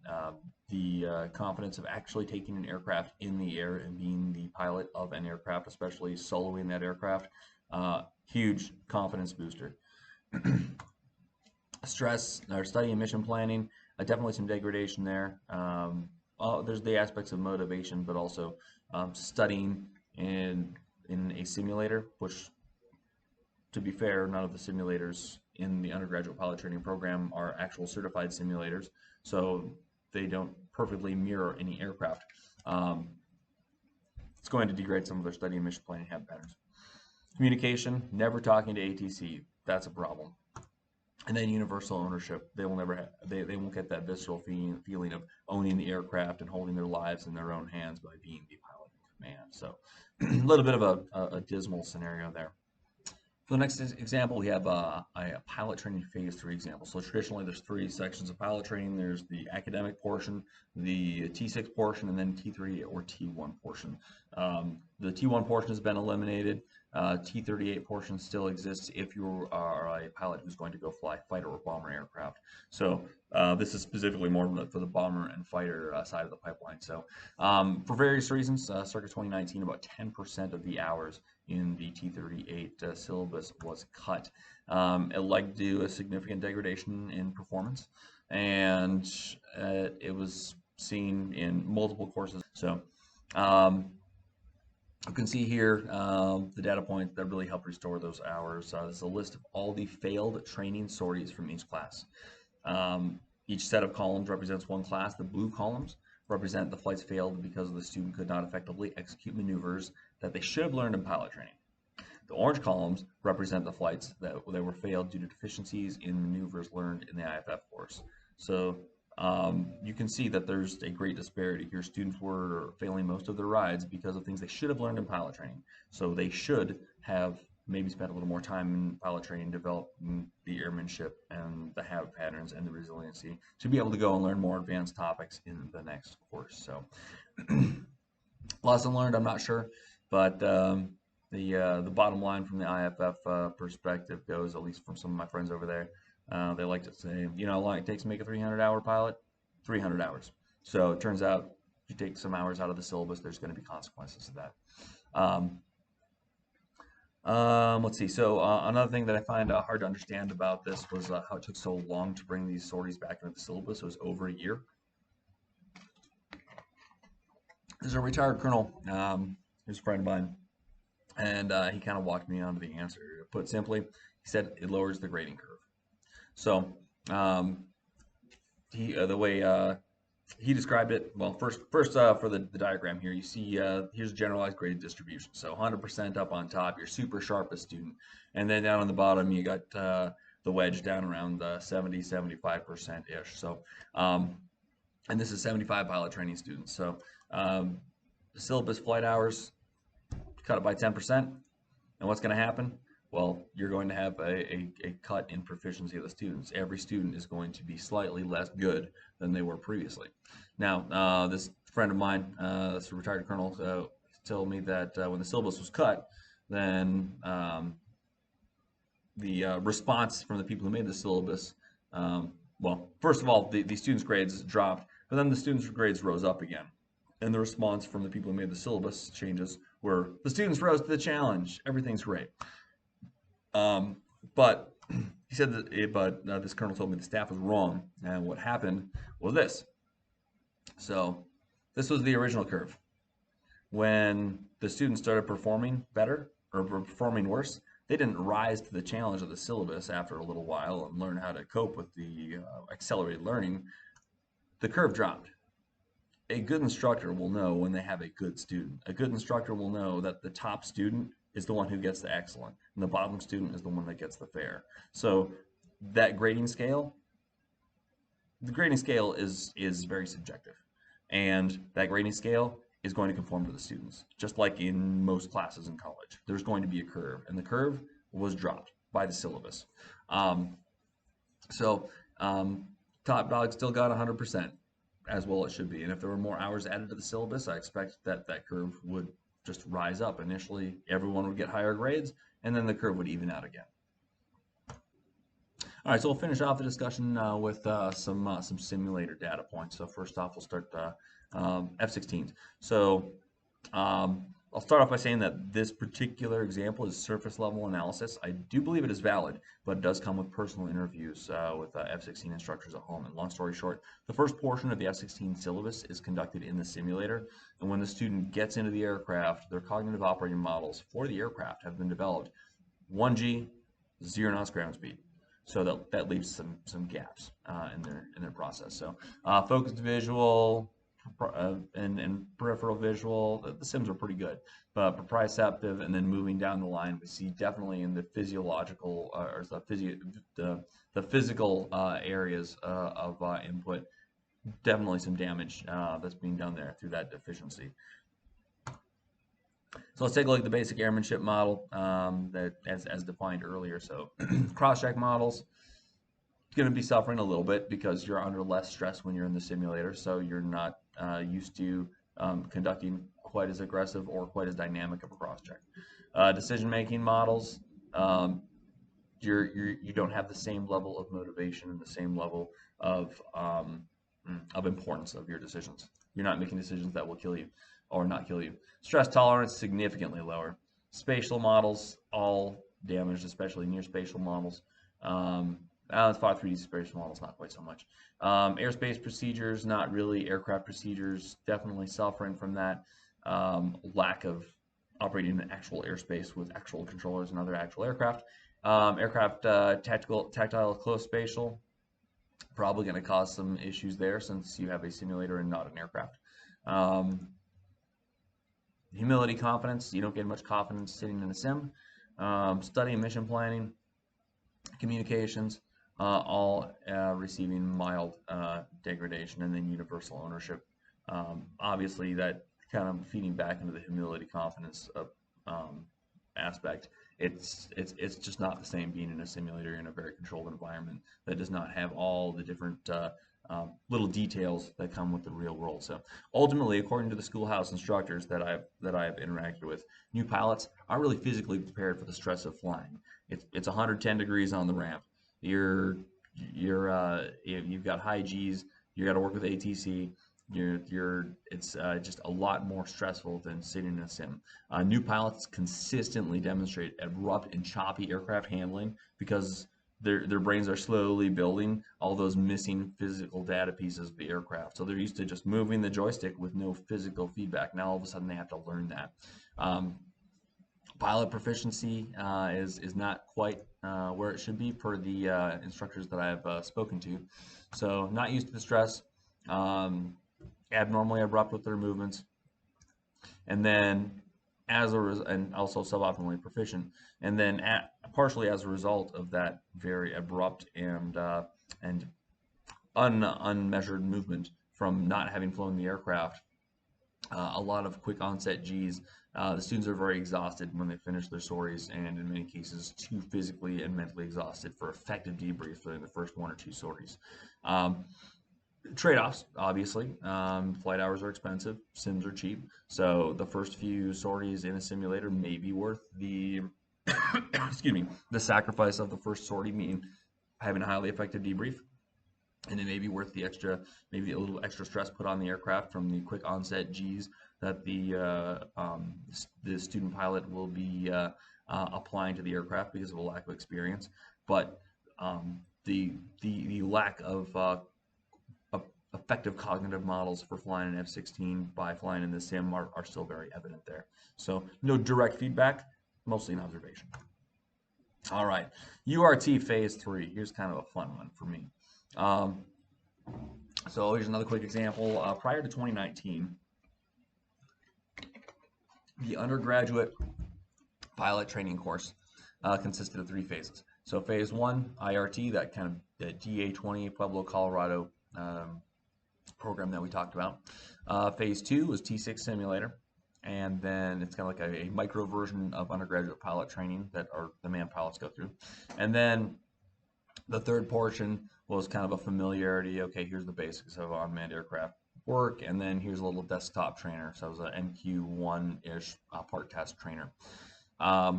C: The confidence of actually taking an aircraft in the air and being the pilot of an aircraft, especially soloing that aircraft, huge confidence booster. Stress or study and mission planning, definitely some degradation there. There's the aspects of motivation, but also studying in a simulator, which, to be fair, none of the simulators in the undergraduate pilot training program are actual certified simulators, so they don't perfectly mirror any aircraft. It's going to degrade some of their study and mission planning habit patterns. Communication, never talking to ATC, that's a problem. And then universal ownership, they will never have, they won't get that visceral feeling of owning the aircraft and holding their lives in their own hands by being the pilot in command. So a little bit of a dismal scenario there. For the next example, we have a pilot training phase 3 example. So traditionally, there's 3 sections of pilot training. There's the academic portion, the T6 portion, and then T3 or T1 portion. The T1 portion has been eliminated. T38 portion still exists if you are a pilot who's going to go fly fighter or bomber aircraft. So this is specifically more for the bomber and fighter side of the pipeline. So for various reasons, circa 2019, about 10% of the hours in the T38 syllabus was cut. It led to a significant degradation in performance, and it was seen in multiple courses. So you can see here the data points that really help restore those hours. There's a list of all the failed training sorties from each class. Each set of columns represents one class. The blue columns represent the flights failed because the student could not effectively execute maneuvers that they should have learned in pilot training. The orange columns represent the flights that were failed due to deficiencies in maneuvers learned in the IFF course. So you can see that there's a great disparity here. Students were failing most of their rides because of things they should have learned in pilot training. So they should have maybe spent a little more time in pilot training developing the airmanship and the habit patterns and the resiliency to be able to go and learn more advanced topics in the next course. So lesson learned, I'm not sure, but the bottom line from the IFF perspective goes, at least from some of my friends over there, they like to say, you know how long it takes to make a 300-hour pilot? 300 hours. So it turns out if you take some hours out of the syllabus, there's going to be consequences to that. Let's see. So another thing that I find hard to understand about this was how it took so long to bring these sorties back into the syllabus. It was over a year. There's a retired colonel, who's a friend of mine, and he kind of walked me onto the answer. Put simply, he said it lowers the grading curve. So the way he described it, well, first for the diagram here, you see here's generalized graded distribution. So 100% up on top, your super sharpest student, and then down on the bottom you got the wedge down around 70, 75% ish. So and this is 75 pilot training students. So the syllabus flight hours, cut it by 10%. And what's going to happen? Well, you're going to have a cut in proficiency of the students. Every student is going to be slightly less good than they were previously. Now, this friend of mine, this retired colonel, told me that when the syllabus was cut, then the response from the people who made the syllabus, well, first of all, the students' grades dropped, but then the students' grades rose up again. And the response from the people who made the syllabus changes were, the students rose to the challenge, everything's great. But he said that, this colonel told me the staff was wrong, and what happened was this. So this was the original curve. When the students started performing better or performing worse, they didn't rise to the challenge of the syllabus after a little while and learn how to cope with the accelerated learning. The curve dropped. A good instructor will know when they have a good student. A good instructor will know that the top student is the one who gets the excellent, and the bottom student is the one that gets the fair. So that grading scale, the grading scale is very subjective, and that grading scale is going to conform to the students, just like in most classes in college. There's going to be a curve, and the curve was dropped by the syllabus. Top dog still got 100%, as well it should be. And if there were more hours added to the syllabus, I expect that that curve would just rise up. Initially, everyone would get higher grades, and then the curve would even out again. All right, so we'll finish off the discussion with some simulator data points. So first off, we'll start F-16s. So I'll start off by saying that this particular example is surface level analysis. I do believe it is valid, but it does come with personal interviews with F-16 instructors at home. And long story short, the first portion of the F-16 syllabus is conducted in the simulator. And when the student gets into the aircraft, their cognitive operating models for the aircraft have been developed. 1G, 0 knots ground speed. So that leaves some gaps in their process. So focused visual, and peripheral visual, the sims are pretty good, but proprioceptive, and then moving down the line, we see definitely in the physiological or the physical areas of input, definitely some damage that's being done there through that deficiency. So let's take a look at the basic airmanship model that as defined earlier. So cross-check models, going to be suffering a little bit because you're under less stress when you're in the simulator, so you're not used to conducting quite as aggressive or quite as dynamic of a cross-check. Decision-making models, you don't have the same level of motivation and the same level of importance of your decisions. You're not making decisions that will kill you or not kill you. Stress tolerance significantly lower. Spatial models all damaged, especially near spatial models. As far as 3D spatial models, not quite so much. Airspace procedures, not really. Aircraft procedures, definitely suffering from that lack of operating in actual airspace with actual controllers and other actual aircraft. Tactile close spatial, probably going to cause some issues there since you have a simulator and not an aircraft. Humility confidence, you don't get much confidence sitting in a sim. Study and mission planning, communications, all receiving mild degradation, and then universal ownership. Obviously, that kind of feeding back into the humility confidence aspect. It's just not the same being in a simulator in a very controlled environment that does not have all the different little details that come with the real world. So ultimately, according to the schoolhouse instructors that I have interacted with, new pilots aren't really physically prepared for the stress of flying. It's 110 degrees on the ramp. You've got high G's. You got to work with ATC. It's just a lot more stressful than sitting in a sim. New pilots consistently demonstrate abrupt and choppy aircraft handling because their brains are slowly building all those missing physical data pieces of the aircraft. So they're used to just moving the joystick with no physical feedback. Now all of a sudden they have to learn that. Pilot proficiency is not quite where it should be per the instructors that I've spoken to. So not used to the stress, abnormally abrupt with their movements, and then and also suboptimally proficient, and then partially as a result of that very abrupt and unmeasured movement from not having flown the aircraft, a lot of quick onset Gs. The students are very exhausted when they finish their sorties, and in many cases too physically and mentally exhausted for effective debriefs during the first 1 or 2 sorties. Trade-offs, obviously. Flight hours are expensive, sims are cheap, so the first few sorties in a simulator may be worth the excuse me, the sacrifice of the first sortie, meaning having a highly effective debrief. And it may be worth the extra, maybe a little extra stress put on the aircraft from the quick onset Gs that the student pilot will be applying to the aircraft because of a lack of experience. But the lack of effective cognitive models for flying an F-16 by flying in the sim are still very evident there. So no direct feedback, mostly an observation. All right, URT phase 3. Here's kind of a fun one for me. So here's another quick example. Prior to 2019, the undergraduate pilot training course consisted of 3 phases. So phase 1, IRT, that kind of the DA-20 Pueblo, Colorado program that we talked about. Phase 2 was T6 simulator, and then it's kind of like a micro version of undergraduate pilot training that the manned pilots go through. And then the third portion was kind of a familiarity. Okay, here's the basics of unmanned aircraft work, and then here's a little desktop trainer. So it was an NQ1-ish part test trainer. I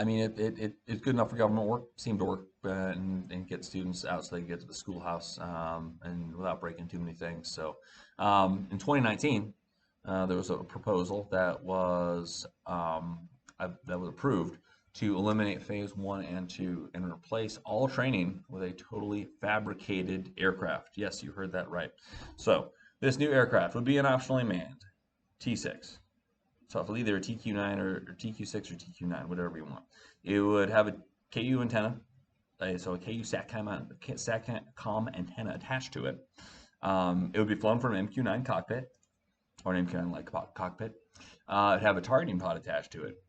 C: mean, it's good enough for government work, seemed to work, and get students out so they can get to the schoolhouse and without breaking too many things. So in 2019, there was a proposal that was approved to eliminate phase 1 and 2 and replace all training with a totally fabricated aircraft. Yes, you heard that right. So this new aircraft would be an optionally manned T6. So it's either a TQ9 or TQ6 or TQ9, whatever you want. It would have a KU antenna, so a KU SATCOM antenna attached to it. It would be flown from an MQ9 cockpit, or an MQ9-like cockpit. It'd have a targeting pod attached to it.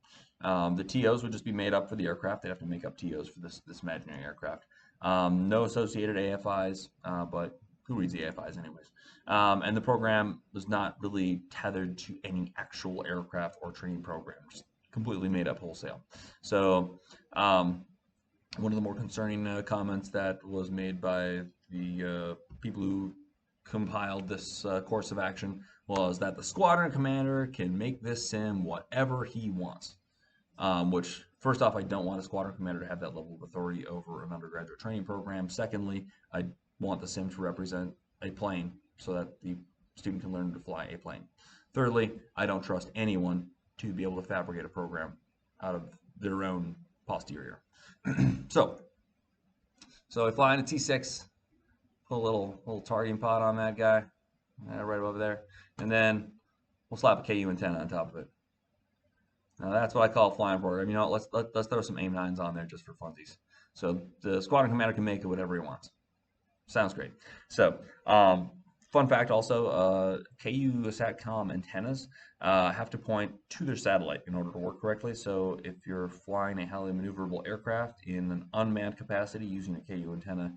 C: The TOs would just be made up for the aircraft. They'd have to make up TOs for this imaginary aircraft. No associated AFIs, but who reads the AFIs anyways? And the program was not really tethered to any actual aircraft or training programs. Completely made up wholesale. So one of the more concerning comments that was made by the people who compiled this course of action was that the squadron commander can make this sim whatever he wants. Which, first off, I don't want a squadron commander to have that level of authority over an undergraduate training program. Secondly, I want the sim to represent a plane so that the student can learn to fly a plane. Thirdly, I don't trust anyone to be able to fabricate a program out of their own posterior. So I fly in a T6, put a little targeting pod on that guy, right over there, and then we'll slap a KU antenna on top of it. Now that's what I call a flying program. You know, let's throw some AIM-9s on there just for funsies. So the squadron commander can make it whatever he wants. Sounds great. So fun fact also, KU SATCOM antennas have to point to their satellite in order to work correctly. So if you're flying a highly maneuverable aircraft in an unmanned capacity using a KU antenna,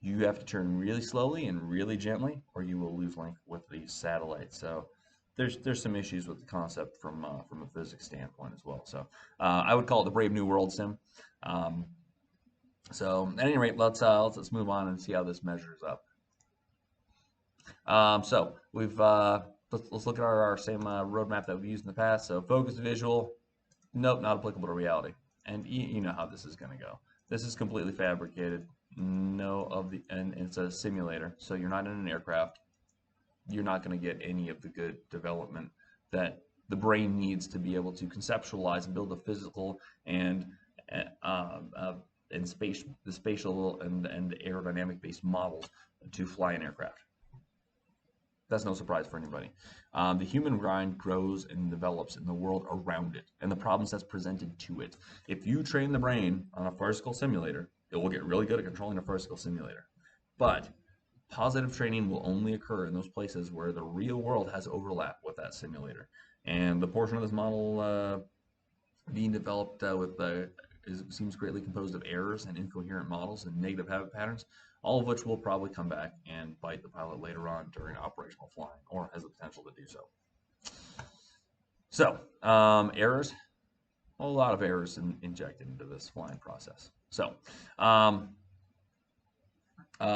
C: you have to turn really slowly and really gently, or you will lose link with the satellite. So there's some issues with the concept from a physics standpoint as well. So I would call it the Brave New World sim. So at any rate, let's move on and see how this measures up. So we've let's look at our same roadmap that we've used in the past. So focused visual, nope, not applicable to reality. And you know how this is going to go. This is completely fabricated. And it's a simulator, so you're not in an aircraft. You're not going to get any of the good development that the brain needs to be able to conceptualize and build a physical and spatial and aerodynamic based models to fly an aircraft. That's no surprise for anybody. The human mind grows and develops in the world around it and the problems that's presented to it. If you train the brain on a physical simulator, it will get really good at controlling a physical simulator. But positive training will only occur in those places where the real world has overlap with that simulator. And the portion of this model being developed with seems greatly composed of errors and incoherent models and negative habit patterns, all of which will probably come back and bite the pilot later on during operational flying, or has the potential to do so. So, errors, a lot of errors injected into this flying process. So,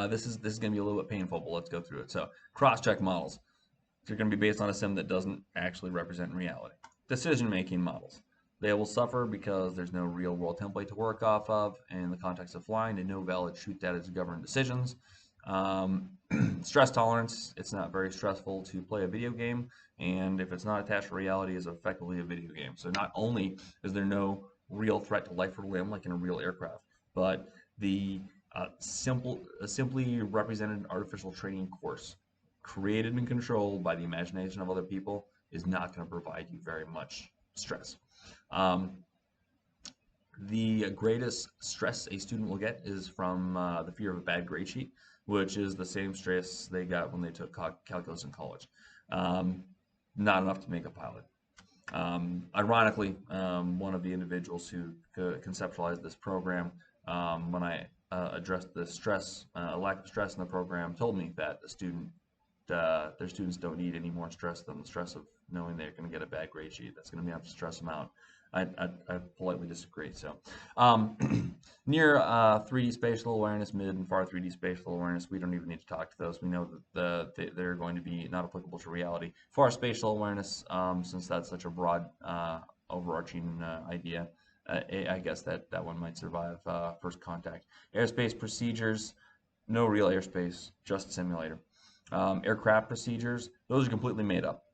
C: this is going to be a little bit painful, but let's go through it. So, cross-check models. They're going to be based on a sim that doesn't actually represent reality. Decision-making models. They will suffer because there's no real-world template to work off of in the context of flying, and no valid truth data to govern decisions. Stress tolerance. It's not very stressful to play a video game, and if it's not attached to reality, is effectively a video game. So not only is there no real threat to life or limb like in a real aircraft, but the simply represented artificial training course created and controlled by the imagination of other people is not going to provide you very much stress. The greatest stress a student will get is from the fear of a bad grade sheet, which is the same stress they got when they took calculus in college. Not enough to make a pilot. Ironically, one of the individuals who conceptualized this program, when I addressed the stress, lack of stress in the program, told me that their students don't need any more stress than the stress of knowing they're going to get a bad grade sheet. That's going to be enough to stress them out. I politely disagree. So, near 3D spatial awareness, mid and far 3D spatial awareness, we don't even need to talk to those. We know that they're going to be not applicable to reality. Far spatial awareness, since that's such a broad, overarching idea, I guess that one might survive first contact. Airspace procedures, no real airspace, just simulator. Aircraft procedures, those are completely made up.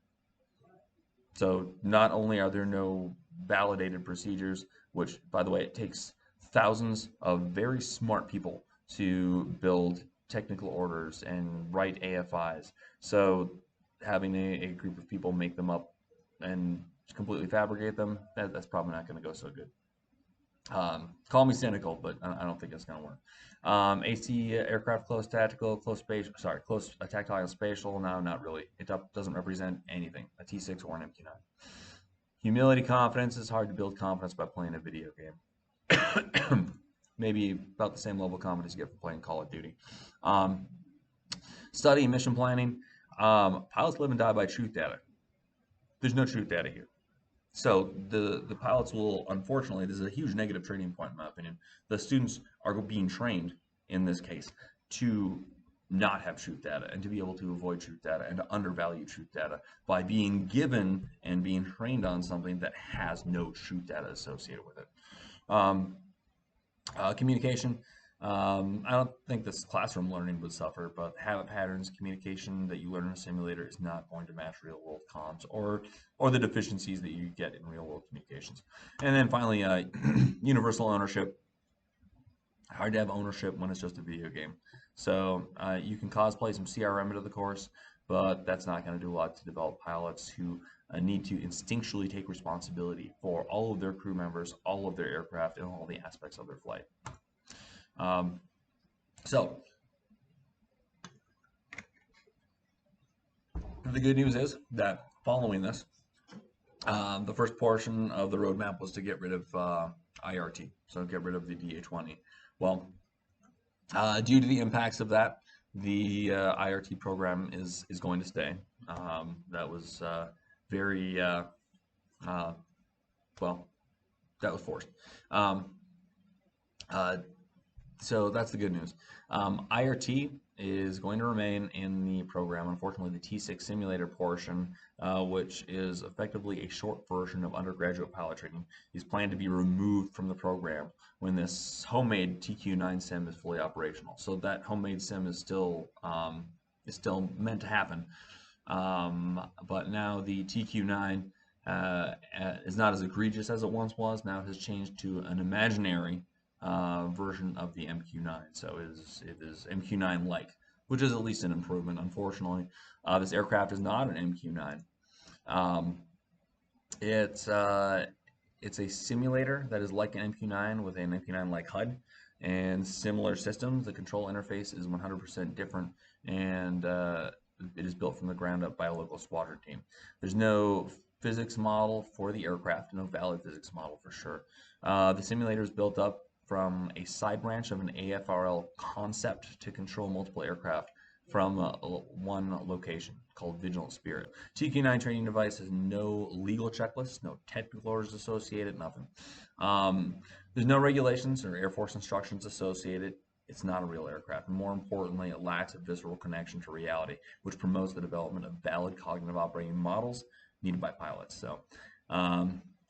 C: So not only are there no validated procedures, which, by the way, it takes thousands of very smart people to build technical orders and write AFIs. So having a group of people make them up and completely fabricate them, that's probably not going to go so good. Call me cynical, but I don't think it's going to work. AC aircraft close tactical, close tactile and spatial. No, not really. It doesn't represent anything. A T6 or an MQ-9. Humility confidence is hard to build confidence by playing a video game. Maybe about the same level of confidence you get from playing Call of Duty. Study and mission planning. Pilots live and die by truth data. There's no truth data here. So the pilots will, unfortunately, this is a huge negative training point in my opinion. The students are being trained, in this case, to not have truth data and to be able to avoid truth data and to undervalue truth data by being given and being trained on something that has no truth data associated with it. Communication. I don't think this classroom learning would suffer, but habit patterns, communication that you learn in a simulator is not going to match real world comms or the deficiencies that you get in real world communications. And then finally, universal ownership. Hard to have ownership when it's just a video game. So you can cosplay some CRM into the course, but that's not going to do a lot to develop pilots who need to instinctually take responsibility for all of their crew members, all of their aircraft, and all the aspects of their flight. So the good news is that following this, the first portion of the roadmap was to get rid of IRT, so get rid of the DA-20. Well, due to the impacts of that, the IRT program is going to stay. That was very well, that was forced. So that's the good news. IRT is going to remain in the program. Unfortunately, the T6 simulator portion, which is effectively a short version of undergraduate pilot training, is planned to be removed from the program when this homemade TQ9 sim is fully operational. So that homemade sim is still meant to happen, but now the TQ9 is not as egregious as it once was. Now it has changed to an imaginary version of the MQ-9, so it is MQ-9-like, which is at least an improvement. Unfortunately, this aircraft is not an MQ-9. It's a simulator that is like an MQ-9 with an MQ-9-like HUD and similar systems. The control interface is 100% different, and it is built from the ground up by a local squadron team. There's no physics model for the aircraft, no valid physics model for sure. The simulator is built up from a side branch of an AFRL concept to control multiple aircraft from one location called Vigilant Spirit. TQ9 training device has no legal checklist, no technical orders associated, nothing. There's no regulations or Air Force instructions associated. It's not a real aircraft. More importantly, it lacks a visceral connection to reality, which promotes the development of valid cognitive operating models needed by pilots. So,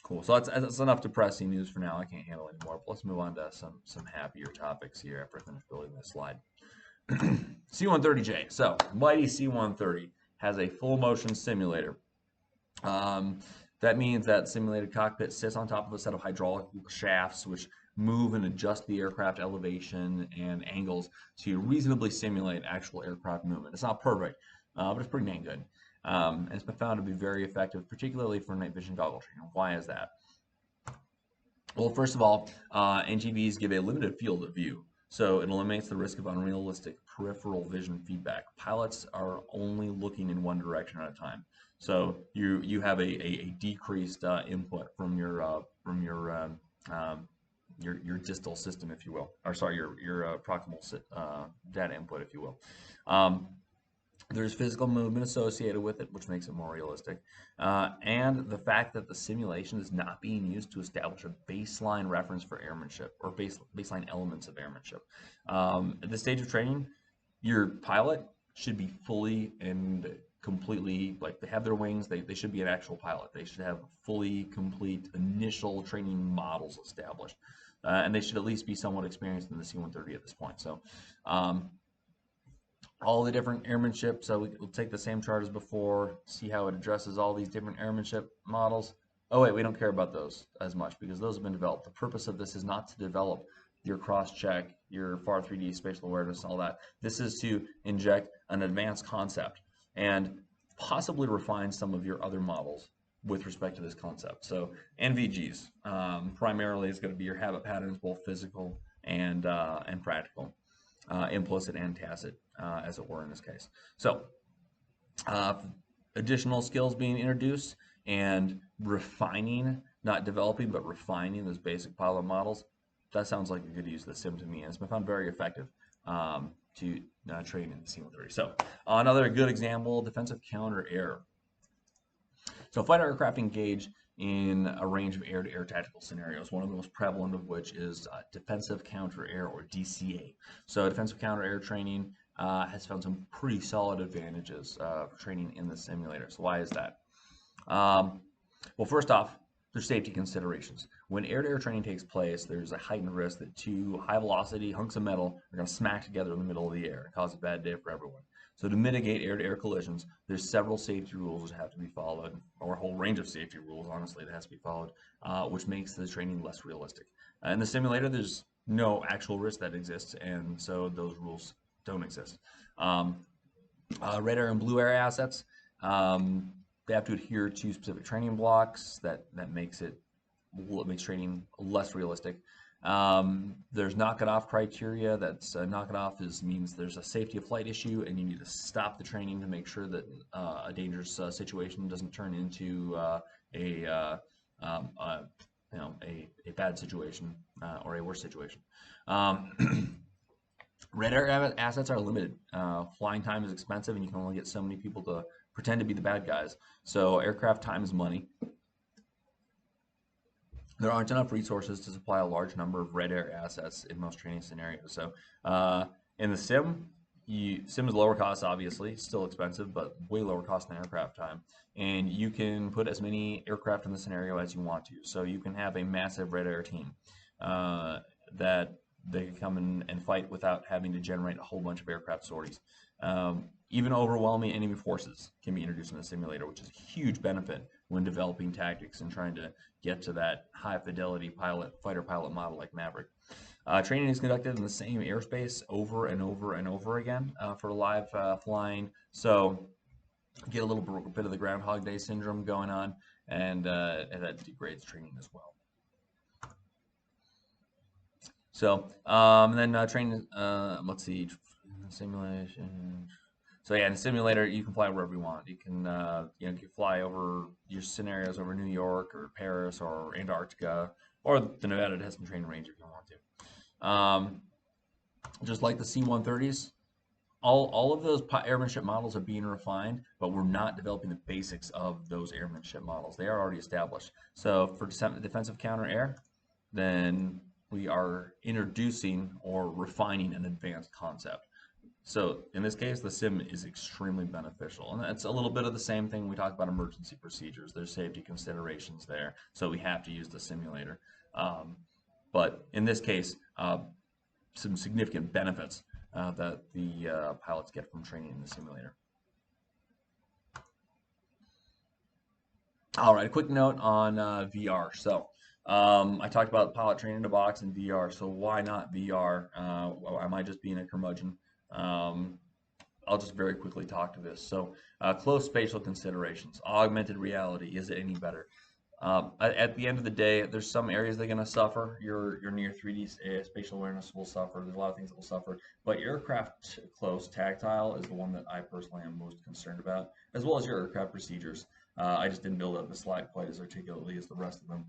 C: cool. So that's enough depressing news for now. I can't handle anymore. But let's move on to some happier topics here after I finish building this slide. C-130J. So, mighty C-130 has a full motion simulator. That means that simulated cockpit sits on top of a set of hydraulic shafts which move and adjust the aircraft elevation and angles to reasonably simulate actual aircraft movement. It's not perfect, but it's pretty dang good. And it's been found to be very effective, particularly for night vision goggle training. Why is that? Well, first of all, NGVs give a limited field of view, so it eliminates the risk of unrealistic peripheral vision feedback. Pilots are only looking in one direction at a time, so you have a decreased input from your distal system, if you will, or sorry, your proximal data input, if you will. There's physical movement associated with it, which makes it more realistic. And the fact that the simulation is not being used to establish a baseline reference for airmanship or baseline elements of airmanship. At this stage of training, your pilot should be fully and completely, like they have their wings, they should be an actual pilot. They should have fully complete initial training models established. And they should at least be somewhat experienced in the C-130 at this point. So, all the different airmanship, so we'll take the same chart as before, see how it addresses all these different airmanship models. Oh wait, we don't care about those as much because those have been developed. The purpose of this is not to develop your cross-check, your FAR 3D spatial awareness, and all that. This is to inject an advanced concept and possibly refine some of your other models with respect to this concept. So NVGs, primarily is going to be your habit patterns, both physical and practical. Implicit and tacit, as it were in this case. So, additional skills being introduced and refining, not developing, but refining those basic pilot models. That sounds like a good use of the sim to me, and it's been found very effective to train in the C-130. So, another good example, defensive counter-air. So, fighter aircraft engage in a range of air-to-air tactical scenarios, one of the most prevalent of which is defensive counter-air, or DCA. So defensive counter-air training has found some pretty solid advantages for training in the simulator. So why is that? Well, first off, there's safety considerations. When air-to-air training takes place, there's a heightened risk that two high-velocity hunks of metal are going to smack together in the middle of the air and cause a bad day for everyone. So to mitigate air-to-air collisions, there's several safety rules that have to be followed, or a whole range of safety rules, honestly, that has to be followed, which makes the training less realistic. In the simulator, there's no actual risk that exists, and so those rules don't exist. Red air and blue air assets, they have to adhere to specific training blocks that makes training less realistic. There's knock it off criteria. That's knock it off means there's a safety of flight issue, and you need to stop the training to make sure that a dangerous situation doesn't turn into a bad situation or a worse situation. Red air assets are limited. Flying time is expensive, and you can only get so many people to pretend to be the bad guys. So aircraft time is money. There aren't enough resources to supply a large number of red air assets in most training scenarios. So in the sim is lower cost, obviously, still expensive, but way lower cost than aircraft time. And you can put as many aircraft in the scenario as you want to. So you can have a massive red air team that they can come in and fight without having to generate a whole bunch of aircraft sorties. Even overwhelming enemy forces can be introduced in the simulator, which is a huge benefit when developing tactics and trying to get to that high fidelity fighter pilot model like Maverick. Training is conducted in the same airspace over and over and over again for live flying. So get a little bit of the Groundhog Day syndrome going on, and that degrades training as well. So, and then training, let's see, simulation. So yeah, in a simulator, you can fly wherever you want. You can, you can fly over your scenarios over New York or Paris or Antarctica or the Nevada Test Training Range if you want to. Just like the C-130s, all of those airmanship models are being refined, but we're not developing the basics of those airmanship models. They are already established. So for defensive counter air, then we are introducing or refining an advanced concept. So in this case, the sim is extremely beneficial. And that's a little bit of the same thing when we talk about emergency procedures. There's safety considerations there. So we have to use the simulator. But in this case, some significant benefits that the pilots get from training in the simulator. All right, a quick note on VR. So I talked about pilot training in a box and VR. So why not VR? Am I just being a curmudgeon? I'll just very quickly talk to this. So close spatial considerations. Augmented reality, is it any better? At the end of the day, there's some areas that are going to suffer. Your near 3D spatial awareness will suffer. There's a lot of things that will suffer. But aircraft close tactile is the one that I personally am most concerned about, as well as your aircraft procedures. I just didn't build up the slide quite as articulately as the rest of them.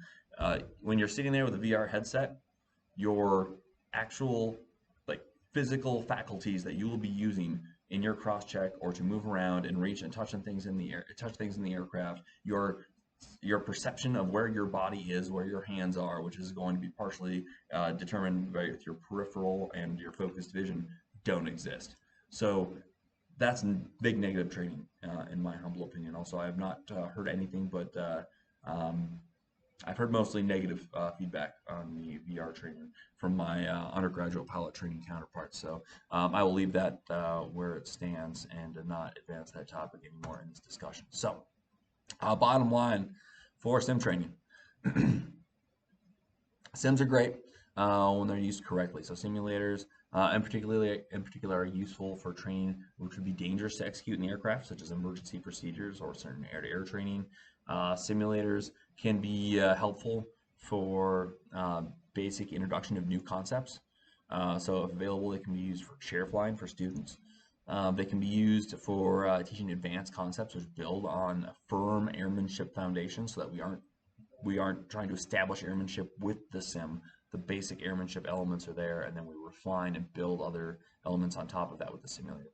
C: When you're sitting there with a VR headset, your actual physical faculties that you will be using in your cross check or to move around and reach and touch things in the air, aircraft, your perception of where your body is, where your hands are, which is going to be partially determined by your peripheral and your focused vision, don't exist. So that's big negative training, in my humble opinion. Also, I have not heard anything, but I've heard mostly negative feedback on the VR training from my undergraduate pilot training counterparts. So I will leave that where it stands and not advance that topic anymore in this discussion. So bottom line for sim training. Sims are great when they're used correctly. So simulators in particular are useful for training which would be dangerous to execute in the aircraft, such as emergency procedures or certain air-to-air training. Simulators can be helpful for basic introduction of new concepts. So if available, they can be used for chair flying for students. They can be used for teaching advanced concepts which build on a firm airmanship foundation, so that we aren't trying to establish airmanship with the sim. The basic airmanship elements are there, and then we refine and build other elements on top of that with the simulator.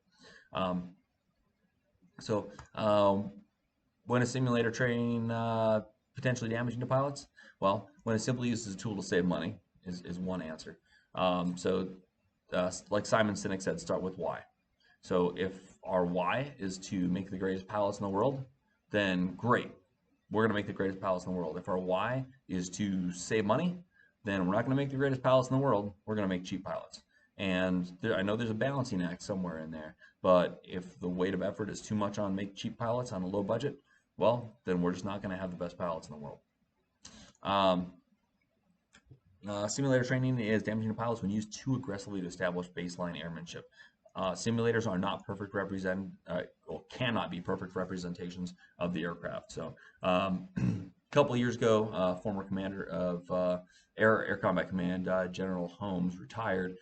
C: When a simulator training potentially damaging to pilots? Well, when it's simply used as a tool to save money is one answer. Like Simon Sinek said, start with why. So if our why is to make the greatest pilots in the world, then great. We're going to make the greatest pilots in the world. If our why is to save money, then we're not going to make the greatest pilots in the world. We're going to make cheap pilots. And I know there's a balancing act somewhere in there, but if the weight of effort is too much on make cheap pilots on a low budget, well, then we're just not going to have the best pilots in the world. Simulator training is damaging to pilots when used too aggressively to establish baseline airmanship. Simulators are not perfect cannot be perfect representations of the aircraft. So a couple of years ago, former commander of Air Combat Command, General Holmes, retired,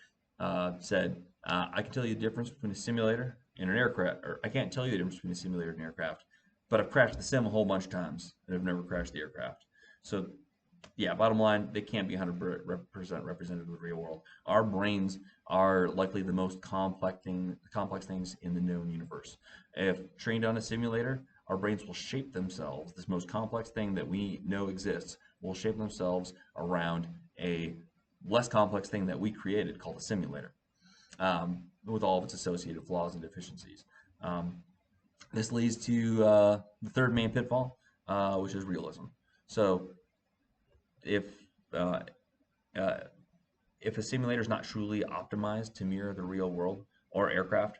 C: said, I can tell you the difference between a simulator and an aircraft, or I can't tell you the difference between a simulator and an aircraft, but I've crashed the sim a whole bunch of times and I've never crashed the aircraft. So yeah, bottom line, they can't be 100% represented in the real world. Our brains are likely the most complex things in the known universe. If trained on a simulator, our brains will shape themselves. This most complex thing that we know exists will shape themselves around a less complex thing that we created called a simulator, with all of its associated flaws and deficiencies. This leads to the third main pitfall, which is realism. So if a simulator is not truly optimized to mirror the real world or aircraft,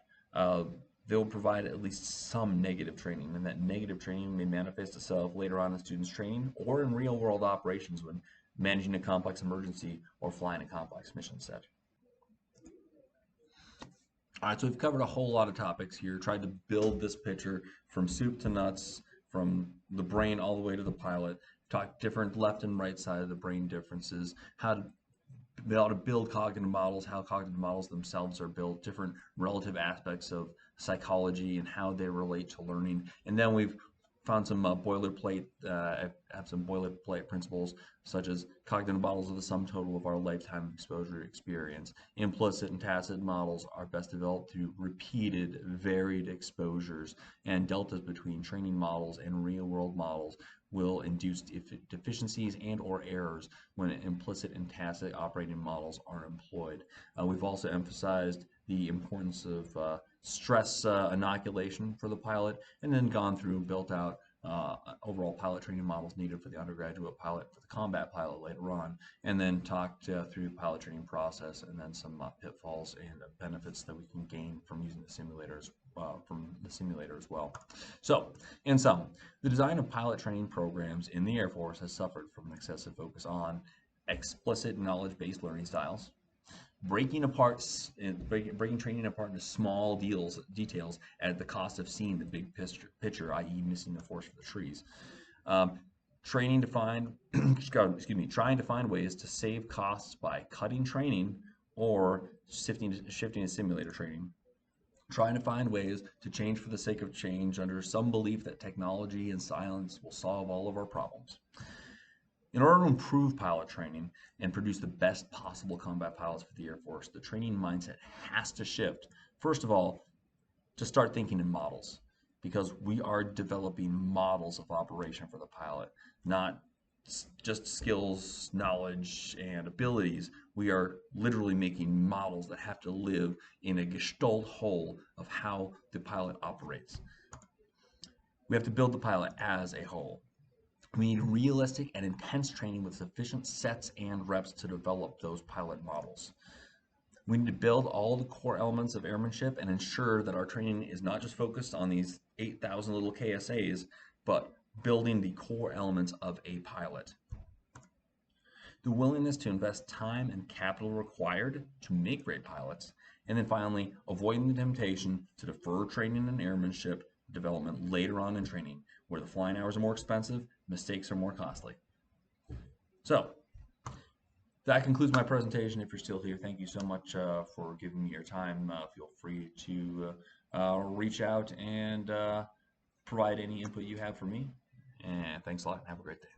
C: they'll provide at least some negative training, and that negative training may manifest itself later on in students' training or in real-world operations when managing a complex emergency or flying a complex mission set. All right, so we've covered a whole lot of topics here, tried to build this picture from soup to nuts, from the brain all the way to the pilot, talked different left and right side of the brain differences, how to how to build cognitive models, how cognitive models themselves are built, different relative aspects of psychology and how they relate to learning. And then we've found some boilerplate, have some boilerplate principles such as cognitive models of the sum total of our lifetime exposure experience. Implicit and tacit models are best developed through repeated, varied exposures, and deltas between training models and real-world models will induce deficiencies and or errors when implicit and tacit operating models are employed. We've also emphasized the importance of stress inoculation for the pilot, and then gone through and built out overall pilot training models needed for the undergraduate pilot, for the combat pilot later on, and then talked through the pilot training process, and then some pitfalls and benefits that we can gain from using the simulators as well. So, in sum, the design of pilot training programs in the Air Force has suffered from an excessive focus on explicit knowledge-based learning styles, breaking training apart into small details at the cost of seeing the big picture, i.e., missing the forest for the trees. Trying to find ways to save costs by cutting training or shifting to simulator training. Trying to find ways to change for the sake of change under some belief that technology and science will solve all of our problems. In order to improve pilot training and produce the best possible combat pilots for the Air Force, the training mindset has to shift. First of all, to start thinking in models, because we are developing models of operation for the pilot, not just skills, knowledge, and abilities. We are literally making models that have to live in a gestalt whole of how the pilot operates. We have to build the pilot as a whole. We need realistic and intense training with sufficient sets and reps to develop those pilot models. We need to build all the core elements of airmanship and ensure that our training is not just focused on these 8,000 little KSAs, but building the core elements of a pilot. The willingness to invest time and capital required to make great pilots, and then finally, avoiding the temptation to defer training and airmanship development later on in training, where the flying hours are more expensive, mistakes are more costly. So, that concludes my presentation. If you're still here, thank you so much for giving me your time. Feel free to reach out and provide any input you have for me. And thanks a lot and have a great day.